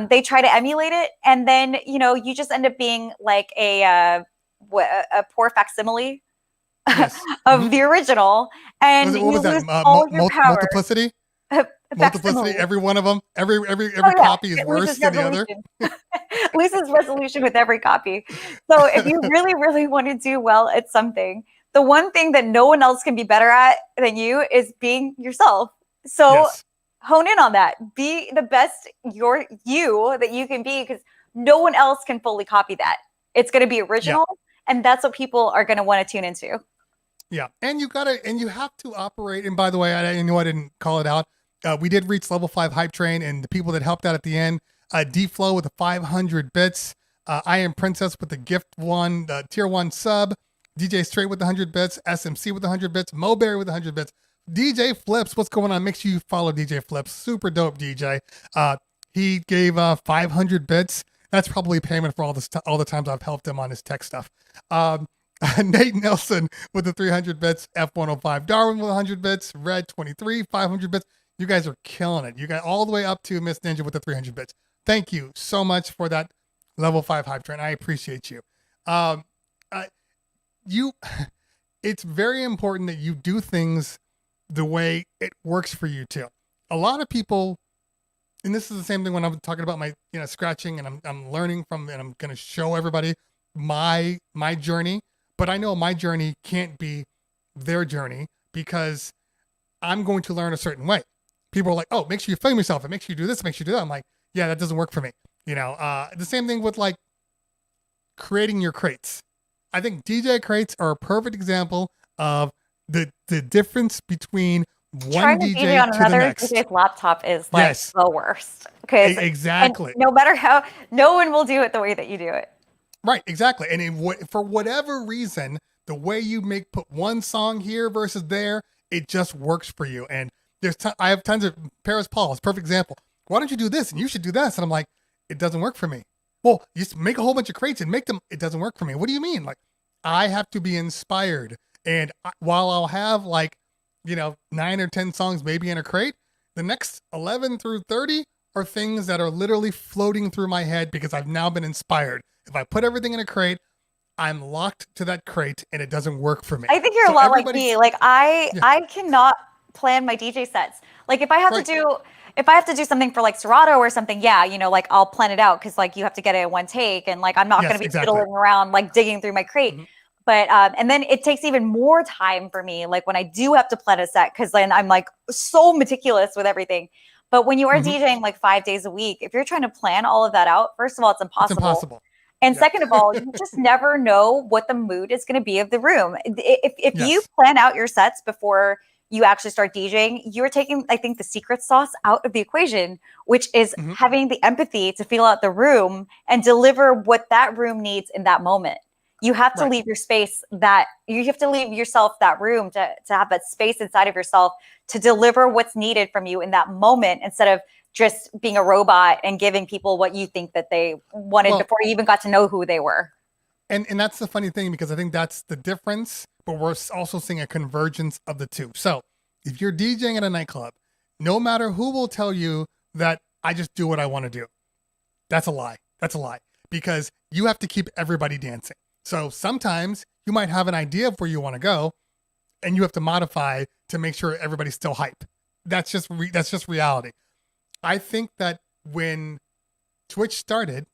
they try to emulate it. And then, you just end up being like a poor facsimile of the original. And what was that? Multiplicity? Multiplicity, every one of them, every copy is worse than the other. Loses resolution with every copy. So if you really, really want to do well at something, the one thing that no one else can be better at than you is being yourself. So hone in on that. Be the best you that you can be, because no one else can fully copy that. It's going to be original, and that's what people are going to want to tune into. Yeah, and you have to operate. And by the way, I know I didn't call it out. We did reach level 5 hype train, and the people that helped out at the end, D-Flow with the 500 bits, I Am Princess with the gift 1, tier 1 sub, DJ Straight with the 100 bits, SMC with the 100 bits, Moberry with the 100 bits, DJ Flips, what's going on? Make sure you follow DJ Flips. Super dope DJ. He gave 500 bits. That's probably payment for all the times I've helped him on his tech stuff. Nate Nelson with the 300 bits, F105 Darwin with 100 bits, Red 23, 500 bits. You guys are killing it. You got all the way up to Miss Ninja with the 300 bits. Thank you so much for that level 5 hype train. I appreciate you. It's very important that you do things the way it works for you too. A lot of people, and this is the same thing when I'm talking about my, scratching, and I'm learning from, and I'm going to show everybody my journey, but I know my journey can't be their journey because I'm going to learn a certain way. People are like, oh, make sure you film yourself and make sure you do this, make sure you do that. I'm like, yeah, that doesn't work for me. The same thing with like creating your crates. I think DJ crates are a perfect example of the difference between one DJ on to another the next. DJ's laptop is like the worst. Exactly. No matter how, no one will do it the way that you do it. Right, exactly. And for whatever reason, the way you put one song here versus there, it just works for you. And I have tons of Paris Paul is a perfect example. Why don't you do this? And you should do this. And I'm like, it doesn't work for me. Well, you just make a whole bunch of crates and make them. It doesn't work for me. What do you mean? Like, I have to be inspired. And while I'll have 9 or 10 songs maybe in a crate, the next 11 through 30 are things that are literally floating through my head because I've now been inspired. If I put everything in a crate, I'm locked to that crate and it doesn't work for me. I think you're a lot like me. Like I cannot plan my DJ sets. Like if I have to do something for like Serato or something, I'll plan it out because like you have to get it in one take, and like I'm not going to be fiddling around like digging through my crate. Mm-hmm. But and then it takes even more time for me, like when I do have to plan a set, because then I'm like so meticulous with everything. But when you are DJing like 5 days a week, if you're trying to plan all of that out, first of all, it's impossible. It's impossible. And second of all, you just never know what the mood is going to be of the room. If you plan out your sets before you actually start DJing, you're taking, I think, the secret sauce out of the equation, which is having the empathy to feel out the room and deliver what that room needs in that moment. You have to leave your space you have to leave yourself that room to have that space inside of yourself to deliver what's needed from you in that moment, instead of just being a robot and giving people what you think that they wanted before you even got to know who they were. And that's the funny thing, because I think that's the difference, but we're also seeing a convergence of the two. So if you're DJing at a nightclub, no matter who will tell you that I just do what I want to do, that's a lie. That's a lie, because you have to keep everybody dancing. So sometimes you might have an idea of where you want to go, and you have to modify to make sure everybody's still hype. That's just reality. I think that when Twitch started,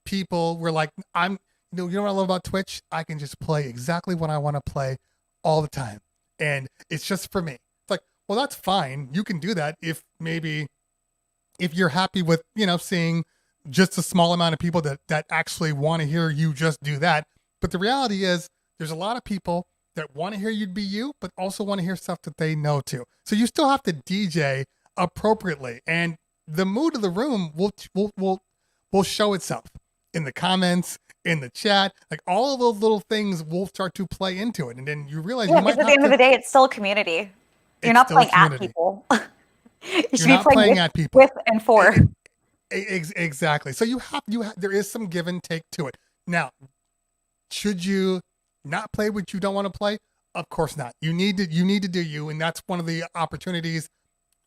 people were like, you know what I love about Twitch? I can just play exactly what I want to play all the time. And it's just for me. It's like, well, that's fine. You can do that if you're happy with, seeing just a small amount of people that actually want to hear you just do that. But the reality is there's a lot of people that want to hear you be you, but also want to hear stuff that they know too. So you still have to DJ appropriately, and the mood of the room will show itself in the comments, in the chat. Like all of those little things will start to play into it, and then you realize you might because at the end of the day, it's still a community. You're not playing at people. You should be playing at people, with and for. Exactly. So you have there is some give and take to it. Now, should you not play what you don't want to play? Of course not. You need to do you, and that's one of the opportunities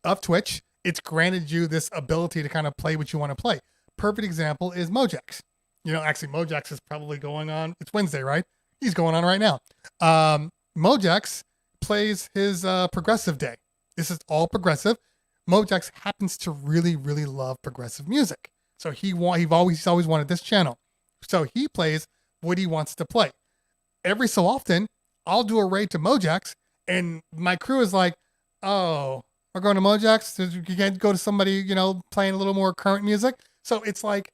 of Twitch. It's granted you this ability to kind of play what you want to play. Perfect example is Mojax. Actually, Mojax is probably going on. It's Wednesday, right? He's going on right now. Mojax plays his progressive day. This is all progressive. Mojax happens to really, really love progressive music. So he's always wanted this channel. So he plays what he wants to play. Every so often, I'll do a raid to Mojax, and my crew is like, oh, we're going to Mojax? You can't go to somebody, playing a little more current music? So it's like,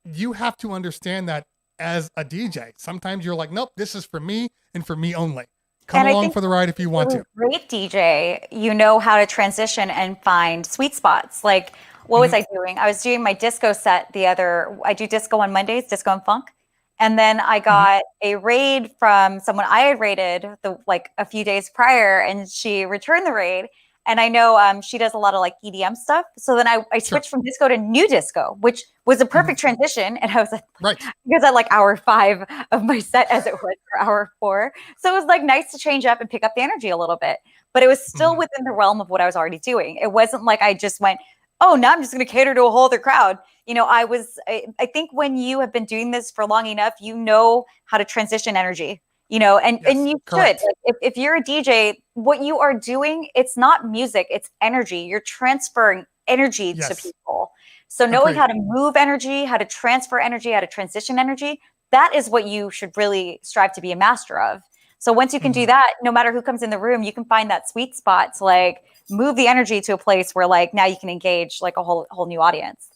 you have to understand that as a DJ. Sometimes you're like, nope, this is for me and for me only. Come along for the ride if you want to. Great DJ, you know how to transition and find sweet spots. Like, what was I doing? I was doing my disco set I do disco on Mondays, disco and funk. And then I got a raid from someone I had raided a few days prior, and she returned the raid. And I know she does a lot of like EDM stuff. So then I switched from disco to new disco, which was a perfect transition. And I was like, right, because at like hour 5 of my set as it was for hour 4. So it was like nice to change up and pick up the energy a little bit. But it was still within the realm of what I was already doing. It wasn't like I just went, oh, now I'm just going to cater to a whole other crowd. I think when you have been doing this for long enough, you know how to transition energy. And you correct. Should. Like, if you're a DJ, what you are doing, it's not music, it's energy. You're transferring energy to people. So knowing how to move energy, how to transfer energy, how to transition energy, that is what you should really strive to be a master of. So once you can do that, no matter who comes in the room, you can find that sweet spot to like move the energy to a place where like now you can engage like a whole new audience.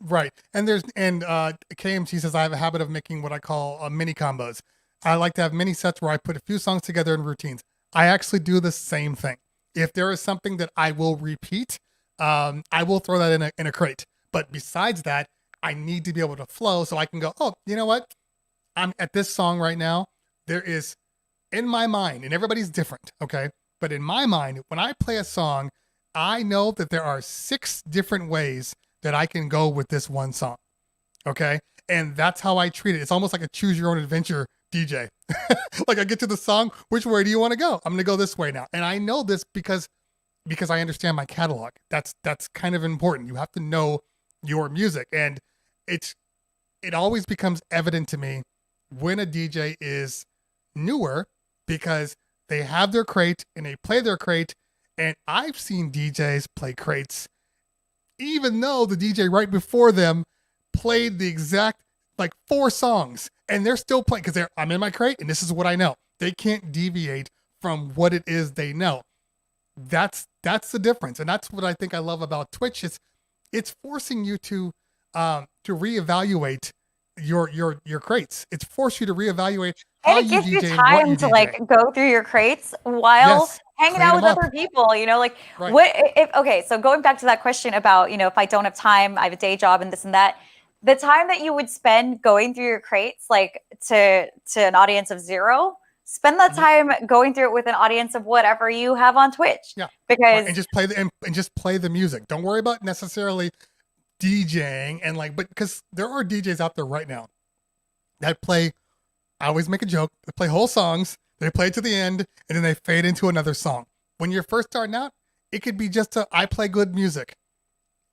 Right. And KMT says, I have a habit of making what I call mini combos. I like to have mini sets where I put a few songs together in routines. I actually do the same thing. If there is something that I will repeat, I will throw that in a crate. But besides that, I need to be able to flow so I can go, oh, you know what? I'm at this song right now. There is, in my mind, and everybody's different, okay? But in my mind, when I play a song, I know that there are 6 different ways that I can go with this one song, okay? And that's how I treat it. It's almost like a choose your own adventure DJ. Like I get to the song, which way do you want to go? I'm going to go this way now. And I know this because I understand my catalog. That's kind of important. You have to know your music. And it always becomes evident to me when a DJ is newer because they have their crate and they play their crate. And I've seen DJs play crates, even though the DJ right before them played the exact like 4 songs, and they're still playing because I'm in my crate and this is what I know. They can't deviate from what it is they know. That's the difference, and that's what I think I love about Twitch. It's forcing you to reevaluate your crates. It's forced you to reevaluate how you DJ, and it gives you time to like go through your crates while hanging out with other people. So going back to that question about if I don't have time, I have a day job and this and that. The time that you would spend going through your crates, like to an audience of 0, spend that time going through it with an audience of whatever you have on Twitch. Yeah, because and just play the music. Don't worry about necessarily DJing but because there are DJs out there right now that play. I always make a joke. They play whole songs. They play it to the end, and then they fade into another song. When you're first starting out, it could be just I play good music,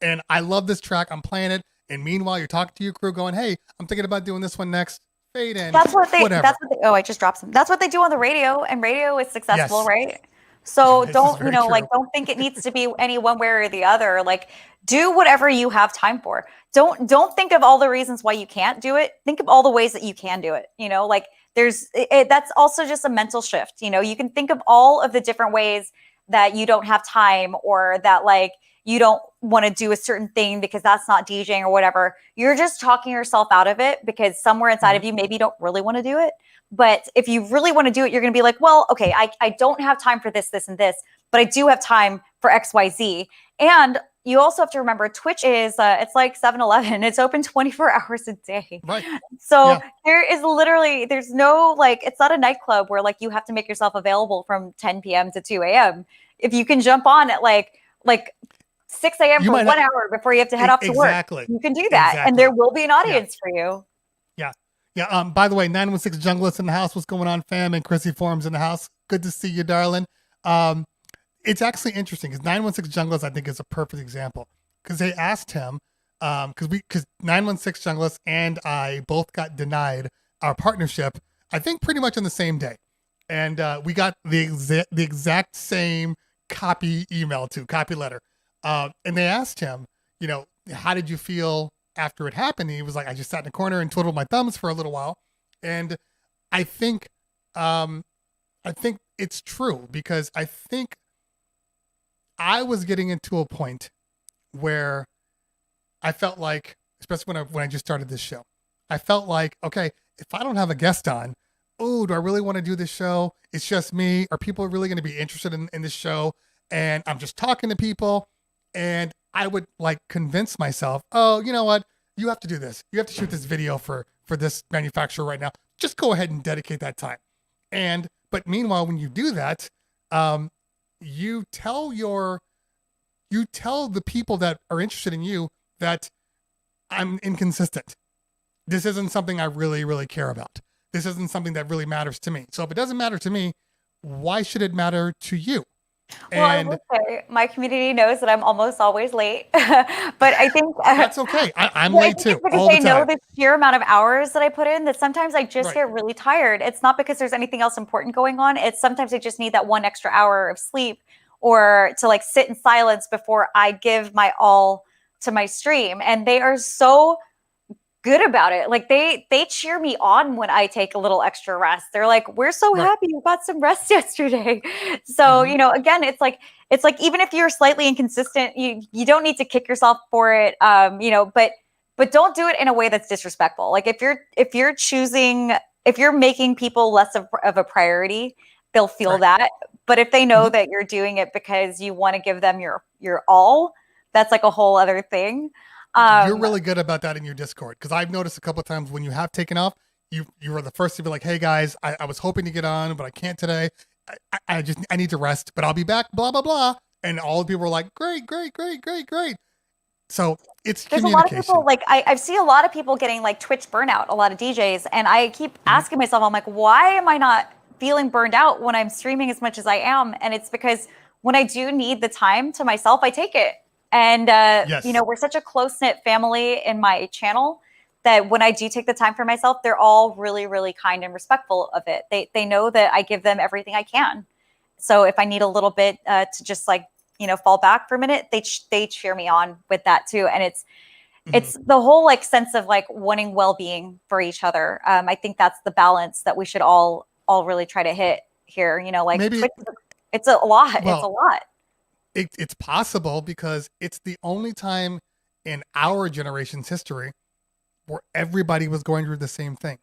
and I love this track. I'm playing it. And meanwhile, you're talking to your crew going, hey, I'm thinking about doing this one next. Fade in. I just dropped some. That's what they do on the radio, and radio is successful, right? So don't think it needs to be any one way or the other. Like do whatever you have time for. Don't think of all the reasons why you can't do it. Think of all the ways that you can do it. That's also just a mental shift. You can think of all of the different ways that you don't have time, or that like you don't want to do a certain thing because that's not DJing or whatever. You're just talking yourself out of it because somewhere inside of you, maybe you don't really want to do it. But if you really want to do it, you're going to be like, well, okay, I don't have time for this, this, and this, but I do have time for X, Y, Z. And you also have to remember Twitch is, it's like 7-Eleven. It's open 24 hours a day. Right. So there is literally, there's no, like, it's not a nightclub where like you have to make yourself available from 10 p.m. to 2 a.m. If you can jump on at like 6 a.m. for 1 hour before you have to head off to work, you can do that. And there will be an audience for you. Yeah. By the way, 916 Junglist in the house. What's going on, fam? And Chrissy Forms in the house. Good to see you, darling. It's actually interesting because 916 Junglist, I think, is a perfect example because they asked him, because 916 Junglist and I both got denied our partnership, I think pretty much on the same day. And we got the exact same copy letter. And they asked him, you know, how did you feel after it happened? And he was like, I just sat in a corner and twiddled my thumbs for a little while. And I think it's true because I think I was getting into a point where I felt like, especially when I just started this show, I felt like, okay, if I don't have a guest on, do I really want to do this show? It's just me. Are people really going to be interested in this show? And I'm just talking to people. And I would like convince myself, oh, you know what? You have to do this. You have to shoot this video for this manufacturer right now. Just go ahead and dedicate that time. But meanwhile, when you do that, you tell the people that are interested in you that I'm inconsistent. This isn't something I really, really care about. This isn't something that really matters to me. So if it doesn't matter to me, why should it matter to you? Well, I will say, my community knows that I'm almost always late, but I think that's okay. I'm late too. Because they know the sheer amount of hours that I put in that sometimes I just get really tired. It's not because there's anything else important going on. It's sometimes I just need that 1 extra hour of sleep or to like sit in silence before I give my all to my stream. And they are so good about it. Like they cheer me on when I take a little extra rest. They're like, we're so happy you got some rest yesterday. So, you know, again, it's like even if you're slightly inconsistent, you don't need to kick yourself for it. You know, but don't do it in a way that's disrespectful. Like if you're making people less of a priority, they'll feel that. But if they know that you're doing it because you want to give them your all, that's like a whole other thing. You're really good about that in your Discord because I've noticed a couple of times when you have taken off, you were the first to be like, "Hey guys, I was hoping to get on, but I can't today. I need to rest, but I'll be back." Blah blah blah, and all the people were like, "Great. So it's there's communication. A lot of people like I see a lot of people getting like Twitch burnout, a lot of DJs, and I keep asking myself, I'm like, why am I not feeling burned out when I'm streaming as much as I am? And it's because when I do need the time to myself, I take it. And, you know, we're such a close-knit family in my channel that when I do take the time for myself, they're all really, really kind and respectful of it. They know that I give them everything I can. So if I need a little bit to just like, you know, fall back for a minute, they cheer me on with that too. And it's the whole like sense of like wanting well-being for each other. I think that's the balance that we should all really try to hit here. You know, like it's a lot. Well, it's a lot. It's possible because it's the only time in our generation's history where everybody was going through the same thing.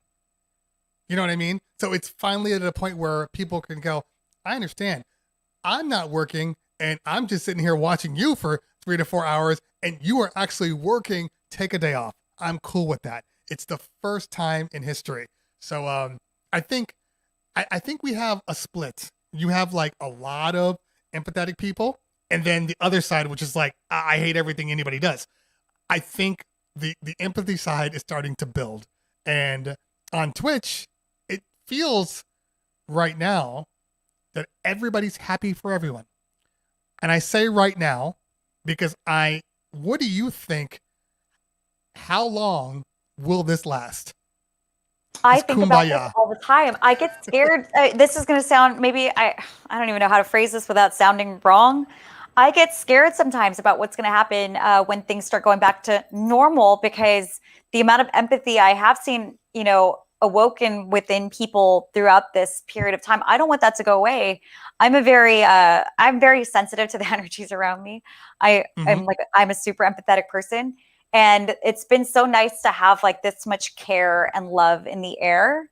You know what I mean? So it's finally at a point where people can go, I understand. I'm not working and I'm just sitting here watching you for 3 to 4 hours and you are actually working. Take a day off. I'm cool with that. It's the first time in history. So I think we have a split. You have like a lot of empathetic people. And then the other side, which is like, I hate everything anybody does. I think the empathy side is starting to build. And on Twitch, it feels right now that everybody's happy for everyone. And I say right now, because what do you think? How long will this last? I think about this all the time. I get scared. This is going to sound, maybe, I don't even know how to phrase this without sounding wrong. I get scared sometimes about what's going to happen when things start going back to normal because the amount of empathy I have seen, you know, awoken within people throughout this period of time. I don't want that to go away. I'm very sensitive to the energies around me. I'm a super empathetic person, and it's been so nice to have like this much care and love in the air.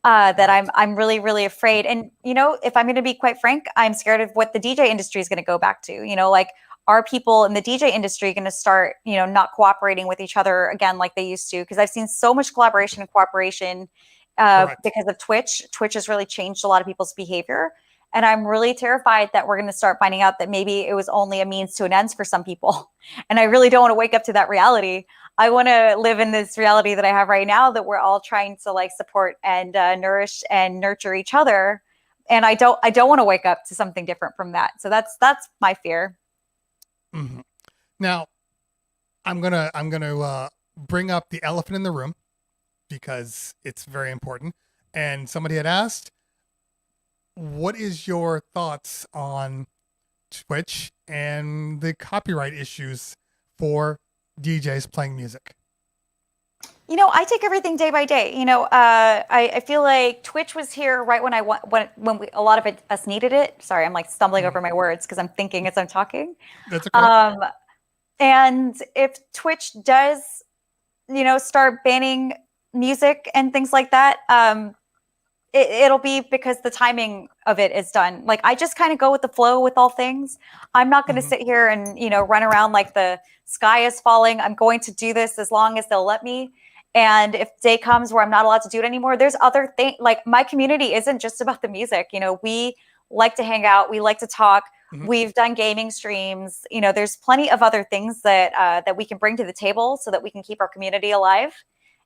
That I'm really, really afraid. And, if I'm going to be quite frank, I'm scared of what the DJ industry is going to go back to. Like, are people in the DJ industry going to start, not cooperating with each other again like they used to? Because I've seen so much collaboration and cooperation because of Twitch. Twitch has really changed a lot of people's behavior. And I'm really terrified that we're going to start finding out that maybe it was only a means to an end for some people. And I really don't want to wake up to that reality. I want to live in this reality that I have right now, that we're all trying to like support and nourish and nurture each other. And I don't want to wake up to something different from that. So that's my fear. Mm-hmm. Now, I'm gonna bring up the elephant in the room because it's very important. And somebody had asked, what is your thoughts on Twitch and the copyright issues for DJs playing music? I take everything day by day. I feel like Twitch was here right when a lot of us needed it. Sorry, I'm like stumbling over my words because I'm thinking as I'm talking. That's okay. And if Twitch does, start banning music and things like that, it'll be because the timing of it is done. Like, I just kind of go with the flow with all things. I'm not going to sit here and, run around like the sky is falling. I'm going to do this as long as they'll let me. And if day comes where I'm not allowed to do it anymore, there's other things. Like, my community isn't just about the music. We like to hang out. We like to talk. We've done gaming streams. There's plenty of other things that we can bring to the table so that we can keep our community alive.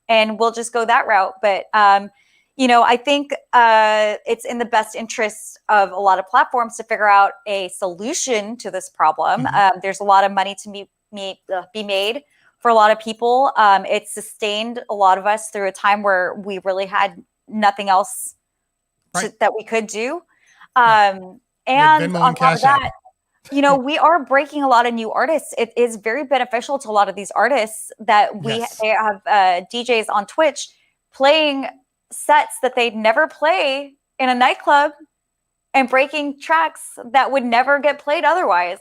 And we'll just go that route. But, I think it's in the best interest of a lot of platforms to figure out a solution to this problem. There's a lot of money to be made for a lot of people. It sustained a lot of us through a time where we really had nothing else that we could do. And on top of that, we are breaking a lot of new artists. It is very beneficial to a lot of these artists that they have DJs on Twitch playing sets that they'd never play in a nightclub and breaking tracks that would never get played otherwise.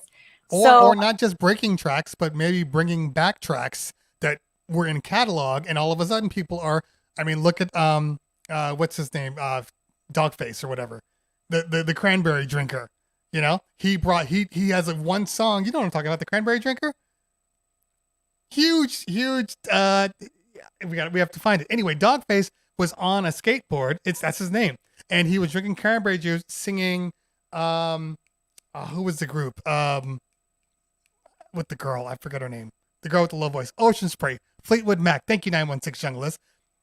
Or not just breaking tracks, but maybe bringing back tracks that were in catalog, and all of a sudden people are, look at what's his name, Dogface or whatever, the Cranberry Drinker. He has one song. You know what I'm talking about, the Cranberry Drinker. Huge. We have to find it anyway. Dogface was on a skateboard. That's his name, and he was drinking cranberry juice, singing. Who was the group? With the girl, I forgot her name. The girl with the low voice. Ocean Spray, Fleetwood Mac. Thank you, 916 Junglist.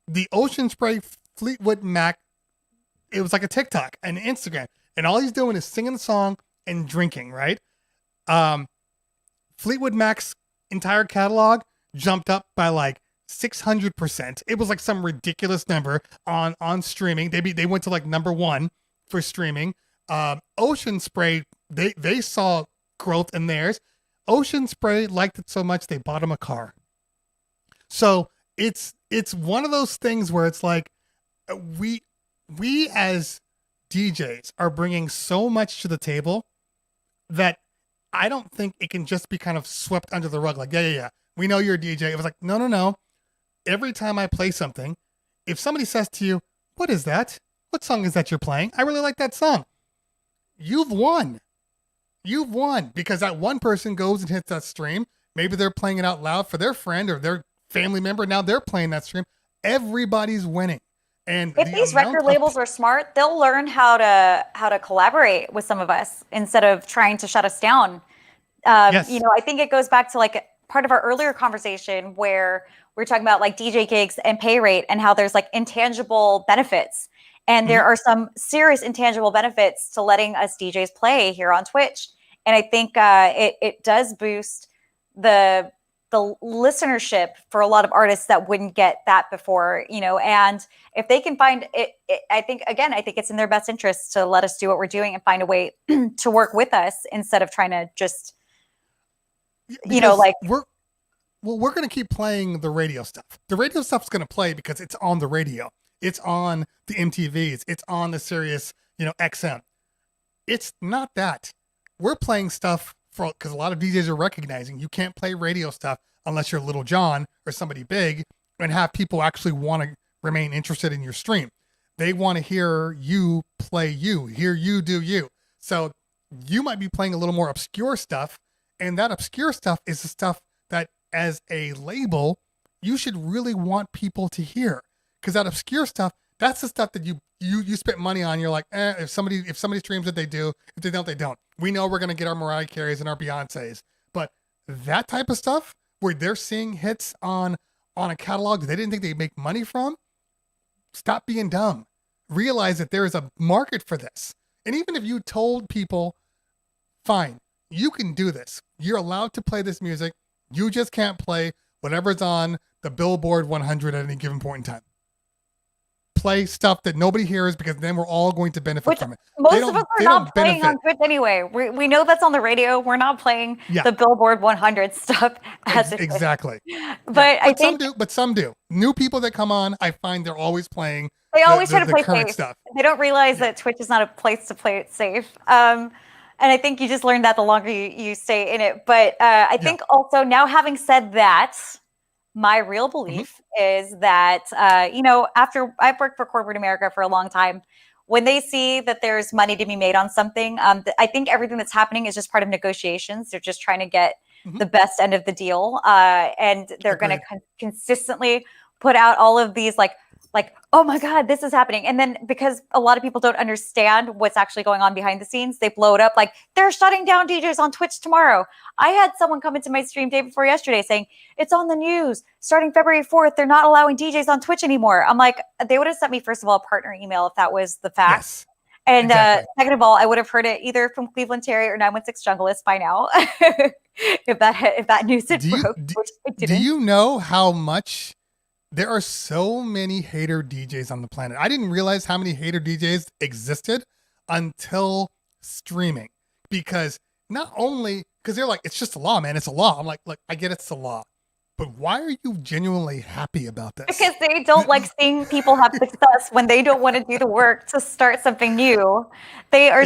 The Ocean Spray, Fleetwood Mac. It was like a TikTok and Instagram, and all he's doing is singing the song and drinking. Right? Fleetwood Mac's entire catalog jumped up by like 600%. It was like some ridiculous number on streaming. They went to like #1 for streaming. Ocean Spray, they saw growth in theirs. Ocean Spray liked it so much they bought him a car. So it's one of those things where it's like we as DJs are bringing so much to the table that I don't think it can just be kind of swept under the rug. Like, yeah. We know you're a DJ. It was like, no. Every time I play something, if somebody says to you, what is that? What song is that you're playing? I really like that song. You've won. Because that one person goes and hits that stream. Maybe they're playing it out loud for their friend or their family member. Now they're playing that stream. Everybody's winning. And if these record labels are smart, they'll learn how to collaborate with some of us instead of trying to shut us down. Yes. I think it goes back to like part of our earlier conversation where we're talking about like DJ gigs and pay rate and how there's like intangible benefits. And there are some serious intangible benefits to letting us DJs play here on Twitch. And I think it does boost the listenership for a lot of artists that wouldn't get that before, and if they can find it, I think it's in their best interest to let us do what we're doing and find a way to work with us instead of trying to just, we're going to keep playing the radio stuff. The radio stuff's going to play because it's on the radio. It's on the MTVs. It's on the Sirius, XM. It's not that. We're playing stuff because a lot of DJs are recognizing you can't play radio stuff unless you're Little John or somebody big and have people actually want to remain interested in your stream. They want to hear you play you, hear you do you. So you might be playing a little more obscure stuff, and that obscure stuff is the stuff that as a label, you should really want people to hear. Because that obscure stuff, that's the stuff that you spent money on. You're like, if somebody streams it, they do. If they don't, they don't. We know we're going to get our Mariah Careys and our Beyoncés. But that type of stuff where they're seeing hits on a catalog that they didn't think they'd make money from, stop being dumb. Realize that there is a market for this. And even if you told people, fine, you can do this. You're allowed to play this music. You just can't play whatever's on the Billboard 100 at any given point in time. Play stuff that nobody hears because then we're all going to benefit from it. Most of us are not playing on Twitch anyway. We know that's on the radio. We're not playing the Billboard 100 stuff. Exactly. But I think some do. New people that come on, I find they're always playing. They always try to play current safe. Stuff. They don't realize that Twitch is not a place to play it safe. And I think you just learn that the longer you stay in it. But I think also now, having said that, my real belief is that, after I've worked for corporate America for a long time, when they see that there's money to be made on something, I think everything that's happening is just part of negotiations. They're just trying to get the best end of the deal. And they're going to consistently put out all of these like, oh my God, this is happening. And then because a lot of people don't understand what's actually going on behind the scenes, they blow it up like they're shutting down DJs on Twitch tomorrow. I had someone come into my stream day before yesterday saying it's on the news starting February 4th. They're not allowing DJs on Twitch anymore. I'm like, they would have sent me, first of all, a partner email if that was the fact. Yes, and exactly. Second of all, I would have heard it either from Cleveland Terry or 916 Junglist by now. if that news had broke, which it didn't. Do you know how much there are so many hater DJs on the planet? I didn't realize how many hater DJs existed until streaming, because not only because they're like, it's just a law, man. It's a law. I'm like, look, I get it's a law, but why are you genuinely happy about this? Because they don't like seeing people have success when they don't want to do the work to start something new. They are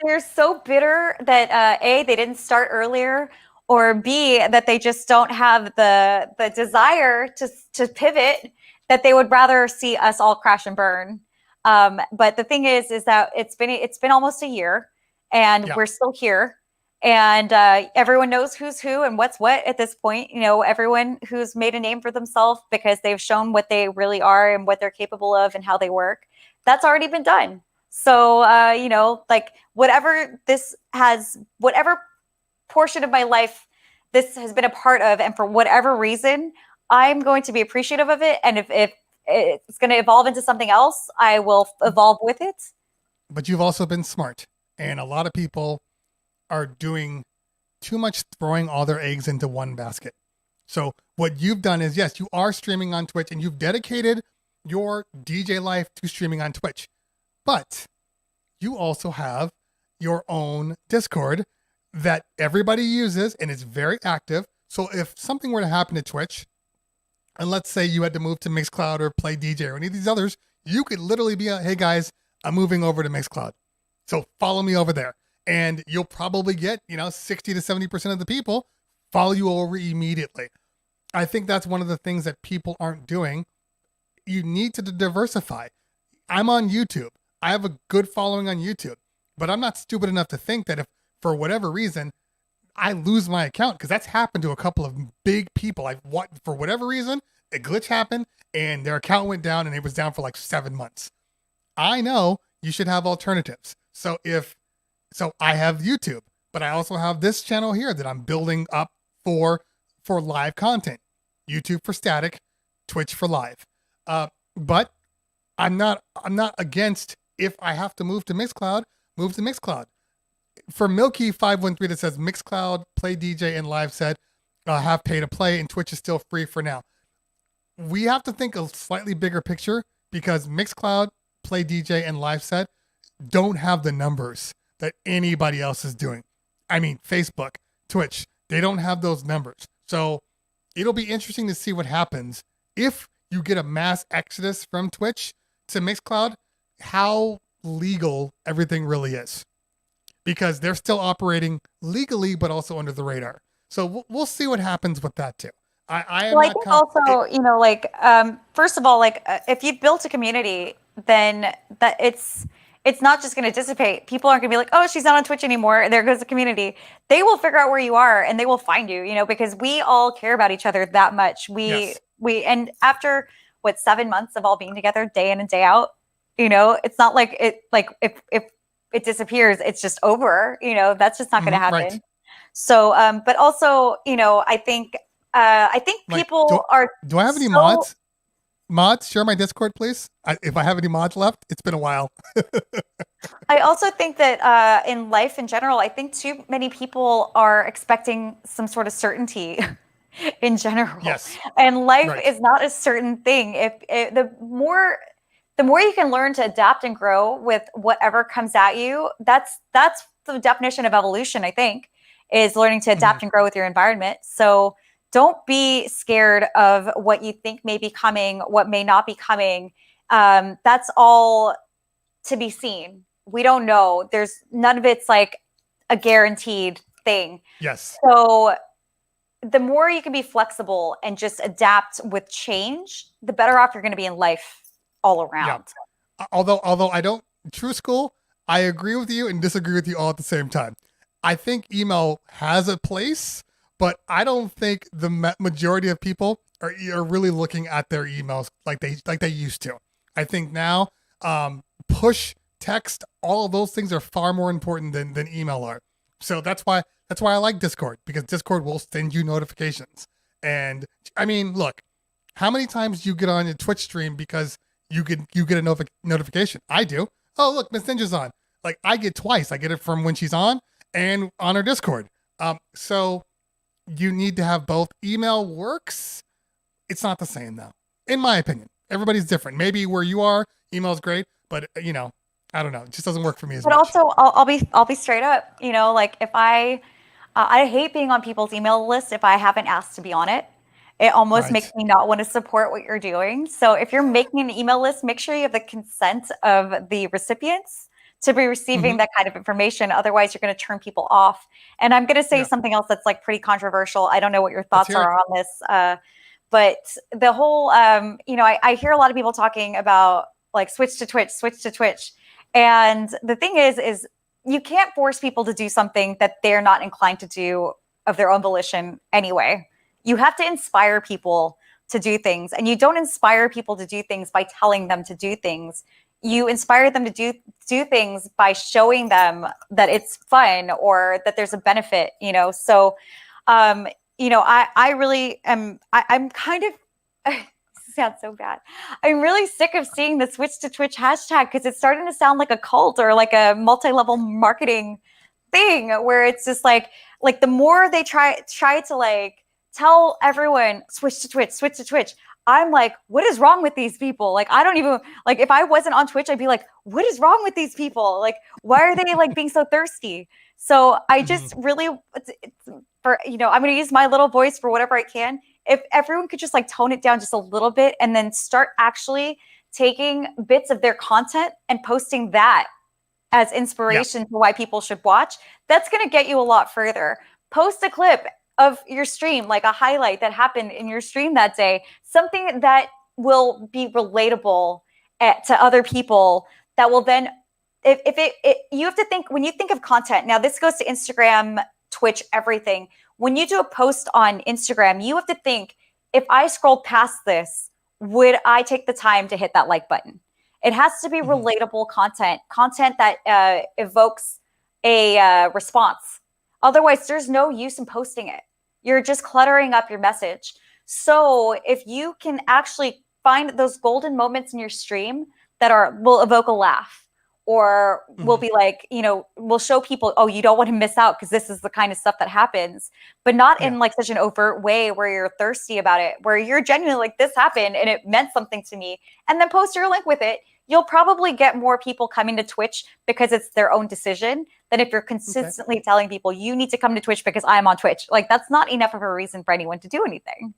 they're so bitter that A, they didn't start earlier, or B, that they just don't have the desire to pivot, that they would rather see us all crash and burn. But the thing is that it's been almost a year, and we're still here. And everyone knows who's who and what's what at this point. Everyone who's made a name for themselves because they've shown what they really are and what they're capable of and how they work, that's already been done. So, whatever portion of my life this has been a part of, and for whatever reason, I'm going to be appreciative of it. And if it's going to evolve into something else, I will evolve with it. But you've also been smart, and a lot of people are doing too much, throwing all their eggs into one basket. So what you've done is, yes, you are streaming on Twitch, and you've dedicated your DJ life to streaming on Twitch, but you also have your own Discord that everybody uses, and it's very active. So if something were to happen to Twitch, and let's say you had to move to Mixcloud or Play DJ or any of these others, you could literally be hey guys, I'm moving over to Mixcloud, so follow me over there. And you'll probably get, 60 to 70% of the people follow you over immediately. I think that's one of the things that people aren't doing. You need to diversify. I'm on YouTube. I have a good following on YouTube, but I'm not stupid enough to think that if for whatever reason I lose my account, because that's happened to a couple of big people. For whatever reason, a glitch happened and their account went down, and it was down for like 7 months. I know you should have alternatives. So I have YouTube, but I also have this channel here that I'm building up for live content. YouTube for static, Twitch for live. But I'm not against, if I have to move to Mixcloud, move to Mixcloud. For Milky513 that says Mixcloud, Play DJ, and Live Set have pay to play, and Twitch is still free for now. We have to think a slightly bigger picture, because Mixcloud, Play DJ, and Live Set don't have the numbers that anybody else is doing. I mean, Facebook, Twitch, they don't have those numbers. So it'll be interesting to see what happens if you get a mass exodus from Twitch to Mixcloud, how legal everything really is. Because they're still operating legally, but also under the radar. So we'll see what happens with that too. I think also, first of all, if you've built a community, then that it's not just going to dissipate. People aren't going to be like, oh, she's not on Twitch anymore. There goes the community. They will figure out where you are and they will find you, because we all care about each other that much. And after 7 months of all being together day in and day out, it's not like if it disappears, it's just over, that's just not going to happen. Right. So, but also, I think people are. Do I have any mods? Mods, share my Discord, please. If I have any mods left, it's been a while. I also think that in life in general, I think too many people are expecting some sort of certainty in general. Yes. And life is not a certain thing. If the more you can learn to adapt and grow with whatever comes at you, that's the definition of evolution, I think, is learning to adapt and grow with your environment. So don't be scared of what you think may be coming, what may not be coming. That's all to be seen. We don't know. There's none of it's like a guaranteed thing. Yes. So the more you can be flexible and just adapt with change, the better off you're going to be in life all around. Yeah. Although I don't, true school, I agree with you and disagree with you all at the same time. I think email has a place, but I don't think the majority of people are really looking at their emails like they used to. I think now, push, text, all of those things are far more important than email are. So that's why I like Discord, because Discord will send you notifications. And I mean, look, how many times do you get on a Twitch stream because you get a notification? I do. Oh, look, Miss Ninja's on. Like, I get twice. I get it from when she's on and on her Discord. So you need to have both. Email works. It's not the same though, in my opinion. Everybody's different. Maybe where you are, email's great, but I don't know. It just doesn't work for me as much. But also, I'll be straight up. Like if I hate being on people's email list if I haven't asked to be on it. It almost makes me not want to support what you're doing. So if you're making an email list, make sure you have the consent of the recipients to be receiving that kind of information. Otherwise, you're going to turn people off. And I'm going to say something else that's like pretty controversial. I don't know what your thoughts are on this. But the whole, I hear a lot of people talking about like switch to Twitch. And the thing is you can't force people to do something that they're not inclined to do of their own volition anyway. You have to inspire people to do things, and you don't inspire people to do things by telling them to do things. You inspire them to do things by showing them that it's fun or that there's a benefit, So, I really am, I'm kind of, this sounds so bad. I'm really sick of seeing the switch to Twitch hashtag because it's starting to sound like a cult or like a multi-level marketing thing where it's just like the more they try to like tell everyone switch to Twitch. I'm like, what is wrong with these people? Like, I don't even like, if I wasn't on Twitch, I'd be like, what is wrong with these people? Like, why are they like being so thirsty? So I just really, I'm going to use my little voice for whatever I can. If everyone could just like tone it down just a little bit and then start actually taking bits of their content and posting that as inspiration to why people should watch, that's going to get you a lot further. Post a clip of your stream, like a highlight that happened in your stream that day, something that will be relatable to other people that will then, you have to think, when you think of content, now this goes to Instagram, Twitch, everything. When you do a post on Instagram, you have to think, if I scrolled past this, would I take the time to hit that like button? It has to be relatable content that evokes a response. Otherwise, there's no use in posting it. You're just cluttering up your message. So if you can actually find those golden moments in your stream that will evoke a laugh or will be like, will show people, oh, you don't want to miss out because this is the kind of stuff that happens, but not in like such an overt way where you're thirsty about it, where you're genuinely like, this happened and it meant something to me, and then post your link with it. You'll probably get more people coming to Twitch because it's their own decision than if you're consistently telling people you need to come to Twitch because I'm on Twitch. Like, that's not enough of a reason for anyone to do anything.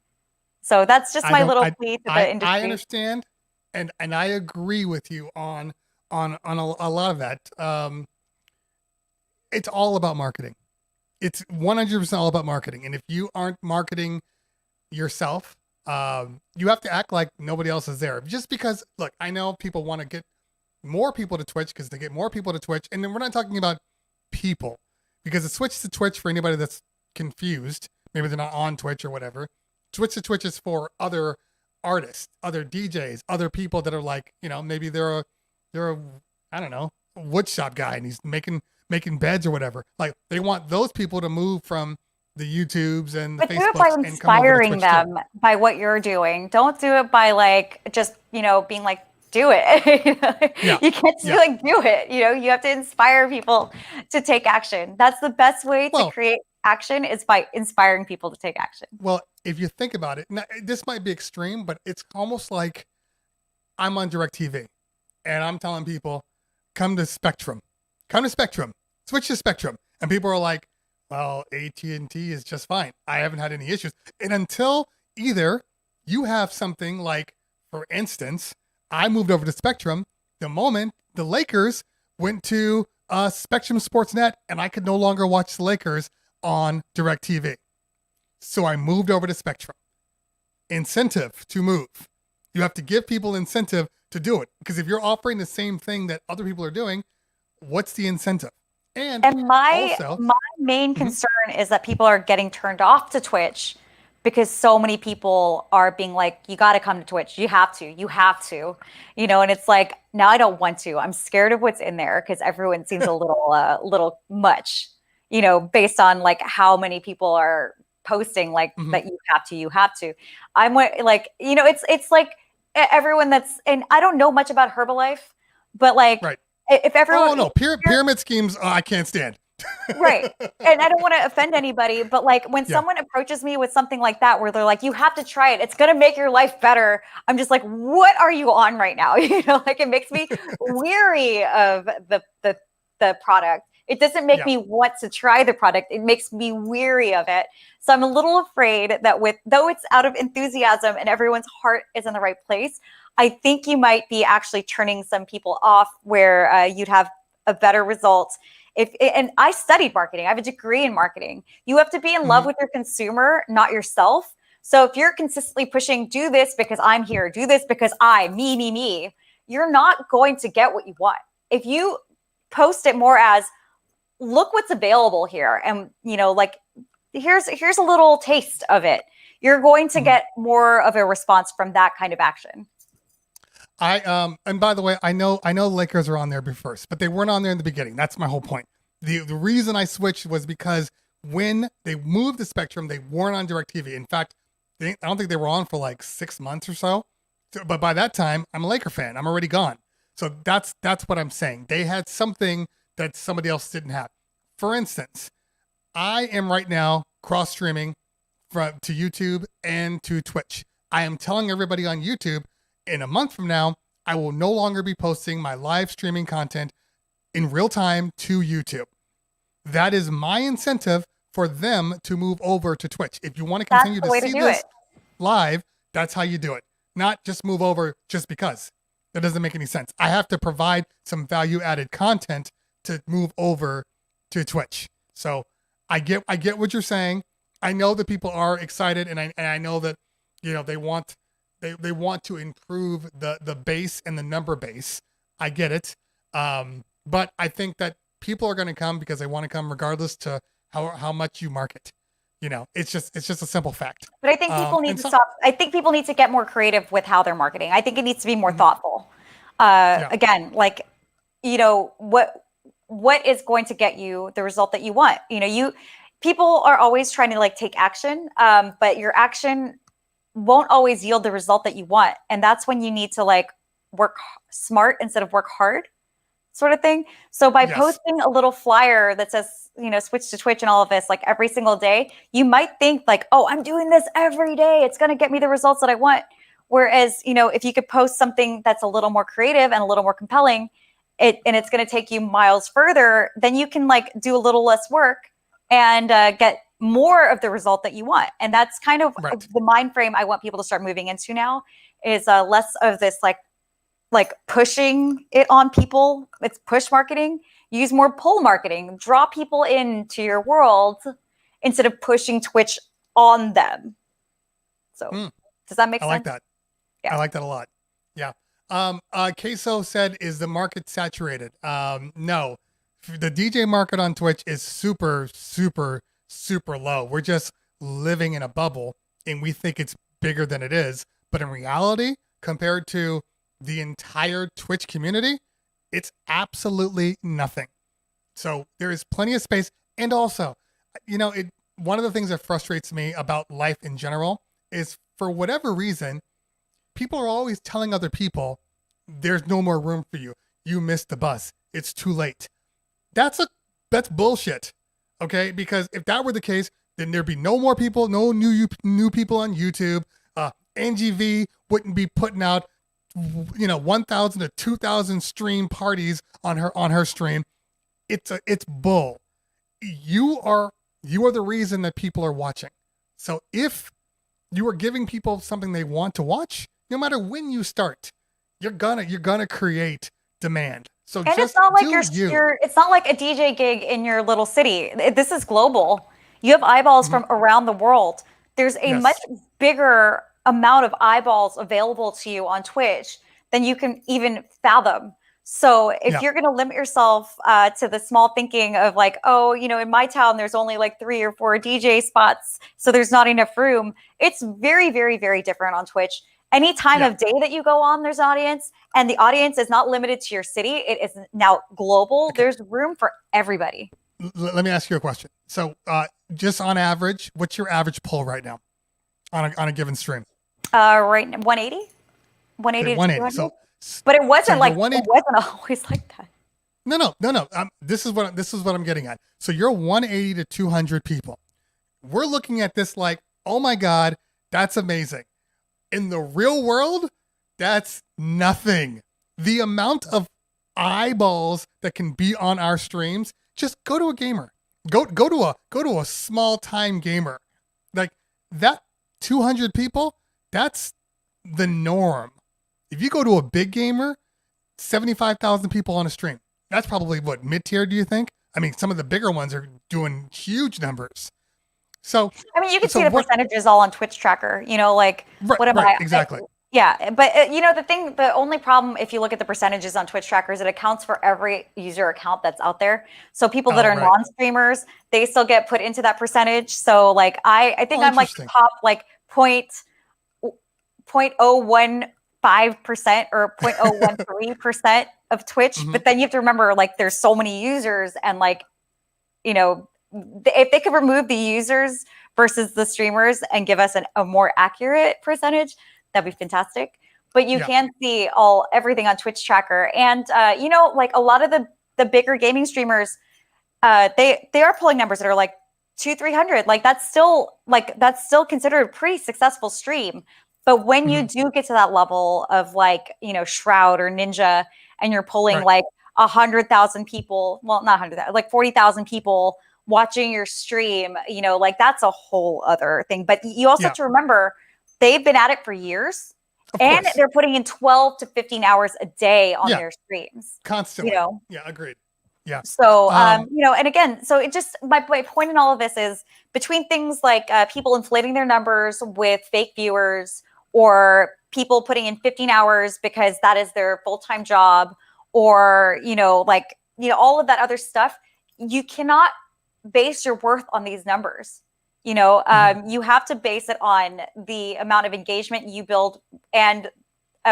So that's just my little plea to the industry. I understand, and I agree with you on a lot of that. It's all about marketing. It's 100% all about marketing. And if you aren't marketing yourself, you have to act like nobody else is there. Just because, look, I know people want to get more people to Twitch because they get more people to Twitch. And then we're not talking about people, because the switch to Twitch, for anybody that's confused, maybe they're not on Twitch or whatever, switch to Twitch is for other artists, other DJs, other people that are like, maybe they're a I don't know, wood shop guy, and he's making beds or whatever. Like, they want those people to move from the YouTubes and the Facebooks, do it by inspiring them by what you're doing. Don't do it by like just being like, do it. You can't just be like, do it. You have to inspire people to take action. That's the best way to create action, is by inspiring people to take action. Well, if you think about it, now, this might be extreme, but it's almost like I'm on DirecTV and I'm telling people, come to Spectrum, switch to Spectrum. And people are like, well, AT&T is just fine. I haven't had any issues. And until either you have something like, for instance, I moved over to Spectrum the moment the Lakers went to Spectrum Sportsnet, and I could no longer watch the Lakers on DirecTV. So I moved over to Spectrum. Incentive to move. You have to give people incentive to do it. Because if you're offering the same thing that other people are doing, what's the incentive? And my main concern is that people are getting turned off to Twitch because so many people are being like, you got to come to Twitch. You have to, and it's like, now I don't want to. I'm scared of what's in there because everyone seems a little much, based on like how many people are posting like that you have to. I'm like, it's like everyone that's, and I don't know much about Herbalife, but like, if everyone, pyramid schemes, I can't stand. Right. And I don't want to offend anybody, but like when someone approaches me with something like that, where they're like, you have to try it, it's going to make your life better, I'm just like, what are you on right now? Like, it makes me weary of the product. It doesn't make me want to try the product. It makes me weary of it. So I'm a little afraid that though it's out of enthusiasm and everyone's heart is in the right place, I think you might be actually turning some people off where you'd have a better result. And I studied marketing. I have a degree in marketing. You have to be in love with your consumer, not yourself. So if you're consistently pushing, do this because I'm here, do this because me, you're not going to get what you want. If you post it more as, look what's available here, and like, here's a little taste of it, you're going to get more of a response from that kind of action. And by the way, I know Lakers are on there first, but they weren't on there in the beginning. That's my whole point. The reason I switched was because when they moved to Spectrum, they weren't on DirecTV. In fact, I don't think they were on for like 6 months or so. But by that time, I'm a Laker fan. I'm already gone. So that's what I'm saying. They had something that somebody else didn't have. For instance, I am right now cross-streaming to YouTube and to Twitch. I am telling everybody on YouTube, in a month from now, I will no longer be posting my live streaming content in real time to YouTube. That is my incentive for them to move over to Twitch. If you want to continue to see this live, that's how you do it. Not just move over just because. That doesn't make any sense. I have to provide some value-added content to move over to Twitch. So I get what you're saying. I know that people are excited, and I know that they want to improve the base and the number base. I get it. But I think that people are going to come because they want to come regardless to how much you market. It's just a simple fact. But I think people need to stop. I think people need to get more creative with how they're marketing. I think it needs to be more thoughtful. Again, like, what is going to get you the result that you want? People are always trying to like take action, but your action won't always yield the result that you want. And that's when you need to like work smart instead of work hard, sort of thing. So by posting a little flyer that says, switch to Twitch and all of this, like every single day, you might think like, oh, I'm doing this every day, it's going to get me the results that I want. Whereas, if you could post something that's a little more creative and a little more compelling, and it's going to take you miles further, then you can like do a little less work and get more of the result that you want. And that's kind of Right. the mind frame I want people to start moving into now, is less of this like pushing it on people. It's push marketing. Use more pull marketing. Draw people into your world instead of pushing Twitch on them. So does that make sense? I like that. Yeah. I like that a lot. Yeah. Queso said, is the market saturated? No. The DJ market on Twitch is super, super, super low. We're just living in a bubble and we think it's bigger than it is. But in reality, compared to the entire Twitch community, it's absolutely nothing. So there is plenty of space. And also, one of the things that frustrates me about life in general is, for whatever reason, people are always telling other people, there's no more room for you. You missed the bus. It's too late. That's bullshit. Okay? Because if that were the case, then there'd be no more people, no new people on YouTube. NGV wouldn't be putting out 1,000 to 2,000 stream parties on her stream. It's bull. You are the reason that people are watching. So if you are giving people something they want to watch, no matter when you start, you're gonna create demand. So and just it's not like it's not like a DJ gig in your little city. This is global. You have eyeballs from around the world. There's a much bigger amount of eyeballs available to you on Twitch than you can even fathom. So if you're going to limit yourself to the small thinking of like, oh, in my town, there's only like 3 or 4 DJ spots, so there's not enough room. It's very, very, very different on Twitch. Any time of day that you go on, there's an audience, and the audience is not limited to your city. It is now global. Okay. There's room for everybody. Let me ask you a question. So just on average, what's your average pull right now on a given stream? Right, 180? 180 to 200? So, but it wasn't it wasn't always like that. No. This is what I'm getting at. So you're 180 to 200 people. We're looking at this like, oh my God, that's amazing. In the real world, that's nothing. The amount of eyeballs that can be on our streams, just go to a gamer. Go to a small time gamer. Like that 200 people, that's the norm. If you go to a big gamer, 75,000 people on a stream. That's probably what, mid-tier, do you think? I mean, some of the bigger ones are doing huge numbers. So I mean, you can see the percentages all on Twitch Tracker, what am I? Exactly. Yeah. But the only problem, if you look at the percentages on Twitch Tracker, is it accounts for every user account that's out there. So people that are non-streamers, they still get put into that percentage. So I think I'm like top 0.015% or 0.013% of Twitch. But then you have to remember, there's so many users, and if they could remove the users versus the streamers and give us a more accurate percentage, that'd be fantastic. But you can see everything on Twitch Tracker. And, a lot of the bigger gaming streamers, they are pulling numbers that are like 200-300. That's still considered a pretty successful stream. But when you do get to that level of Shroud or Ninja, and you're pulling 100,000 people, well, not 100,000, 40,000 people watching your stream, that's a whole other thing. But you also have to remember, they've been at it for years, and they're putting in 12 to 15 hours a day on their streams. Constantly. Yeah, agreed. Yeah. So, and again, so it just, my point in all of this is, between things like people inflating their numbers with fake viewers, or people putting in 15 hours because that is their full-time job, or, all of that other stuff, you cannot base your worth on these numbers. You have to base it on the amount of engagement you build and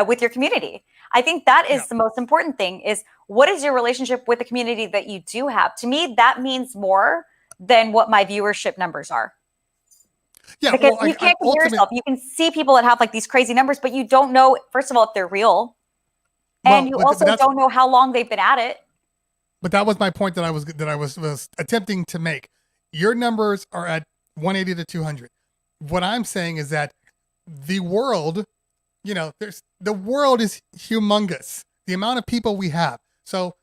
with your community. I think that is the most important thing, is what is your relationship with the community that you do have? To me, that means more than what my viewership numbers are. Yeah, because you can't compare yourself. You can see people that have these crazy numbers, but you don't know, first of all, if they're real. And you also don't know how long they've been at it. But that was my point that I was attempting to make. Your numbers are at 180 to 200. What I'm saying is that the world, the world is humongous. The amount of people we have. So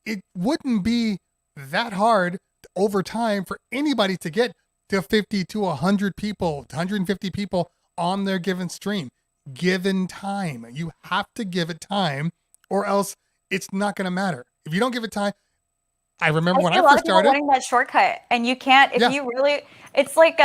it wouldn't be that hard over time, for anybody to get to 50 to 100 people, 150 people on their given stream, given time. You have to give it time, or else it's not going to matter. If you don't give it time, I remember when I first started, wanting that shortcut, and you can't. If you really, it's like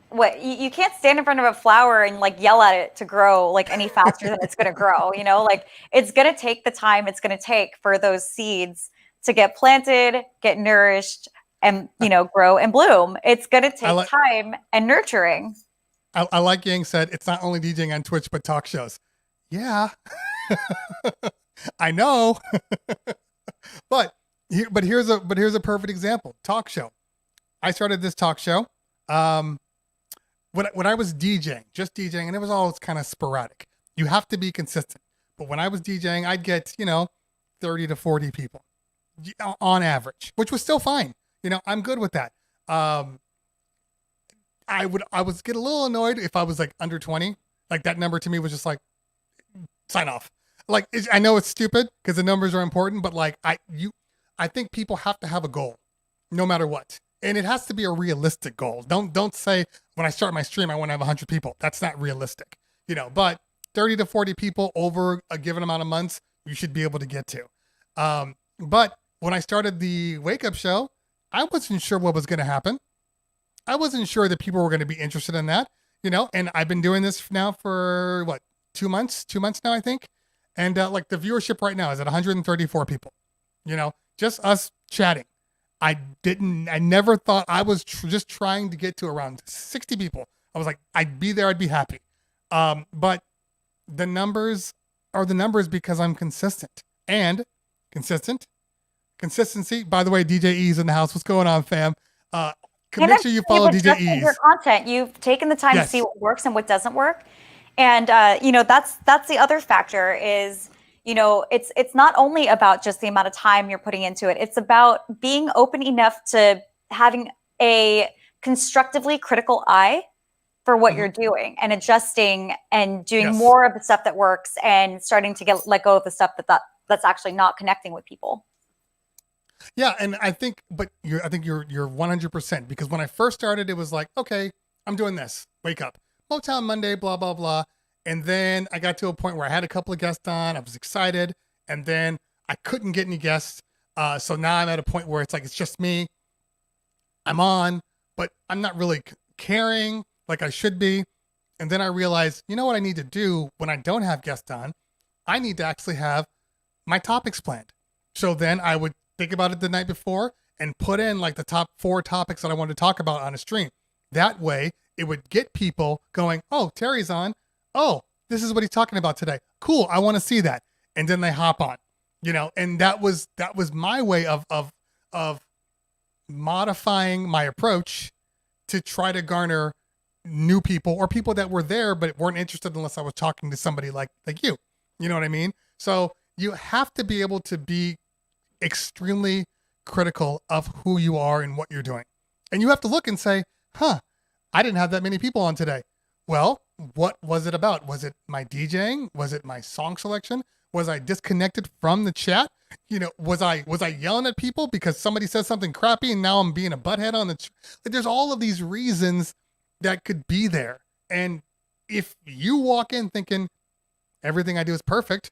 what you can't stand in front of a flower and like yell at it to grow like any faster than it's going to grow. You know, like it's going to take the time it's going to take for those seeds to get planted, get nourished, and grow and bloom. It's going to take time and nurturing. I like Yang said, it's not only DJing on Twitch, but talk shows. Yeah, I know. but here's a perfect example. Talk show. I started this talk show when I was DJing, just DJing, and it was always kind of sporadic. You have to be consistent. But when I was DJing, I'd get 30 to 40 people on average, which was still fine. I'm good with that. I would get a little annoyed if I was like under 20. Like that number to me was just like, sign off. Like, I know it's stupid because the numbers are important, but like I think people have to have a goal no matter what. And it has to be a realistic goal. Don't say when I start my stream, I want to have 100 people. That's not realistic, but 30 to 40 people over a given amount of months, you should be able to get to. But when I started the wake up show, I wasn't sure what was going to happen. I wasn't sure that people were going to be interested in that, and I've been doing this now for 2 months now, I think. And like the viewership right now is at 134 people, just us chatting. I never thought I was just trying to get to around 60 people. I was like, I'd be there. I'd be happy. But the numbers are the numbers because I'm consistent consistency. By the way, DJ E's in the house. What's going on, fam? Make sure you follow DJ E's. Your content. You've taken the time to see what works and what doesn't work. And, that's the other factor is, it's not only about just the amount of time you're putting into it. It's about being open enough to having a constructively critical eye for what you're doing and adjusting and doing more of the stuff that works and starting to let go of the stuff that's actually not connecting with people. Yeah. And I think you're 100%, because when I first started, it was like, okay, I'm doing this. Wake up. Motown Monday, blah, blah, blah. And then I got to a point where I had a couple of guests on. I was excited. And then I couldn't get any guests. So now I'm at a point where it's like, it's just me. I'm on, but I'm not really caring like I should be. And then I realized, what I need to do when I don't have guests on? I need to actually have my topics planned. So then I would think about it the night before and put in like the top 4 topics that I wanted to talk about on a stream. That way it would get people going, oh, Terry's on. Oh, this is what he's talking about today. Cool. I want to see that. And then they hop on, and that was my way of modifying my approach to try to garner new people or people that were there, but weren't interested unless I was talking to somebody like you. You know what I mean? So you have to be able to be extremely critical of who you are and what you're doing. And you have to look and say, I didn't have that many people on today. Well, what was it about? Was it my DJing? Was it my song selection? Was I disconnected from the chat? Was I yelling at people because somebody said something crappy and now I'm being a butthead on the there's all of these reasons that could be there. And if you walk in thinking everything I do is perfect,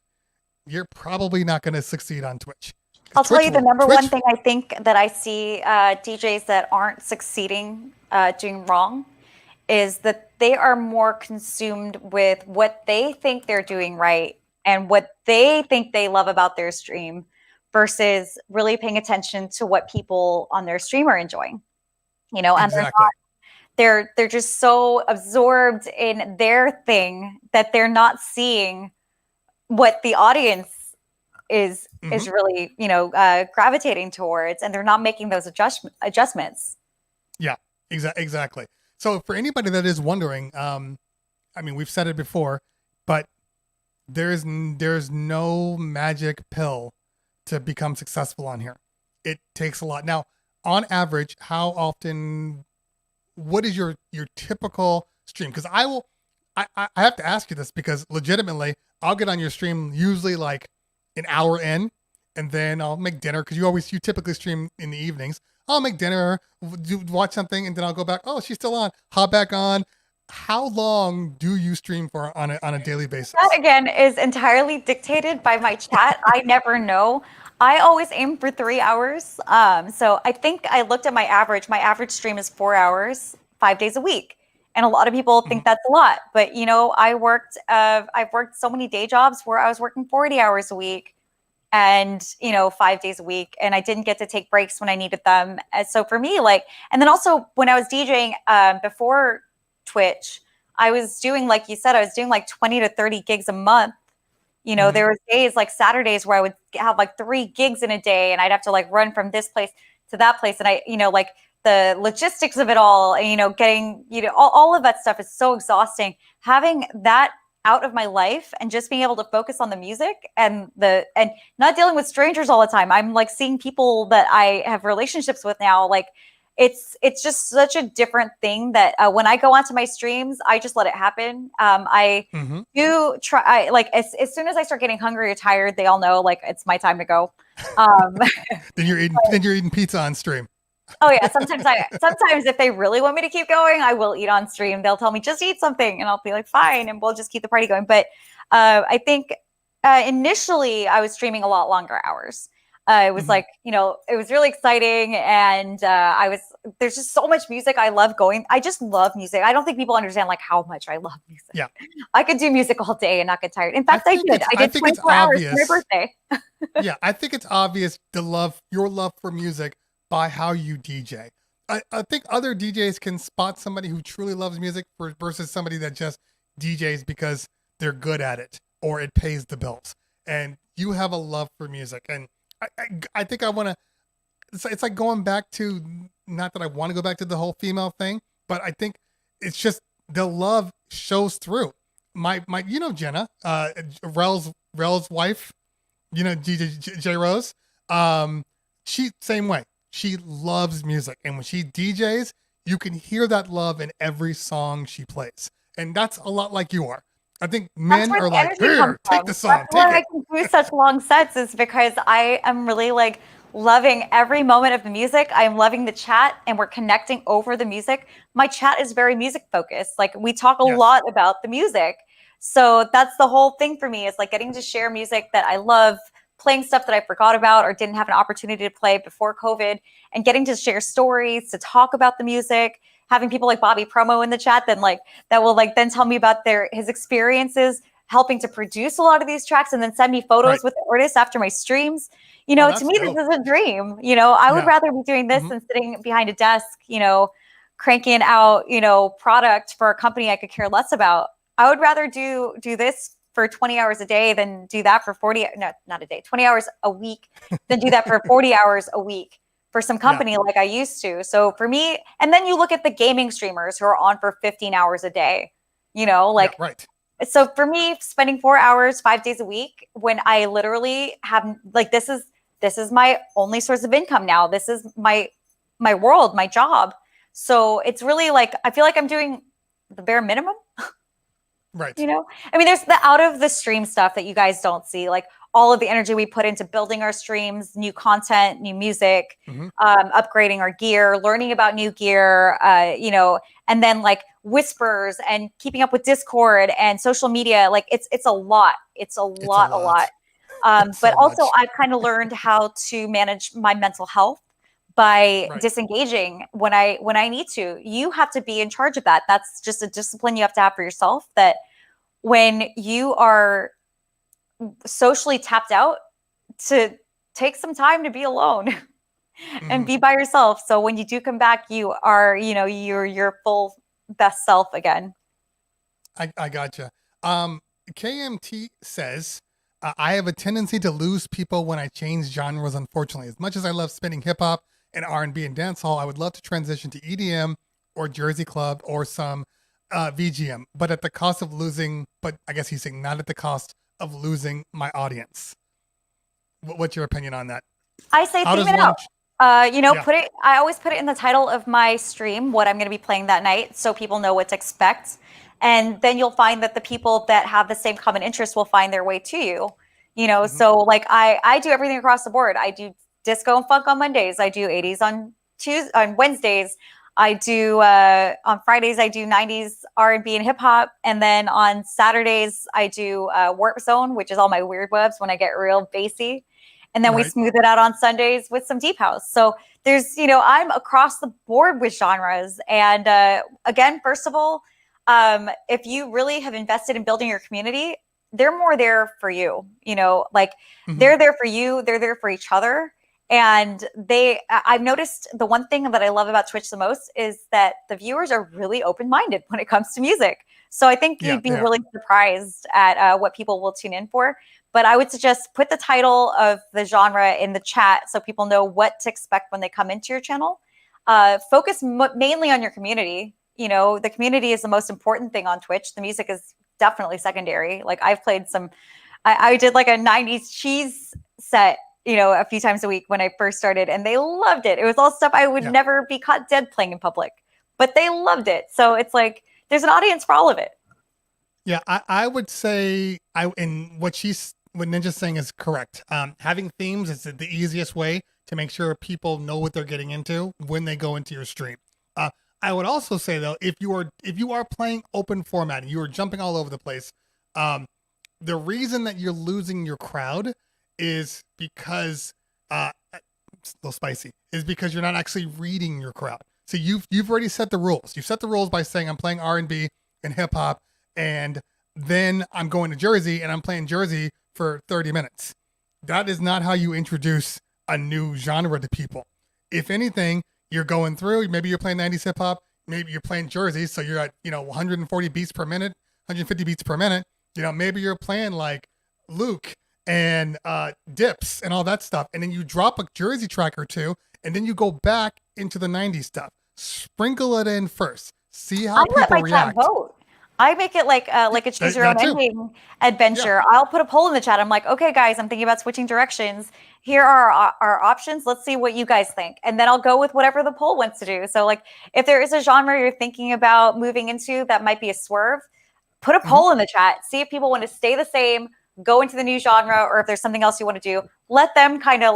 you're probably not going to succeed on Twitch. I'll tell you the number one thing I think that I see DJs that aren't succeeding doing wrong is that they are more consumed with what they think they're doing right and what they think they love about their stream versus really paying attention to what people on their stream are enjoying. And they're just so absorbed in their thing that they're not seeing what the audience is really, gravitating towards, and they're not making those adjustments. Yeah, exactly. So for anybody that is wondering, we've said it before, but there's no magic pill to become successful on here. It takes a lot. Now, on average, how often, what is your typical stream? Because I have to ask you this, because legitimately, I'll get on your stream usually like an hour in, and then I'll make dinner, because you typically stream in the evenings. I'll make dinner, watch something, and then I'll go back. Oh, she's still on. Hop back on. How long do you stream for on a daily basis? That again is entirely dictated by my chat. I never know. I always aim for 3 hours. So I think I looked at my average. My average stream is 4 hours, 5 days a week. And a lot of people think that's a lot. But I've worked so many day jobs where I was working 40 hours a week and 5 days a week, and I didn't get to take breaks when I needed them. And so for me, and then also when I was DJing before Twitch, I was doing, like you said, I was doing like 20 to 30 gigs a month. There was days like Saturdays where I would have like 3 gigs in a day, and I'd have to like run from this place to that place. And I, like the logistics of it all, and, getting, all of that stuff is so exhausting. Having that out of my life and just being able to focus on the music and not dealing with strangers all the time. I'm like seeing people that I have relationships with now, like, it's just such a different thing that when I go onto my streams, I just let it happen. I do try, like, as soon as I start getting hungry or tired, they all know, like, it's my time to go. Then you're eating pizza on stream. Oh yeah, sometimes if they really want me to keep going, I will eat on stream. They'll tell me just eat something, and I'll be like, fine, and we'll just keep the party going. But I think initially I was streaming a lot longer hours. It was like, it was really exciting. And there's just so much music. I just love music. I don't think people understand like how much I love music. Yeah. I could do music all day and not get tired. In fact, I did 24 hours for my birthday. Yeah. I think it's obvious your love for music by how you DJ. I think other DJs can spot somebody who truly loves music versus somebody that just DJs because they're good at it or it pays the bills. And you have a love for music. And I think I want to, it's like going back to, not that I want to go back to the whole female thing, but I think it's just the love shows through. My Jenna, Rel's wife, J Rose, she, same way. She loves music. And when she DJs, you can hear that love in every song she plays. And that's a lot like you are. I think men are like, here, take the song. That's why I can do such long sets, is because I am really like loving every moment of the music. I'm loving the chat, and we're connecting over the music. My chat is very music focused. Like, we talk a lot about the music. So that's the whole thing for me, is like getting to share music that I love, playing stuff that I forgot about or didn't have an opportunity to play before COVID, and getting to share stories, to talk about the music. Having people like Bobby Promo in the chat that will then tell me about his experiences helping to produce a lot of these tracks, and then send me photos with the artists after my streams. To me, dope. This is a dream. I would rather be doing this than sitting behind a desk, cranking out, product for a company I could care less about. I would rather do this for 20 hours a day than do that for 20 hours a week, than do that for 40 hours a week for some company like I used to. So for me, and then you look at the gaming streamers who are on for 15 hours a day, So for me, spending 4 hours, 5 days a week, when I literally have, like, this is my only source of income now. This is my world, my job. So it's really like, I feel like I'm doing the bare minimum. Right. I mean, there's the out of the stream stuff that you guys don't see, like all of the energy we put into building our streams, new content, new music, upgrading our gear, learning about new gear, and then like whispers and keeping up with Discord and social media. Like it's a lot. It's a lot. But also I've kind of learned how to manage my mental health by disengaging when I need to. You have to be in charge of that. That's just a discipline you have to have for yourself, that when you are socially tapped out, to take some time to be alone and be by yourself. So when you do come back, you are, you're your full best self again. I gotcha. KMT says, I have a tendency to lose people when I change genres, unfortunately. As much as I love spinning hip hop and R&B and dancehall, I would love to transition to EDM or Jersey Club or some VGM, but at the cost of losing, but I guess he's saying not at the cost of losing my audience. What's your opinion on that? I say theme it out. I always put it in the title of my stream, what I'm going to be playing that night, so people know what to expect. And then you'll find that the people that have the same common interests will find their way to you. So like I do everything across the board. I do disco and funk on Mondays. I do 80s on Wednesdays, I do on Fridays I do 90s R&B and hip hop, and then on Saturdays I do Warp Zone, which is all my weird webs when I get real bassy, and then we smooth it out on Sundays with some deep house. So there's, I'm across the board with genres, and again, first of all, if you really have invested in building your community, they're more there for you. They're there for you, they're there for each other. And I've noticed the one thing that I love about Twitch the most is that the viewers are really open-minded when it comes to music. So I think you'd be really surprised at what people will tune in for. But I would suggest put the title of the genre in the chat so people know what to expect when they come into your channel. Focus mainly on your community. The community is the most important thing on Twitch. The music is definitely secondary. Like I've played I did like a 90s cheese set a few times a week when I first started, and they loved it. It was all stuff I would never be caught dead playing in public, but they loved it. So it's like, there's an audience for all of it. Yeah. I would say what Ninja's saying is correct. Having themes is the easiest way to make sure people know what they're getting into when they go into your stream. I would also say though, if you are playing open format and you are jumping all over the place, the reason that you're losing your crowd is because it's a little spicy, is because you're not actually reading your crowd. So you've already set the rules. You set the rules by saying I'm playing R&B and hip hop, and then I'm going to Jersey and I'm playing Jersey for 30 minutes. That is not how you introduce a new genre to people. If anything, you're going through, maybe you're playing 90s hip hop, maybe you're playing Jersey, so you're at 140 beats per minute, 150 beats per minute. Maybe you're playing like Luke and dips and all that stuff, and then you drop a Jersey track or two, and then you go back into the 90s stuff. Sprinkle it in first. See how people react. Vote. I make it like a choose your own ending adventure. Yeah. I'll put a poll in the chat. I'm like, okay, guys, I'm thinking about switching directions. Here are our options. Let's see what you guys think, and then I'll go with whatever the poll wants to do. So, like, if there is a genre you're thinking about moving into that might be a swerve, put a poll in the chat. See if people want to stay the same, go into the new genre, or if there's something else you want to do. Let them kind of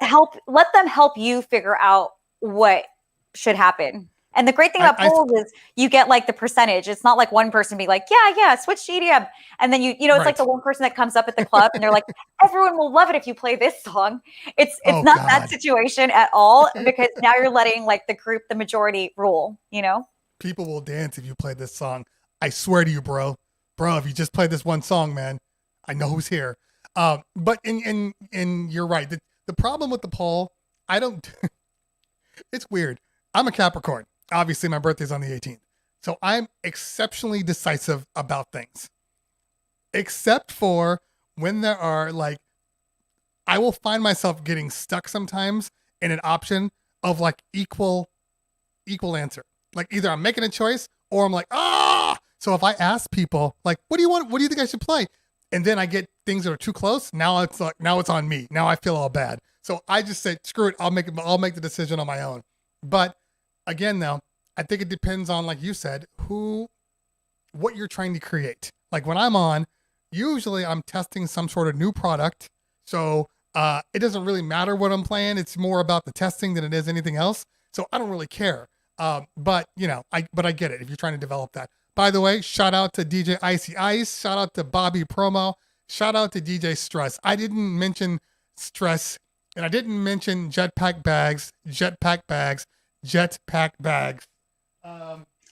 help. Let them help you figure out what should happen. And the great thing about polls is you get like the percentage. It's not like one person be like, yeah, switch to EDM. And then it's like the one person that comes up at the club and they're like, everyone will love it if you play this song. It's not that situation at all, because now you're letting like the group, the majority rule, People will dance if you play this song. I swear to you, bro, if you just play this one song, man, I know who's here. But you're right. The problem with the poll, it's weird. I'm a Capricorn. Obviously, my birthday's on the 18th. So I'm exceptionally decisive about things. Except for when there are I will find myself getting stuck sometimes in an option of equal answer. Like either I'm making a choice or I'm like, So if I ask people what do you want? What do you think I should play? And then I get things that are too close. Now it's on me. Now I feel all bad. So I just say, screw it. I'll make the decision on my own. But again, though, I think it depends on, like you said, what you're trying to create. Like when I'm on, usually I'm testing some sort of new product. So it doesn't really matter what I'm playing. It's more about the testing than it is anything else. So I don't really care. But I get it if you're trying to develop that. By the way, shout out to DJ Icy Ice. Shout out to Bobby Promo. Shout out to DJ Stress. I didn't mention Stress, and I didn't mention jetpack bags.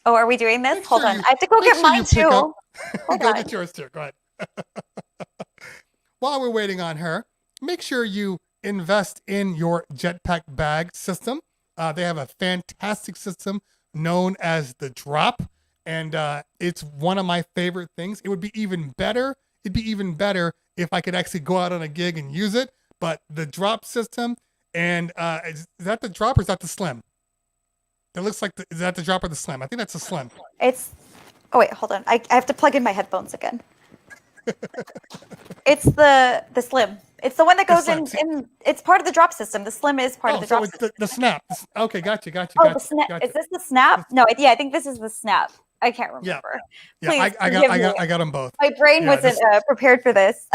Are we doing this? Hold on. I have to go get mine too. Go get yours too. Go ahead. While we're waiting on her, make sure you invest in your jetpack bag system. They have a fantastic system known as the Drop, and it's one of my favorite things. It would be even better. It'd be even better if I could actually go out on a gig and use it. But the Drop system, and is that the Drop or is that the Slim? It looks like is that the Drop or the Slim? I think that's the Slim. Oh wait, hold on. I have to plug in my headphones again. It's the Slim. It's the one that goes in. It's part of the Drop system. The Slim is part of the Drop system. The Snap. Okay, gotcha. The Snap. Gotcha. Is this the Snap? No, I think this is the Snap. I can't remember. Yeah, Please, I got them both. My brain wasn't prepared for this.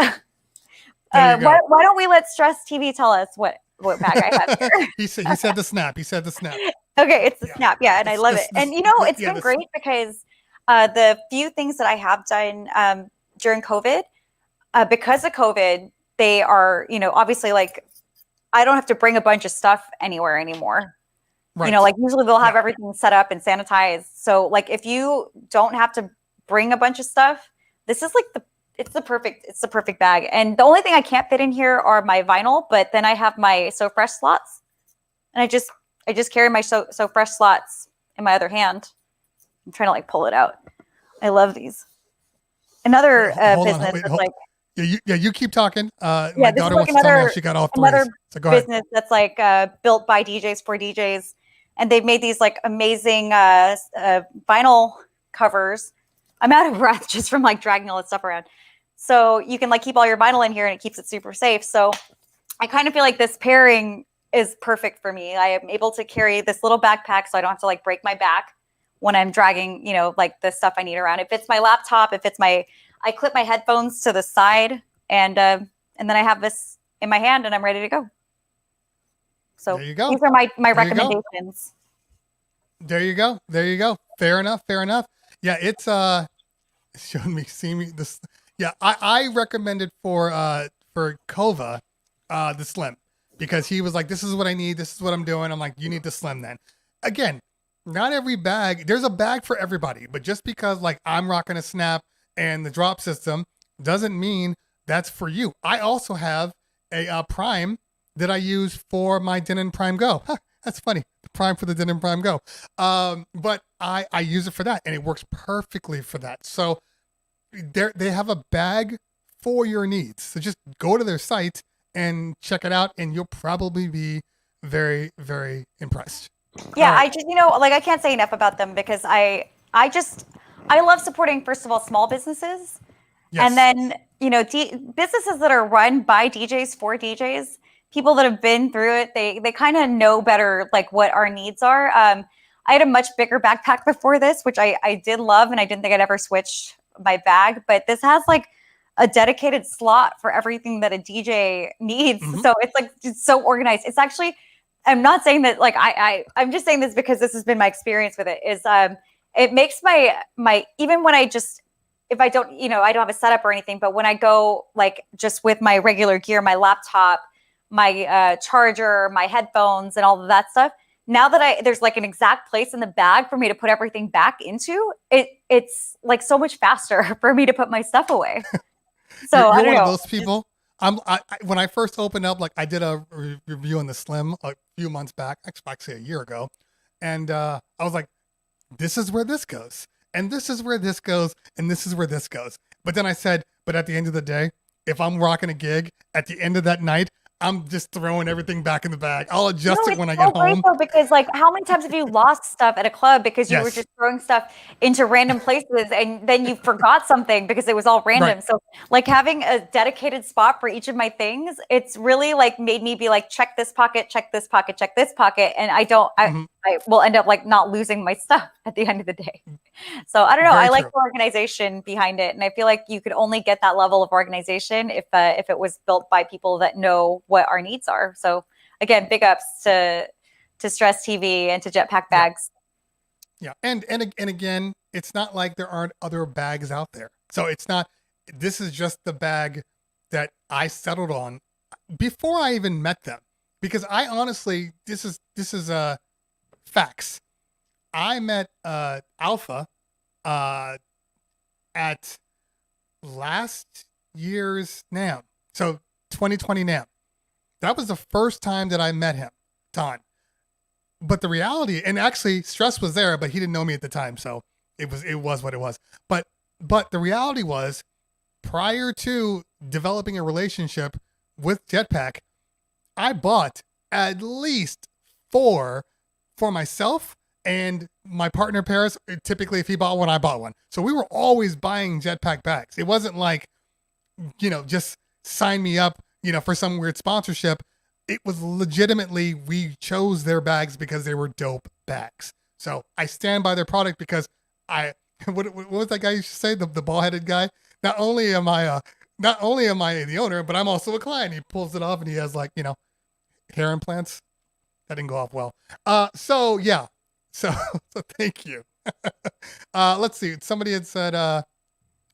Why don't we let Stress TV tell us what what bag I have here. He said the snap. He said the snap. Okay, it's the snap. Yeah, and I love it. And it's yeah, been great because the few things that I have done during COVID, because of COVID, they are, obviously like I don't have to bring a bunch of stuff anywhere anymore. Right. Like usually they'll have everything set up and sanitized. So like if you don't have to bring a bunch of stuff, this is like it's the perfect bag. And the only thing I can't fit in here are my vinyl, but then I have my So Fresh slots. And I just carry my So Fresh slots in my other hand. I'm trying to like pull it out. I love these. Another business that's like you keep talking. My daughter wants to tell me she got all three. So go business ahead. That's like built by DJs for DJs, and they've made these like amazing vinyl covers. I'm out of breath just from like dragging all this stuff around. So you can like keep all your vinyl in here, and it keeps it super safe. So I kind of feel like this pairing is perfect for me. I am able to carry this little backpack, so I don't have to like break my back when I'm dragging, like the stuff I need around. If it's my laptop, I clip my headphones to the side, and then I have this in my hand, and I'm ready to go. So there you go. These are my recommendations. There you go. Fair enough. Yeah, it's see me this. Yeah, I recommended for Kova the Slim because he was like, this is what I need. This is what I'm doing. I'm like, you need the Slim then. Again, not every bag. There's a bag for everybody, but just because like I'm rocking a Snap and the drop system doesn't mean that's for you. I also have a Prime that I use for my Denon Prime Go. Huh, that's funny. The Prime for the Denon Prime Go. But I use it for that, and it works perfectly for that. So they have a bag for your needs. So just go to their site and check it out, and you'll probably be very, very impressed. Yeah, right. I just, like I can't say enough about them because I love supporting, first of all, small businesses. Yes. And then, businesses that are run by DJs for DJs, people that have been through it, they kind of know better, like what our needs are. I had a much bigger backpack before this, which I did love, and I didn't think I'd ever switch my bag, but this has like a dedicated slot for everything that a DJ needs. Mm-hmm. So it's like just so organized. It's actually, I'm not saying that like I'm just saying this because this has been my experience with it is it makes my even when if I don't, I don't have a setup or anything, but when I go like just with my regular gear, my laptop, my charger, my headphones and all of that stuff, now that there's like an exact place in the bag for me to put everything back into, it's like so much faster for me to put my stuff away. So you're I don't one know. of those people. When I first opened up, like I did a review on the Slim a few months back, actually a year ago. And I was like, this is where this goes. And this is where this goes. And this is where this goes. But then I said, but at the end of the day, if I'm rocking a gig at the end of that night, I'm just throwing everything back in the bag. I'll adjust it when I get home. Because like how many times have you lost stuff at a club because you were just throwing stuff into random places and then you forgot something because it was all random. Right. So like having a dedicated spot for each of my things, it's really like made me be like, check this pocket, check this pocket, check this pocket. And I will end up like not losing my stuff at the end of the day. So I don't know. I like the organization behind it. And I feel like you could only get that level of organization if it was built by people that know what our needs are. So again, big ups to Stress TV and to Jetpack Bags. Yeah. And again, it's not like there aren't other bags out there. So this is just the bag that I settled on before I even met them, because I honestly, this is facts. I met Alpha at last year's NAMM. So 2020 NAMM. That was the first time that I met him, Ton. But the reality, and actually Stress was there, but he didn't know me at the time. So it was what it was. But the reality was, prior to developing a relationship with Jetpack, I bought at least 4 for myself and my partner Paris. Typically, if he bought one, I bought one. So we were always buying Jetpack bags. It wasn't like, just sign me up, for some weird sponsorship. It was legitimately, we chose their bags because they were dope bags. So I stand by their product because what was that guy used to say? The ball-headed guy? Not only am I the owner, but I'm also a client. He pulls it off and he has like, hair implants. That didn't go off well. So yeah. So thank you. Let's see. Somebody had said,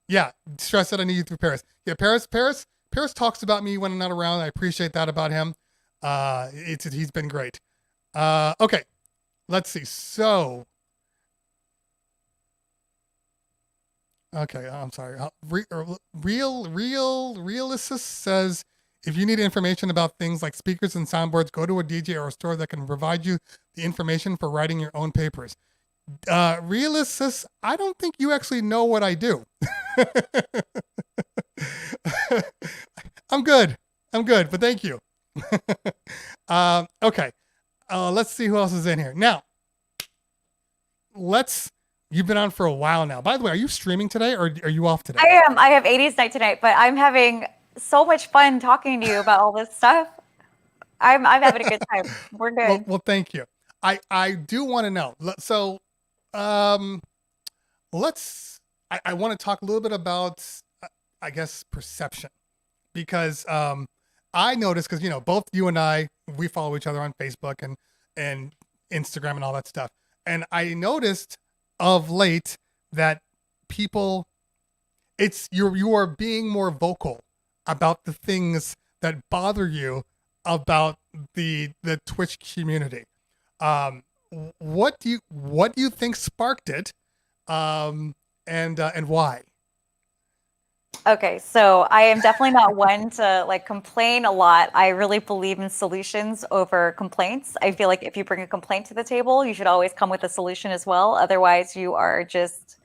yeah, stress that I need you through Paris. Yeah, Paris talks about me when I'm not around. I appreciate that about him. He's been great. Okay, let's see. So, okay, I'm sorry. Realist says, if you need information about things like speakers and soundboards, go to a DJ or a store that can provide you the information for writing your own papers. Realist says, I don't think you actually know what I do. I'm good, but thank you. Okay. Let's see who else is in here. Now, you've been on for a while now. By the way, are you streaming today or are you off today? I am. I have 80s night tonight, but I'm having so much fun talking to you about all this stuff. I'm having a good time. We're good. Well, thank you. I do want to know. So, I want to talk a little bit about, I guess, perception, because I noticed, because both you and I, we follow each other on Facebook and Instagram and all that stuff, and I noticed of late that people, you are being more vocal about the things that bother you about the Twitch community. What do you think sparked it, and why? Okay, so I am definitely not one to complain a lot. I really believe in solutions over complaints. I feel like if you bring a complaint to the table, you should always come with a solution as well. Otherwise, you are just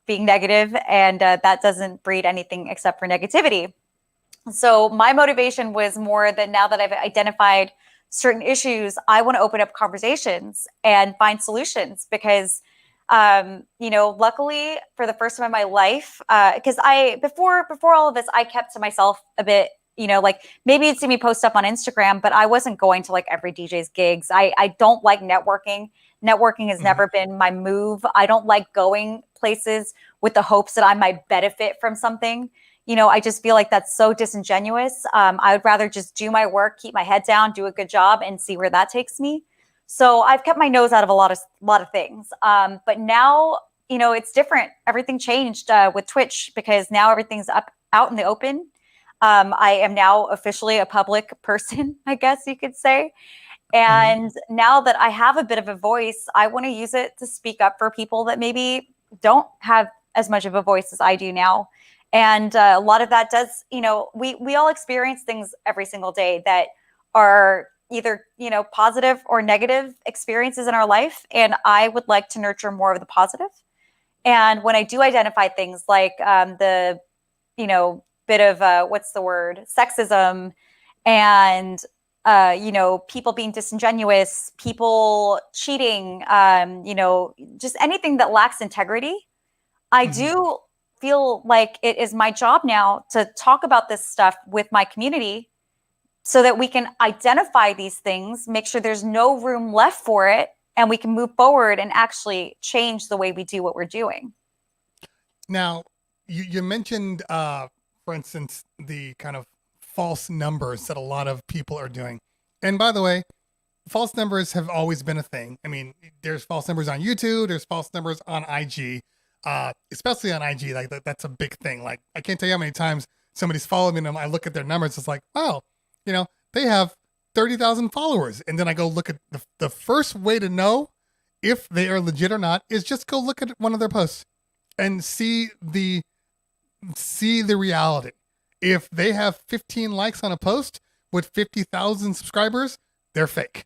being negative, and that doesn't breed anything except for negativity. So my motivation was more that now that I've identified certain issues, I want to open up conversations and find solutions, because luckily for the first time in my life, because before all of this, I kept to myself a bit, maybe you'd see me post up on Instagram, but I wasn't going to every DJ's gigs. I don't like networking. Networking has never been my move. I don't like going places with the hopes that I might benefit from something. I just feel like that's so disingenuous. I would rather just do my work, keep my head down, do a good job, and see where that takes me. So I've kept my nose out of a lot of things. But now, it's different. Everything changed with Twitch, because now everything's out in the open. I am now officially a public person, I guess you could say. And now that I have a bit of a voice, I want to use it to speak up for people that maybe don't have as much of a voice as I do now. And a lot of that does, we all experience things every single day that are either, positive or negative experiences in our life. And I would like to nurture more of the positive. And when I do identify things like the, bit of, what's the word, sexism, and, people being disingenuous, people cheating, just anything that lacks integrity, I do feel like it is my job now to talk about this stuff with my community so that we can identify these things, make sure there's no room left for it, and we can move forward and actually change the way we do what we're doing. Now, you mentioned, for instance, the kind of false numbers that a lot of people are doing. And by the way, false numbers have always been a thing. I mean, there's false numbers on YouTube, there's false numbers on IG. Especially on IG, that's a big thing. Like, I can't tell you how many times somebody's followed me and I look at their numbers. It's like, wow, they have 30,000 followers. And then I go look at the first way to know if they are legit or not is just go look at one of their posts and see the reality. If they have 15 likes on a post with 50,000 subscribers, they're fake.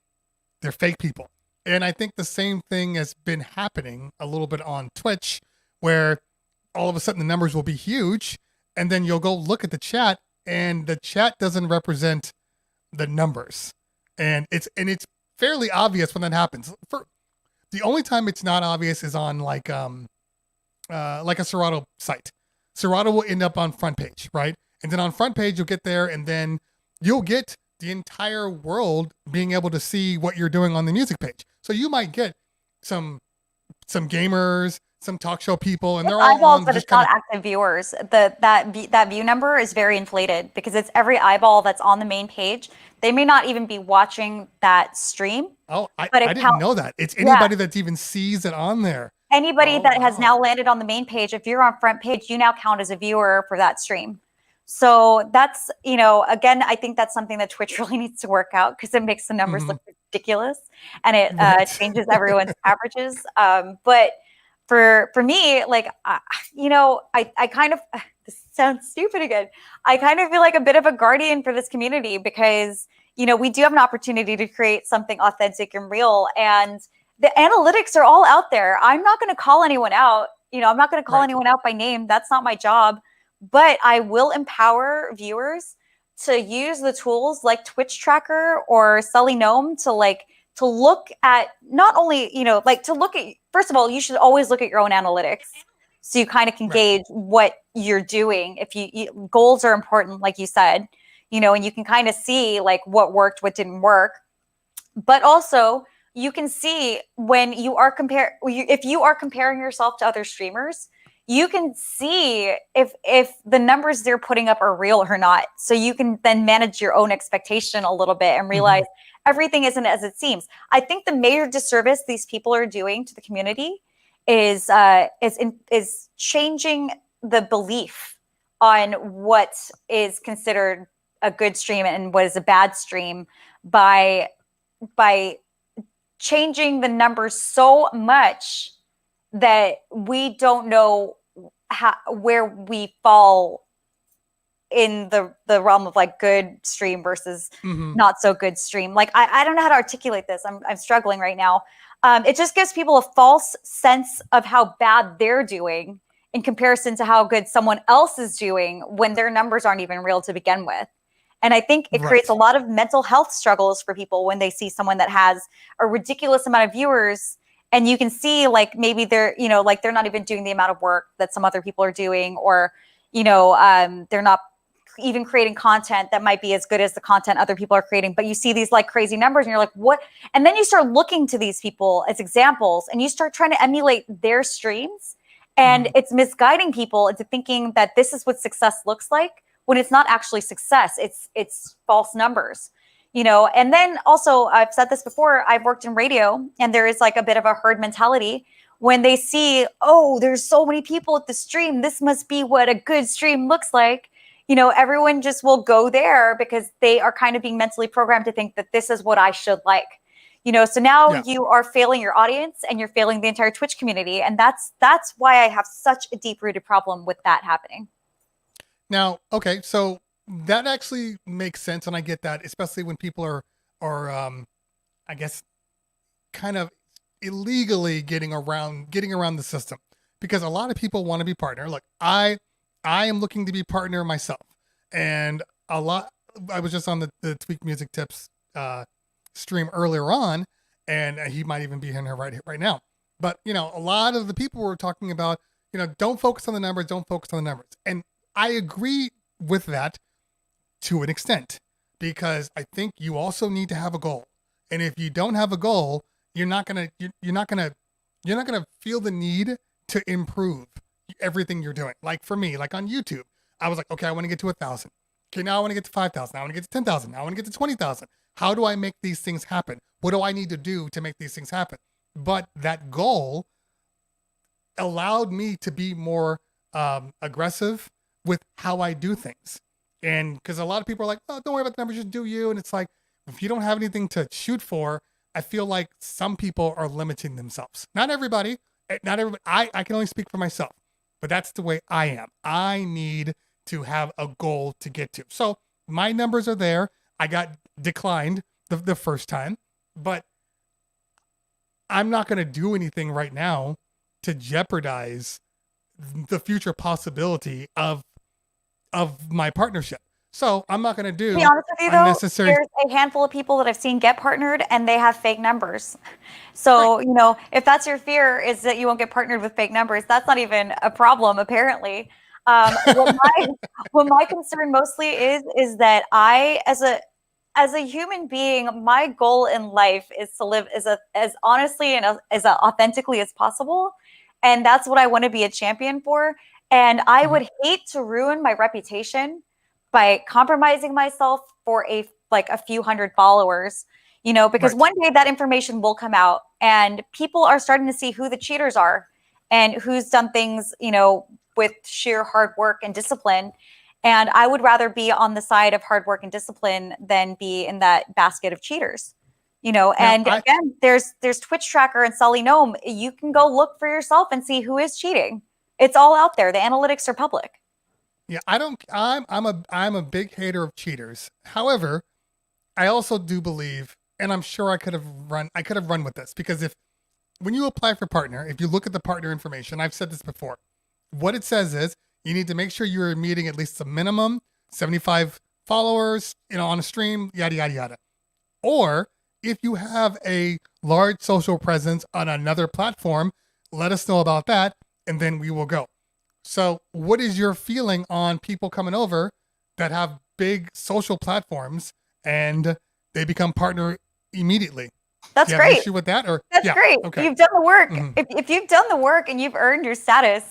They're fake people. And I think the same thing has been happening a little bit on Twitch, where all of a sudden the numbers will be huge, and then you'll go look at the chat, and the chat doesn't represent the numbers. And it's fairly obvious when that happens. For the only time it's not obvious is on like a Serato site. Serato will end up on front page, right? And then on front page you'll get there, and then you'll get the entire world being able to see what you're doing on the music page. So you might get some gamers, some talk show people, and they're all eyeballs, on but just it's kind not active viewers. That view number is very inflated because it's every eyeball that's on the main page. They may not even be watching that stream. Oh, but I it didn't counts. know that. It's Yeah. anybody that even sees it on there. Anybody Oh, that has wow. now landed on the main page, if you're on front page, you now count as a viewer for that stream. So that's, again, I think that's something that Twitch really needs to work out because it makes the numbers look ridiculous and it changes everyone's averages. But for me, like, I kind of, this sounds stupid again. I kind of feel like a bit of a guardian for this community because, we do have an opportunity to create something authentic and real, and the analytics are all out there. I'm not going to call anyone out. I'm not going to call anyone out by name. That's not my job. But I will empower viewers to use the tools like Twitch Tracker or Sully Gnome to look at not only, to look at, first of all, you should always look at your own analytics so you kind of can gauge what you're doing. If goals are important, like you said, and you can kind of see like what worked, what didn't work. But also, you can see when you are if you are comparing yourself to other streamers, you can see if the numbers they're putting up are real or not. So you can then manage your own expectation a little bit and realize everything isn't as it seems. I think the major disservice these people are doing to the community is changing the belief on what is considered a good stream and what is a bad stream by changing the numbers so much that we don't know where we fall in the realm of like good stream versus not so good stream. Like, I don't know how to articulate this. I'm struggling right now. It just gives people a false sense of how bad they're doing in comparison to how good someone else is doing when their numbers aren't even real to begin with. And I think it creates a lot of mental health struggles for people when they see someone that has a ridiculous amount of viewers, and you can see like maybe they're, like they're not even doing the amount of work that some other people are doing, or, they're not even creating content that might be as good as the content other people are creating. But you see these like crazy numbers and you're like, what? And then you start looking to these people as examples and you start trying to emulate their streams. And it's misguiding people into thinking that this is what success looks like, when it's not actually success. It's false numbers, And then also, I've said this before, I've worked in radio, and there is like a bit of a herd mentality when they see, oh, there's so many people at the stream, this must be what a good stream looks like. Everyone just will go there because they are kind of being mentally programmed to think that this is what I should like. So now you are failing your audience and you're failing the entire Twitch community. And that's why I have such a deep-rooted problem with that happening. Now, okay, so that actually makes sense, and I get that, especially when people are I guess, kind of illegally getting around the system, because a lot of people want to be partner. Look, I am looking to be partner myself, and I was just on the Tweak Music Tips stream earlier on, and he might even be in here right now. But a lot of the people were talking about, don't focus on the numbers, and I agree with that to an extent, because I think you also need to have a goal. And if you don't have a goal, you're not gonna feel the need to improve everything you're doing. Like for me, like on YouTube, I was like, okay, I want to get to 1,000. Okay, now I want to get to 5,000. I want to get to 10,000. Now I want to get to 20,000. How do I make these things happen? What do I need to do to make these things happen? But that goal allowed me to be more aggressive with how I do things. And because a lot of people are like, oh, don't worry about the numbers, just do you. And it's like, if you don't have anything to shoot for, I feel like some people are limiting themselves. Not everybody. I can only speak for myself, but that's the way I am. I need to have a goal to get to. So my numbers are there. I got declined the first time, but I'm not going to do anything right now to jeopardize the future possibility of my partnership. So I'm not going to do, to be honest with you, unnecessary. Though, there's a handful of people that I've seen get partnered and they have fake numbers. So, if that's your fear, is that you won't get partnered with fake numbers, that's not even a problem, apparently. What my concern mostly is that I, as a human being, my goal in life is to live as honestly and as authentically as possible. And that's what I want to be a champion for. And I would hate to ruin my reputation by compromising myself for a few hundred followers, because one day that information will come out and people are starting to see who the cheaters are and who's done things, with sheer hard work and discipline. And I would rather be on the side of hard work and discipline than be in that basket of cheaters. Again, there's Twitch Tracker and Sully Gnome. You can go look for yourself and see who is cheating. It's all out there. The analytics are public. Yeah, I'm a big hater of cheaters. However, I also do believe, and I'm sure I could have run with this, because when you apply for partner, if you look at the partner information, I've said this before, what it says is you need to make sure you're meeting at least a minimum 75 followers, on a stream, yada, yada, yada. Or if you have a large social presence on another platform, let us know about that, and then we will go. So what is your feeling on people coming over that have big social platforms and they become partner immediately? That's Do you great. have an issue with that? Or that's great. Okay. You've done the work. If you've done the work and you've earned your status,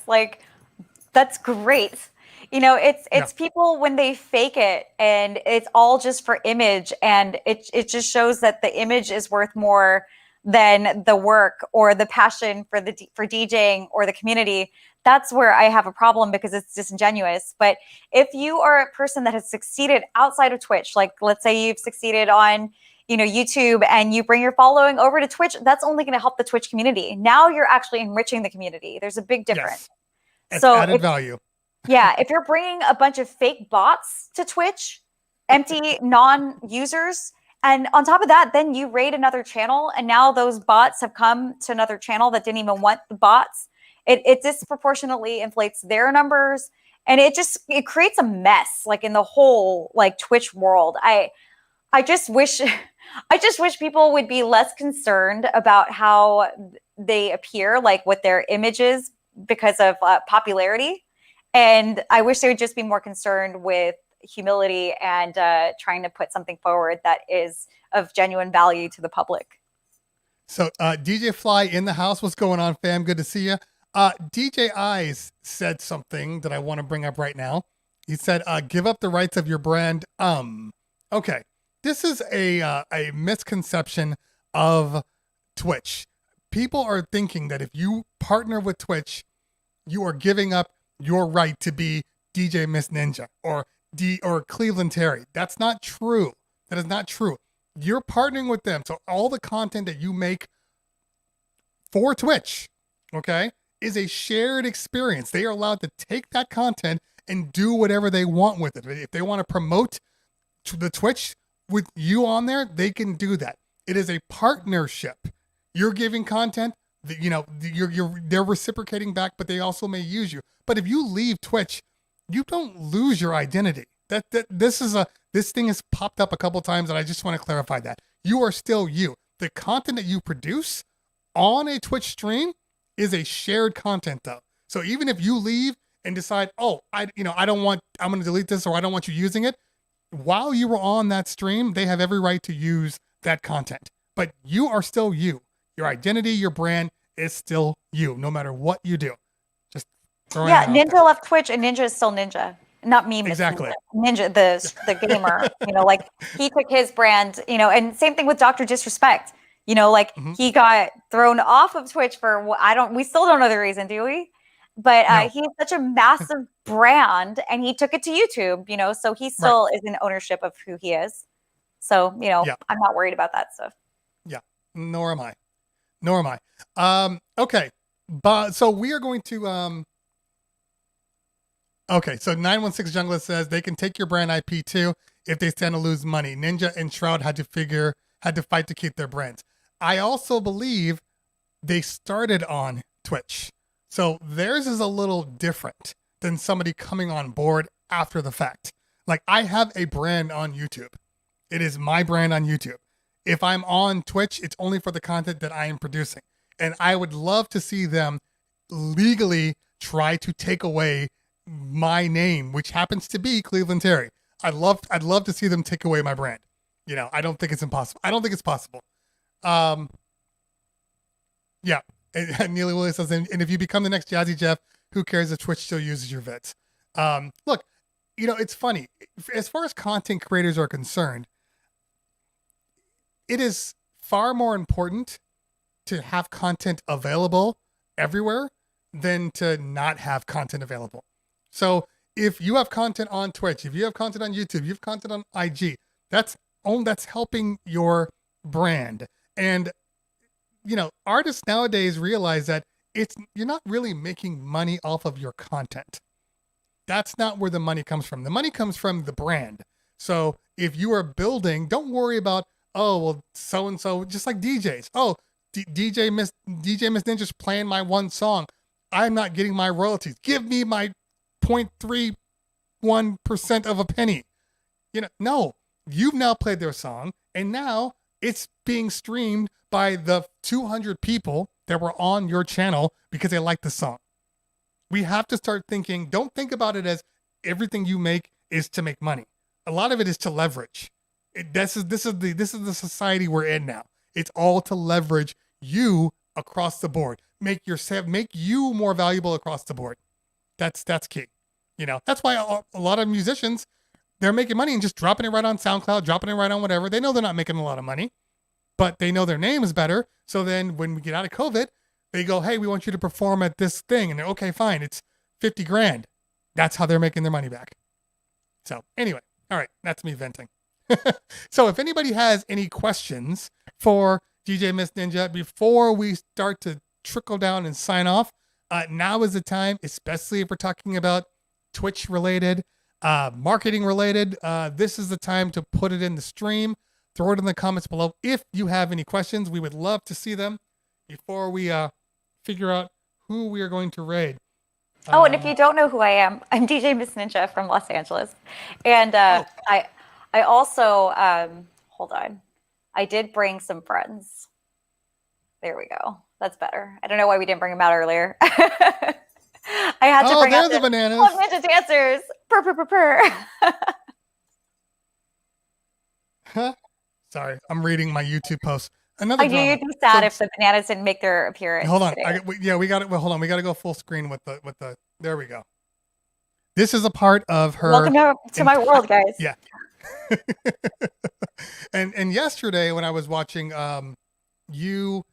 that's great. It's people when they fake it and it's all just for image, and it just shows that the image is worth more than the work or the passion for DJing or the community. That's where I have a problem, because it's disingenuous. But if you are a person that has succeeded outside of Twitch, like let's say you've succeeded on YouTube and you bring your following over to Twitch, that's only going to help the Twitch community. Now you're actually enriching the community. There's a big difference. Yes. So added value. Yeah, if you're bringing a bunch of fake bots to Twitch, empty non-users, and on top of that, then you raid another channel, and now those bots have come to another channel that didn't even want the bots. It disproportionately inflates their numbers, and it creates a mess, in the whole Twitch world. I just wish people would be less concerned about how they appear, with their images, because of popularity. And I wish they would just be more concerned with humility and trying to put something forward that is of genuine value to the public. So DJ Fly in the house. What's going on, fam? Good to see you. DJ Eyes said something that I want to bring up right now. He said, give up the rights of your brand. Okay. This is a misconception of Twitch. People are thinking that if you partner with Twitch, you are giving up your right to be DJ Miss Ninja or Cleveland Terry. That's not true. That is not true. You're partnering with them. So all the content that you make for Twitch, okay, is a shared experience. They are allowed to take that content and do whatever they want with it. If they want to promote the Twitch with you on there, they can do that. It is a partnership. You're giving content, they're reciprocating back, but they also may use you. But if you leave Twitch, you don't lose your identity. This thing has popped up a couple times, and I just want to clarify that. You are still you. The content that you produce on a Twitch stream is a shared content, though. So even if you leave and decide, I'm going to delete this, or I don't want you using it, while you were on that stream, they have every right to use that content. But you are still you. Your identity, your brand is still you, no matter what you do. Just throwing that out Ninja there. Left Twitch, and Ninja is still Ninja. Not me, exactly. Ninja, the gamer. He took his brand, and same thing with Dr. Disrespect. He got thrown off of Twitch for we still don't know the reason, do we? But no. He has such a massive brand, and he took it to YouTube, so he still is in ownership of who he is. So, I'm not worried about that stuff. Yeah, nor am I. Okay, but so we are going to okay, so 916 Jungler says they can take your brand IP too if they stand to lose money. Ninja and Shroud had to fight to keep their brands. I also believe they started on Twitch, so theirs is a little different than somebody coming on board after the fact. I have a brand on YouTube. It is my brand on YouTube. If I'm on Twitch, it's only for the content that I am producing. And I would love to see them legally try to take away my name, which happens to be Cleveland Terry. I'd love to see them take away my brand. I don't think it's impossible. I don't think it's possible. Yeah. And Neely Williams says, and if you become the next Jazzy Jeff, who cares if Twitch still uses your vids? Look, it's funny. As far as content creators are concerned, it is far more important to have content available everywhere than to not have content available. So if you have content on Twitch, if you have content on YouTube, you have content on IG, that's helping your brand. And artists nowadays realize that you're not really making money off of your content. That's not where the money comes from. The money comes from the brand. So if you are building, don't worry about, oh, well, so-and-so, just like DJs. Oh, DJ Miss Ninja's playing my one song. I'm not getting my royalties. Give me my 0.31% of a penny. No, you've now played their song, and now it's being streamed by the 200 people that were on your channel because they like the song. We have to start thinking, don't think about it as everything you make is to make money. A lot of it is to leverage. This is the society we're in now. It's all to leverage you across the board. Make you more valuable across the board. That's key. That's why a lot of musicians, they're making money and just dropping it right on SoundCloud, dropping it right on whatever. They know they're not making a lot of money, but they know their name is better. So then when we get out of COVID, they go, hey, we want you to perform at this thing. And they're okay, fine. It's 50 grand. That's how they're making their money back. So anyway, all right, that's me venting. So if anybody has any questions for DJ Miss Ninja before we start to trickle down and sign off, now is the time, especially if we're talking about Twitch related, marketing related. This is the time to put it in the stream. Throw it in the comments below. If you have any questions, we would love to see them before we figure out who we are going to raid. Oh, and if you don't know who I am, I'm DJ Miss Ninja from Los Angeles. And I also, hold on. I did bring some friends. There we go. That's better. I don't know why we didn't bring them out earlier. I had to bring out the bananas. Ninja dancers. Purr, purr, purr, purr. Huh? Sorry, I'm reading my YouTube post. Another I knew you'd be sad if the bananas didn't make their appearance. Hold on. We got it. Well, hold on. We got to go full screen with the. There we go. This is a part of her. Welcome to my world, guys. Yeah. and yesterday when I was watching, you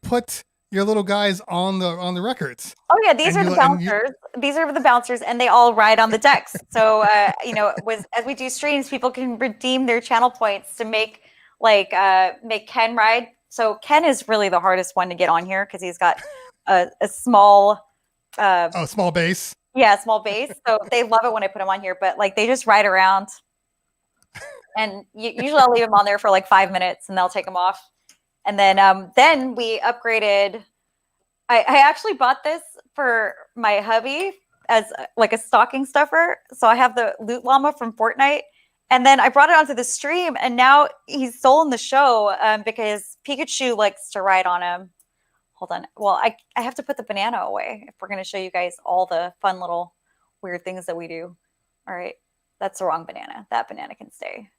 put your little guys on the records. Oh yeah, these are the bouncers. These are the bouncers, and they all ride on the decks. So as we do streams, people can redeem their channel points to make Ken ride. So Ken is really the hardest one to get on here because he's got a small small base. Yeah, small base. So they love it when I put them on here, but they just ride around. And usually I'll leave them on there for 5 minutes and they'll take them off. And then we upgraded. I actually bought this for my hubby as a stocking stuffer. So I have the Loot Llama from Fortnite. And then I brought it onto the stream and now he's stolen the show because Pikachu likes to ride on him. Hold on. Well, I have to put the banana away if we're going to show you guys all the fun little weird things that we do. All right. That's the wrong banana. That banana can stay.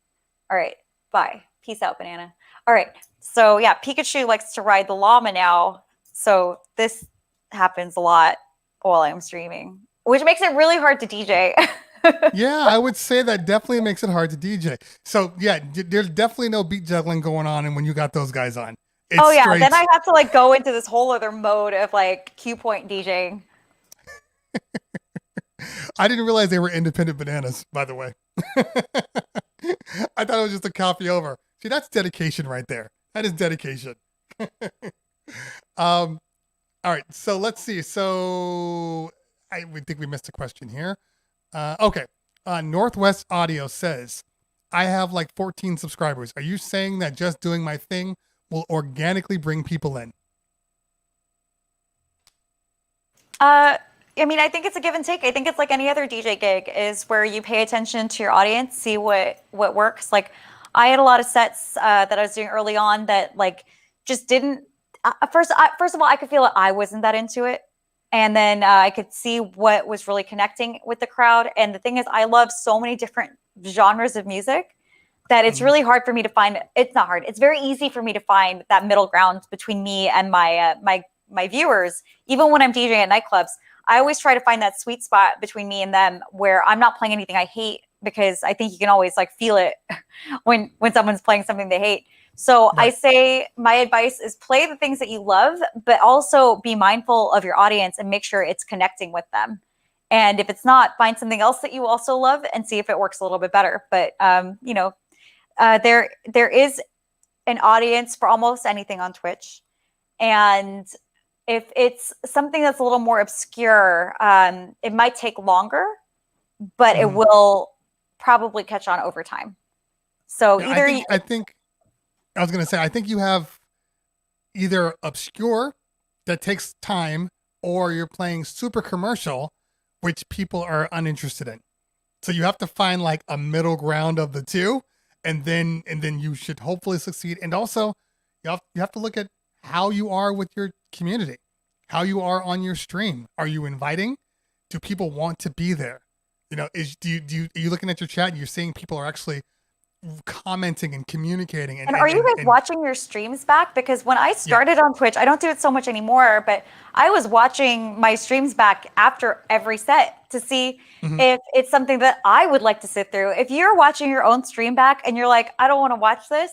All right. Bye. Peace out, banana. All right. So yeah, Pikachu likes to ride the llama now. So this happens a lot while I'm streaming, which makes it really hard to DJ. Yeah, I would say that definitely makes it hard to DJ. So yeah, there's definitely no beat juggling going on. And when you got those guys on. It's straight. Then I have to go into this whole other mode of cue point DJing. I didn't realize they were independent bananas, by the way. I thought it was just a copy over. See, that's dedication right there. That is dedication. All right, so let's see. So we think we missed a question here. Okay. Northwest Audio says, I have 14 subscribers. Are you saying that just doing my thing will organically bring people in? I think it's a give and take. I think it's like any other DJ gig is where you pay attention to your audience, see what works. I had a lot of sets that I was doing early on that just didn't. First of all, I could feel it. I wasn't that into it. And then I could see what was really connecting with the crowd. And the thing is, I love so many different genres of music that it's really hard for me to find. It's not hard. It's very easy for me to find that middle ground between me and my my viewers, even when I'm DJing at nightclubs, I always try to find that sweet spot between me and them where I'm not playing anything I hate, because I think you can always like feel it when someone's playing something they hate. So I say my advice is play the things that you love, but also be mindful of your audience and make sure it's connecting with them. And if it's not, find something else that you also love and see if it works a little bit better. But there is an audience for almost anything on Twitch. And if it's something that's a little more obscure, it might take longer, but it will probably catch on over time. So I think I was going to say, I think you have either obscure that takes time, or you're playing super commercial, which people are uninterested in. So you have to find like a middle ground of the two, and then you should hopefully succeed. And also you have to look at how you are with your community, how you are on your stream. Are you inviting? Do people want to be there? You know, are you looking at your chat and you're seeing people are actually commenting and communicating? And are you guys watching your streams back? Because when I started on Twitch, I don't do it so much anymore, but I was watching my streams back after every set to see if it's something that I would like to sit through. If you're watching your own stream back and you're like, I don't want to watch this,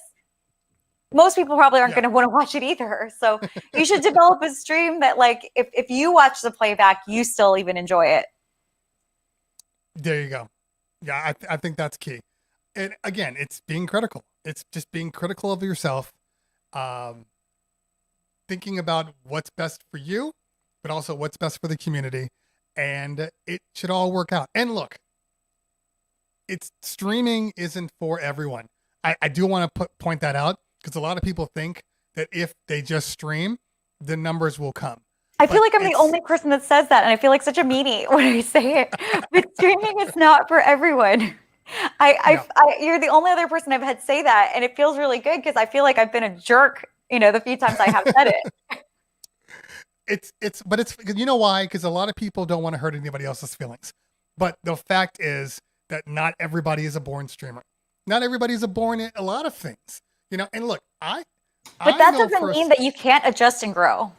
most people probably aren't going to want to watch it either. So you should develop a stream that, like, if you watch the playback, you still even enjoy it. There you go. Yeah, I think that's key. And again, it's being critical. It's just being critical of yourself, thinking about what's best for you, but also what's best for the community, and it should all work out. And look, streaming isn't for everyone. I do want to point that out, because a lot of people think that if they just stream, the numbers will come. I feel like I'm the only person that says that, and I feel like such a meanie when I say it. But streaming is not for everyone. You're the only other person I've had say that, and it feels really good because I feel like I've been a jerk, the few times I have said it. It's you know why? Because a lot of people don't want to hurt anybody else's feelings. But the fact is that not everybody is a born streamer. Not everybody is born at a lot of things, And look, But that doesn't mean that you can't adjust and grow.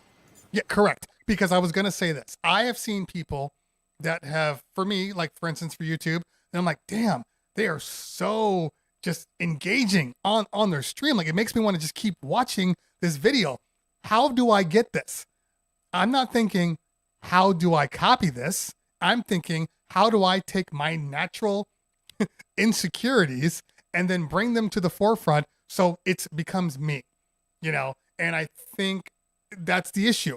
Yeah, correct. Because I was going to say this. I have seen people that have, for me, like for instance, for YouTube, and I'm like, damn, they are so just engaging on their stream. Like, it makes me want to just keep watching this video. How do I get this? I'm not thinking, how do I copy this? I'm thinking, how do I take my natural insecurities and then bring them to the forefront so it becomes me, And I think that's the issue.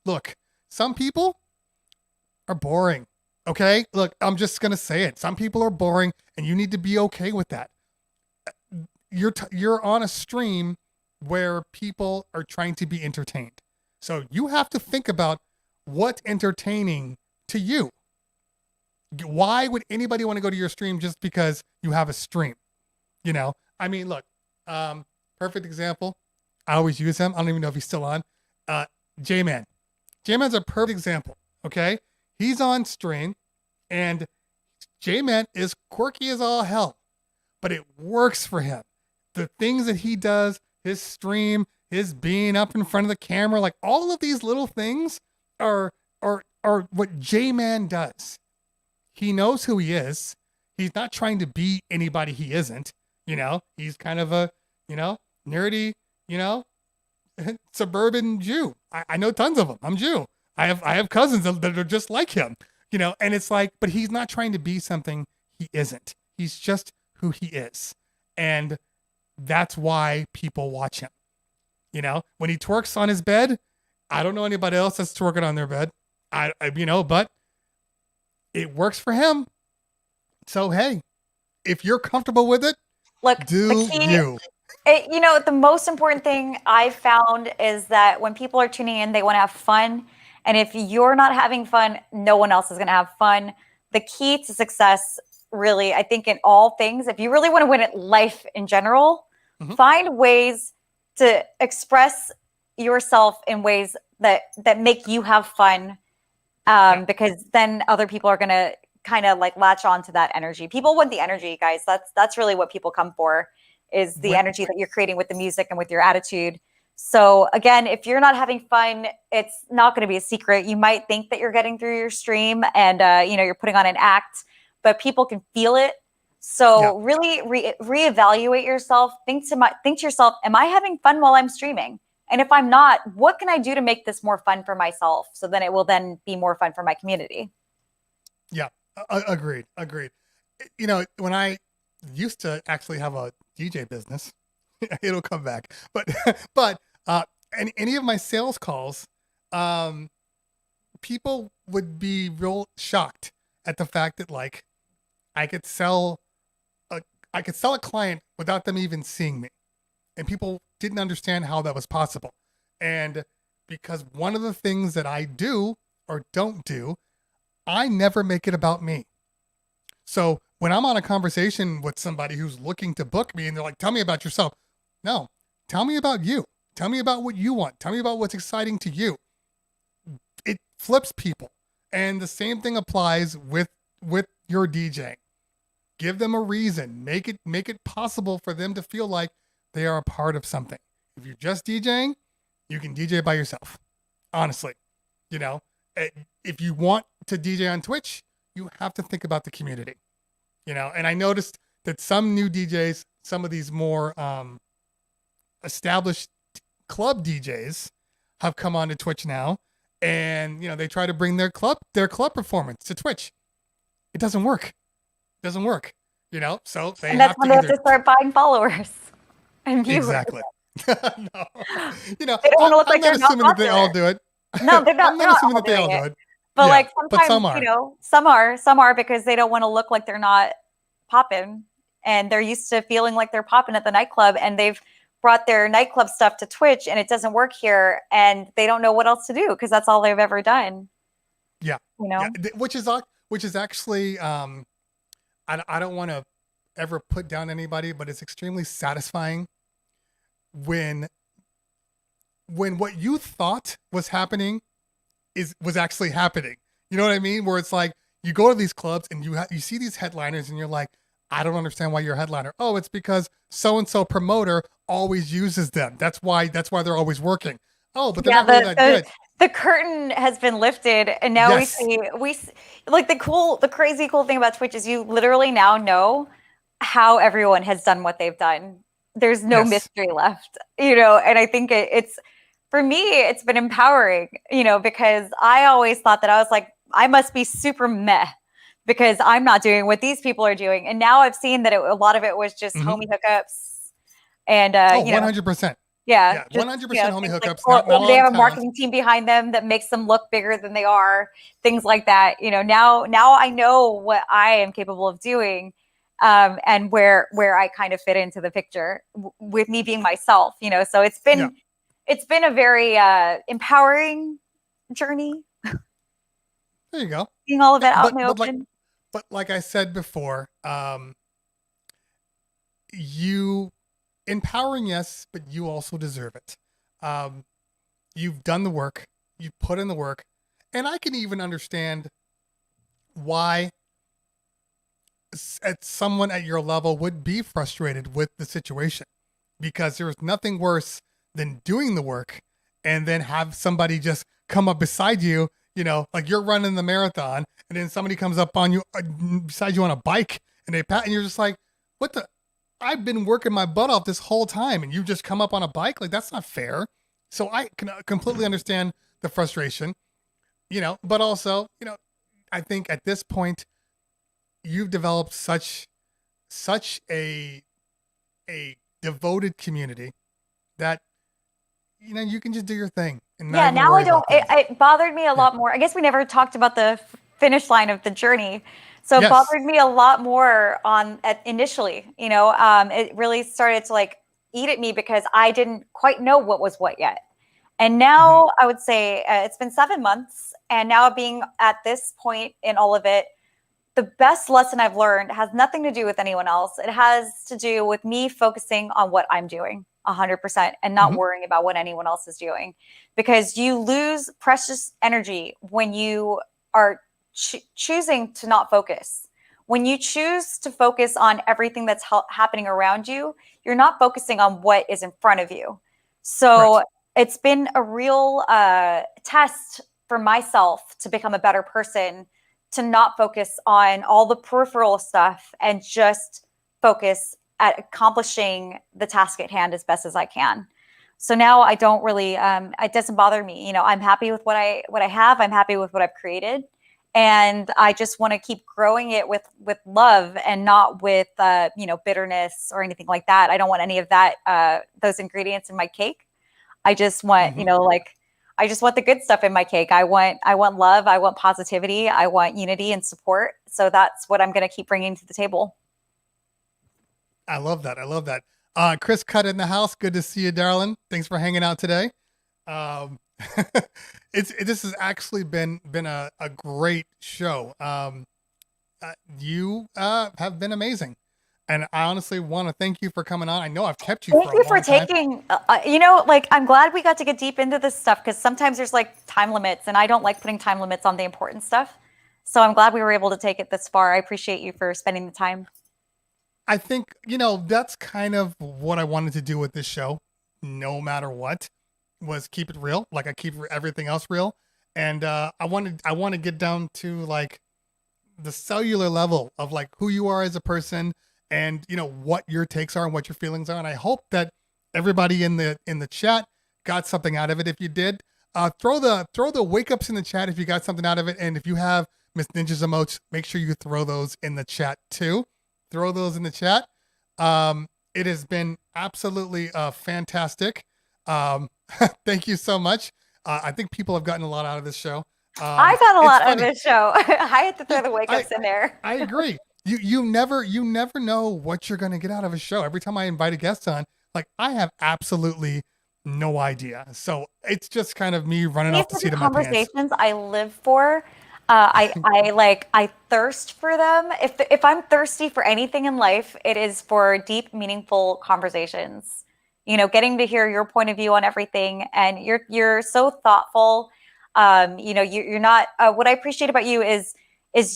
Look, some people are boring. Okay? Look, I'm just going to say it. Some people are boring, and you need to be okay with that. You're on a stream where people are trying to be entertained. So you have to think about what's entertaining to you. Why would anybody want to go to your stream just because you have a stream? I mean, look, perfect example. I always use him. I don't even know if he's still on. J-Man. J-Man's a perfect example. Okay? He's on stream, and J-Man is quirky as all hell, but it works for him. The things that he does, his stream, his being up in front of the camera, like all of these little things are what J-Man does. He knows who he is. He's not trying to be anybody he isn't. He's kind of a, nerdy, suburban Jew. I know tons of them. I'm Jew. I have cousins that are just like him, and it's like, but he's not trying to be something he isn't. He's just who he is. And that's why people watch him. When he twerks on his bed, I don't know anybody else that's twerking on their bed. But it works for him. So, hey, if you're comfortable with it, look, do you. The most important thing I've found is that when people are tuning in, they want to have fun. And if you're not having fun, no one else is going to have fun. The key to success, really, I think in all things, if you really want to win at life in general, find ways to express yourself in ways that make you have fun. Because then other people are going to kind of like latch on to that energy. People want the energy, guys. That's really what people come for, is the energy that you're creating with the music and with your attitude. So again, if you're not having fun, it's not going to be a secret. You might think that you're getting through your stream and, you're putting on an act, but people can feel it. So really reevaluate yourself. Think to yourself, am I having fun while I'm streaming? And if I'm not, what can I do to make this more fun for myself? So then it will then be more fun for my community. Yeah, agreed. When I used to actually have a DJ business, it'll come back. But any of my sales calls, people would be real shocked at the fact that like I could sell a client without them even seeing me, and people didn't understand how that was possible. And because one of the things that I do or don't do, I never make it about me. So when I'm on a conversation with somebody who's looking to book me and they're like, tell me about yourself. No, tell me about you. Tell me about what you want. Tell me about what's exciting to you. It flips people. And the same thing applies with your DJing. Give them a reason. Make it possible for them to feel like they are a part of something. If you're just DJing, you can DJ by yourself. Honestly, if you want to DJ on Twitch, you have to think about the community, and I noticed that some new DJs, some of these more established club DJs have come onto Twitch now, and they try to bring their club performance to Twitch. It doesn't work. So they and that's have when to they have to start buying followers and viewers. Exactly. No. They don't want to look like they're not assuming that they all do it. No, they're not. I'm not assuming that they all do it. But like sometimes, some are. Some are because they don't want to look like they're not popping, and they're used to feeling like they're popping at the nightclub, and they've brought their nightclub stuff to Twitch, and it doesn't work here, and they don't know what else to do because that's all they've ever done. Yeah. Yeah. Which is actually, I don't want to ever put down anybody, but it's extremely satisfying when what you thought was happening was actually happening. You know what I mean? Where it's like you go to these clubs and you see these headliners and you're like, I don't understand why you're a headliner. Oh, it's because so and so promoter always uses them. That's why they're always working. Oh, but they're not really that good. The curtain has been lifted, and now we see like the crazy cool thing about Twitch is you literally now know how everyone has done what they've done. There's no mystery left, and I think it's, for me, it's been empowering, because I always thought that I was like, I must be super meh because I'm not doing what these people are doing. And now I've seen that a lot of it was just homie hookups and, 100%. Yeah. 100% homie hookups. Not they have a marketing team behind them that makes them look bigger than they are, things like that. Now I know what I am capable of doing. And where I kind of fit into the picture with me being myself, so it's been a very empowering journey. There you go. Seeing all of that out in the open. But like I said before, you empowering, yes, but you also deserve it. You've done the work, you've put in the work, and I can even understand why someone at your level would be frustrated with the situation, because there's nothing worse than doing the work and then have somebody just come up beside you, like you're running the marathon and then somebody comes up on you beside you on a bike and they pat and you're just like, what the, I've been working my butt off this whole time and you just come up on a bike. Like, that's not fair. So I can completely understand the frustration, but also, I think at this point you've developed such a devoted community that you can just do your thing. And now I don't. It bothered me a lot more. I guess we never talked about the finish line of the journey, so it bothered me a lot more initially. It really started to like eat at me because I didn't quite know what was what yet. And now I would say it's been 7 months, and now being at this point in all of it, the best lesson I've learned has nothing to do with anyone else. It has to do with me focusing on what I'm doing 100% and not worrying about what anyone else is doing, because you lose precious energy when you are choosing to not focus. When you choose to focus on everything that's happening around you, you're not focusing on what is in front of you. So it's been a real test for myself to become a better person, to not focus on all the peripheral stuff and just focus at accomplishing the task at hand as best as I can. So now I don't really, it doesn't bother me. You know, I'm happy with what I have. I'm happy with what I've created, and I just want to keep growing it with love and not with bitterness or anything like that. I don't want any of that those ingredients in my cake. I just want I just want the good stuff in my cake. I want love. I want positivity. I want unity and support. So that's what I'm going to keep bringing to the table. I love that. I love that. Chris Cut in the house. Good to see you, darling. Thanks for hanging out today. This has actually been a great show. You have been amazing, and I honestly want to thank you for coming on. I know I've kept you. Thank you for taking. I'm glad we got to get deep into this stuff, because sometimes there's like time limits, and I don't like putting time limits on the important stuff. So I'm glad we were able to take it this far. I appreciate you for spending the time. I think, that's kind of what I wanted to do with this show, no matter what, was keep it real. Like I keep everything else real. And I want to get down to like the cellular level of like who you are as a person, and what your takes are and what your feelings are. And I hope that everybody in the chat got something out of it. If you did, throw the wake ups in the chat if you got something out of it. And if you have Miss Ninja's emotes, make sure you throw those in the chat too. Throw those in the chat. It has been absolutely fantastic. Thank you so much. I think people have gotten a lot out of this show. I got a lot out of this show. I had to throw the wake ups in there. I agree. You never know what you're going to get out of a show. Every time I invite a guest on, like I have absolutely no idea. So it's just kind of me running off the seat of my pants. Conversations I live for. I thirst for them. If I'm thirsty for anything in life, it is for deep, meaningful conversations. Getting to hear your point of view on everything, and you're so thoughtful. You're not. What I appreciate about you is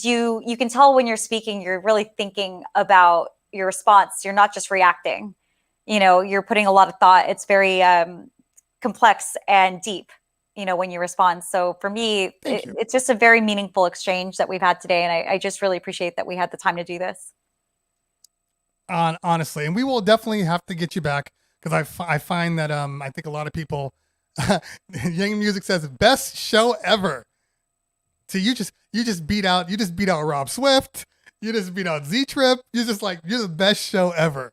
you can tell when you're speaking, you're really thinking about your response. You're not just reacting. You're putting a lot of thought. It's very complex and deep. When you respond. So for me, it's just a very meaningful exchange that we've had today. And I just really appreciate that we had the time to do this. Honestly, and we will definitely have to get you back, because I find that I think a lot of people, Yang Music says best show ever. So you just beat out Rob Swift. You just beat out Z Trip. You're the best show ever.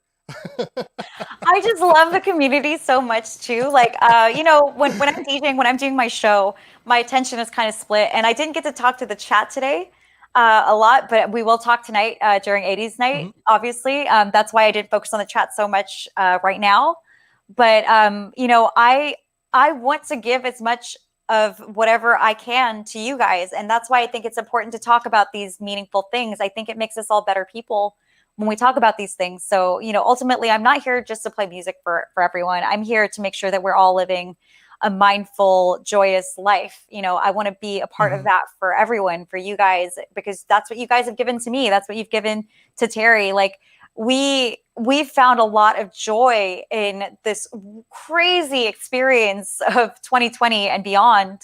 I just love the community so much too. Like, when I'm DJing, when I'm doing my show, my attention is kind of split, and I didn't get to talk to the chat today a lot, but we will talk tonight during 80s night. Mm-hmm. Obviously, that's why I didn't focus on the chat so much right now. But I want to give as much of whatever I can to you guys, and that's why I think it's important to talk about these meaningful things. I think it makes us all better people when we talk about these things. So, ultimately, I'm not here just to play music for everyone. I'm here to make sure that we're all living a mindful, joyous life. I want to be a part of that for everyone, for you guys, because that's what you guys have given to me. That's what you've given to Terry. Like we've found a lot of joy in this crazy experience of 2020 and beyond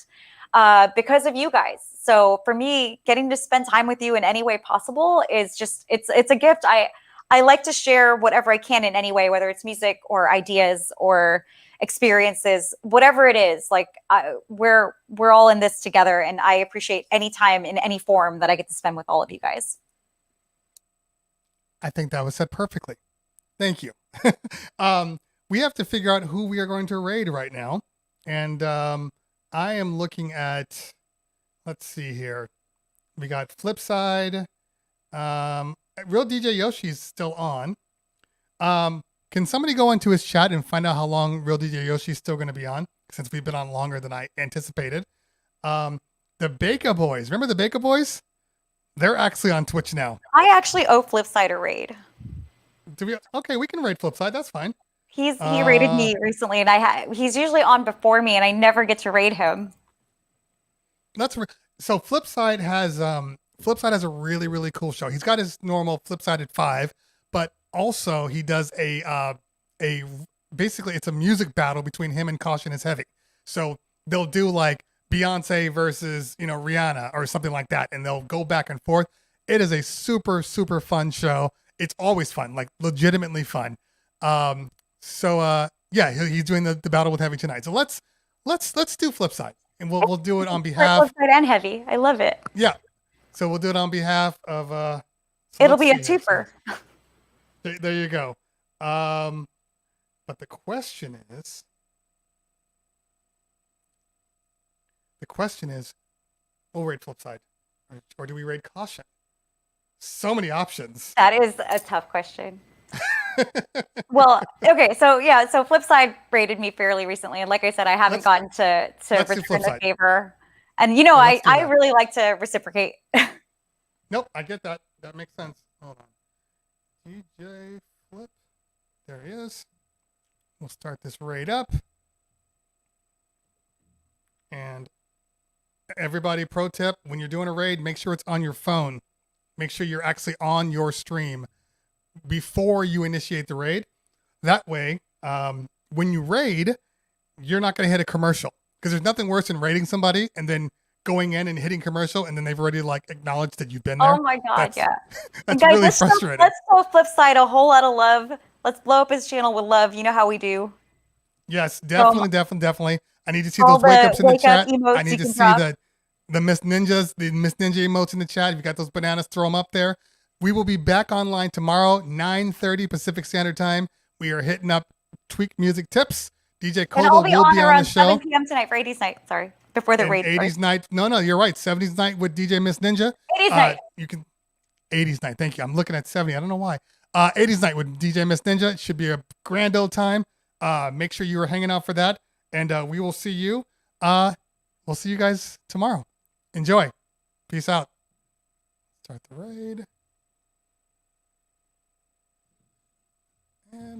because of you guys. So for me, getting to spend time with you in any way possible is just, it's a gift. I like to share whatever I can in any way, whether it's music or ideas or experiences, whatever it is. Like we're all in this together, and I appreciate any time in any form that I get to spend with all of you guys. I think that was said perfectly. Thank you. We have to figure out who we are going to raid right now. And I am looking at, let's see here. We got Flipside. Real DJ Yoshi's still on. Can somebody go into his chat and find out how long Real DJ Yoshi's still going to be on? Since we've been on longer than I anticipated. The Baker Boys. Remember the Baker Boys? They're actually on Twitch now. I actually owe Flipside a raid. Okay, we can raid Flipside. That's fine. He raided me recently, and he's usually on before me, and I never get to raid him. So Flipside has a really, really cool show. He's got his normal Flipside at 5, but also he does a basically it's a music battle between him and Caution is Heavy. So they'll do like Beyonce versus, Rihanna or something like that. And they'll go back and forth. It is a super, super fun show. It's always fun, like legitimately fun. Yeah, he's doing the battle with Heavy tonight. So let's do Flipside, and we'll do it on behalf. Flipside and Heavy. I love it. Yeah. So we'll do it on behalf of It'll be a twofer. There you go. But the question is, we'll rate Flipside, or do we rate Caution? So many options. That is a tough question. Well, okay, so Flipside rated me fairly recently, and like I said, I haven't gotten to return the favor. And I really like to reciprocate. Nope, I get that. That makes sense. Hold on. DJ Flip. There he is. We'll start this raid up. And everybody, pro tip, when you're doing a raid, make sure it's on your phone. Make sure you're actually on your stream before you initiate the raid. That way, when you raid, you're not going to hit a commercial, because there's nothing worse than raiding somebody and then going in and hitting commercial, and then they've already like acknowledged that you've been there. Oh my God, that's, yeah. That's guys, really frustrating. Let's show Flipside a whole lot of love. Let's blow up his channel with love. You know how we do. Yes, definitely. I need to see those wake ups in the chat. I need to see the Miss Ninja emotes in the chat. If you got those bananas, throw them up there. We will be back online tomorrow, 9:30 Pacific Standard Time. We are hitting up Tweak Music Tips. DJ Kobo will be on the show. 7 p.m. tonight for 80s night. Sorry, before the raid. 80s night. No, you're right. 70s night with DJ Miss Ninja. 80s night. You can 80s night. Thank you. I'm looking at 70. I don't know why. 80s night with DJ Miss Ninja. It should be a grand old time. Make sure you are hanging out for that, and we will see you. We'll see you guys tomorrow. Enjoy. Peace out. Start the raid. And